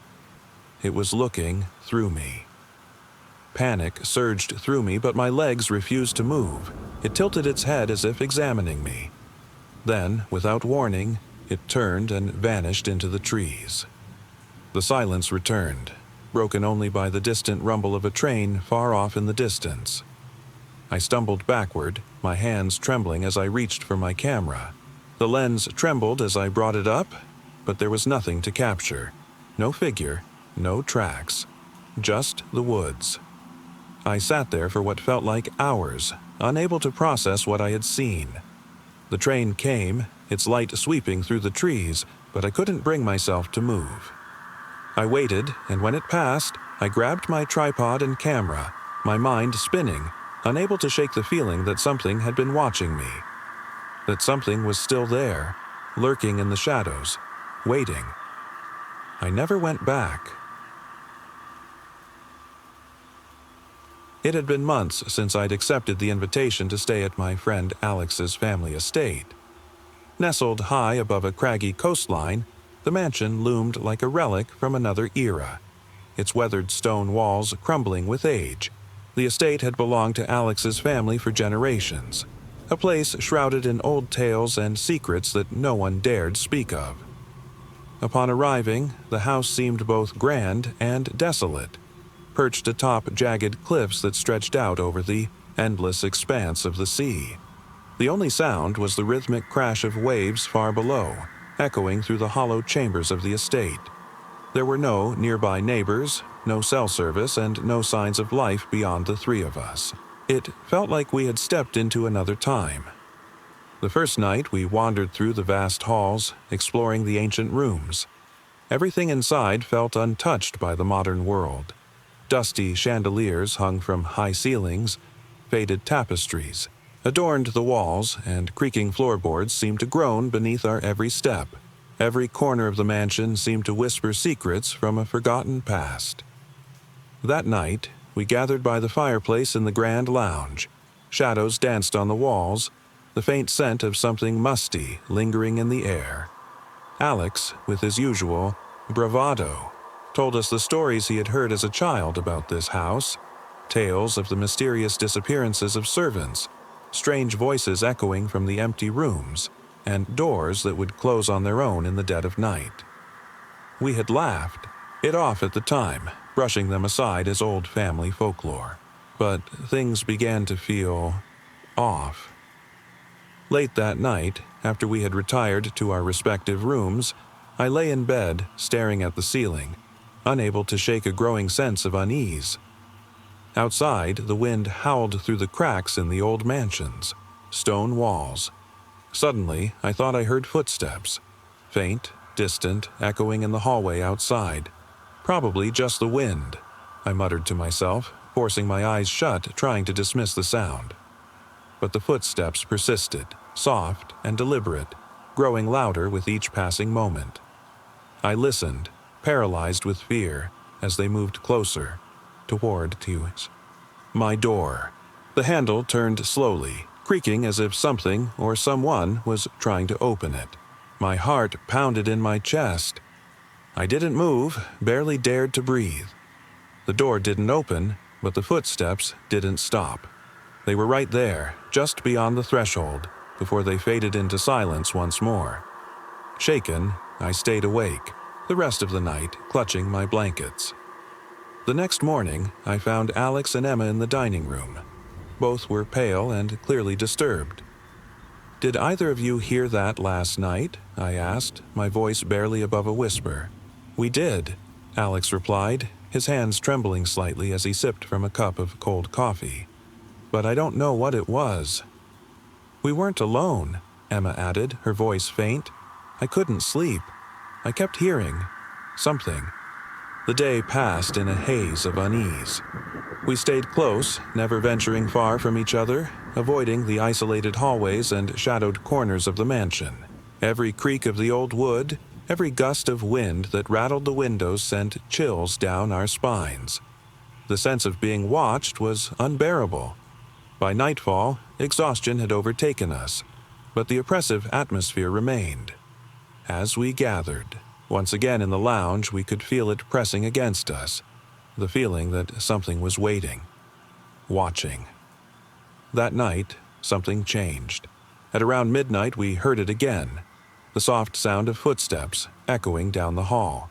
It was looking through me. Panic surged through me, but my legs refused to move. It tilted its head as if examining me. Then, without warning, it turned and vanished into the trees. The silence returned, broken only by the distant rumble of a train far off in the distance. I stumbled backward, my hands trembling as I reached for my camera. The lens trembled as I brought it up, but there was nothing to capture. No figure, no tracks, just the woods. I sat there for what felt like hours, unable to process what I had seen. The train came, its light sweeping through the trees, but I couldn't bring myself to move. I waited, and when it passed, I grabbed my tripod and camera, my mind spinning, unable to shake the feeling that something had been watching me. That something was still there, lurking in the shadows, waiting. I never went back. It had been months since I'd accepted the invitation to stay at my friend Alex's family estate. Nestled high above a craggy coastline, the mansion loomed like a relic from another era, its weathered stone walls crumbling with age. The estate had belonged to Alex's family for generations, a place shrouded in old tales and secrets that no one dared speak of. Upon arriving, the house seemed both grand and desolate, perched atop jagged cliffs that stretched out over the endless expanse of the sea. The only sound was the rhythmic crash of waves far below, echoing through the hollow chambers of the estate. There were no nearby neighbors, no cell service, and no signs of life beyond the three of us. It felt like we had stepped into another time. The first night, we wandered through the vast halls, exploring the ancient rooms. Everything inside felt untouched by the modern world. Dusty chandeliers hung from high ceilings, faded tapestries adorned the walls, and creaking floorboards seemed to groan beneath our every step. Every corner of the mansion seemed to whisper secrets from a forgotten past. That night, we gathered by the fireplace in the grand lounge. Shadows danced on the walls, the faint scent of something musty lingering in the air. Alex, with his usual bravado, told us the stories he had heard as a child about this house, tales of the mysterious disappearances of servants, strange voices echoing from the empty rooms, and doors that would close on their own in the dead of night. We had laughed it off at the time, brushing them aside as old family folklore. But things began to feel off. Late that night, after we had retired to our respective rooms, I lay in bed, staring at the ceiling, unable to shake a growing sense of unease. Outside, the wind howled through the cracks in the old mansion's stone walls. Suddenly, I thought I heard footsteps, faint, distant, echoing in the hallway outside. Probably just the wind, I muttered to myself, forcing my eyes shut, trying to dismiss the sound. But the footsteps persisted, soft and deliberate, growing louder with each passing moment. I listened, paralyzed with fear, as they moved closer, toward my door. The handle turned slowly, creaking as if something or someone was trying to open it. My heart pounded in my chest. I didn't move, barely dared to breathe. The door didn't open, but the footsteps didn't stop. They were right there, just beyond the threshold, before they faded into silence once more. Shaken, I stayed awake, the rest of the night clutching my blankets. The next morning, I found Alex and Emma in the dining room. Both were pale and clearly disturbed. "Did either of you hear that last night?" I asked, my voice barely above a whisper. "We did," Alex replied, his hands trembling slightly as he sipped from a cup of cold coffee. "But I don't know what it was." "We weren't alone," Emma added, her voice faint. "I couldn't sleep. I kept hearing something." The day passed in a haze of unease. We stayed close, never venturing far from each other, avoiding the isolated hallways and shadowed corners of the mansion. Every creak of the old wood, every gust of wind that rattled the windows sent chills down our spines. The sense of being watched was unbearable. By nightfall, exhaustion had overtaken us, but the oppressive atmosphere remained. As we gathered, once again in the lounge, we could feel it pressing against us, the feeling that something was waiting, watching. That night, something changed. At around midnight, we heard it again, the soft sound of footsteps echoing down the hall.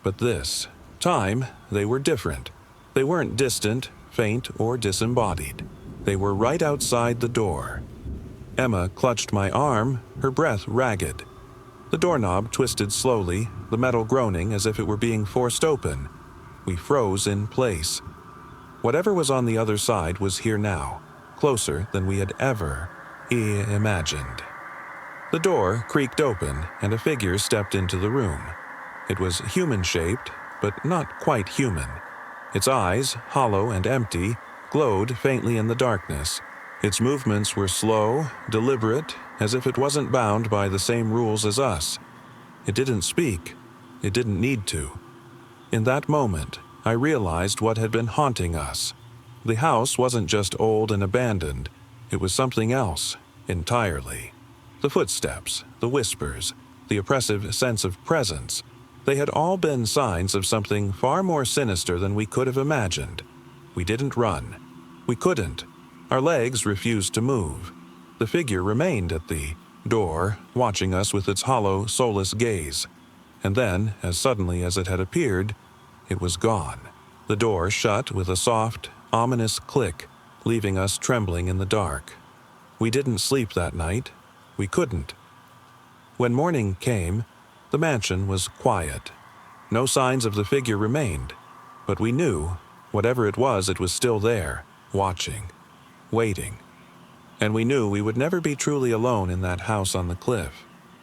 But this time, they were different. They weren't distant, faint, or disembodied. They were right outside the door. Emma clutched my arm, her breath ragged. The doorknob twisted slowly, the metal groaning as if it were being forced open. We froze in place. Whatever was on the other side was here now, closer than we had ever imagined. The door creaked open, and a figure stepped into the room. It was human-shaped, but not quite human. Its eyes, hollow and empty, glowed faintly in the darkness. Its movements were slow, deliberate, as if it wasn't bound by the same rules as us. It didn't speak. It didn't need to. In that moment, I realized what had been haunting us. The house wasn't just old and abandoned. It was something else, entirely. The footsteps, the whispers, the oppressive sense of presence, they had all been signs of something far more sinister than we could have imagined. We didn't run. We couldn't. Our legs refused to move. The figure remained at the door, watching us with its hollow, soulless gaze. And then, as suddenly as it had appeared, it was gone. The door shut with a soft, ominous click, leaving us trembling in the dark. We didn't sleep that night. We couldn't. When morning came, the mansion was quiet. No signs of the figure remained, but we knew, whatever it was still there, watching, waiting. And we knew we would never be truly alone in that house on the cliff.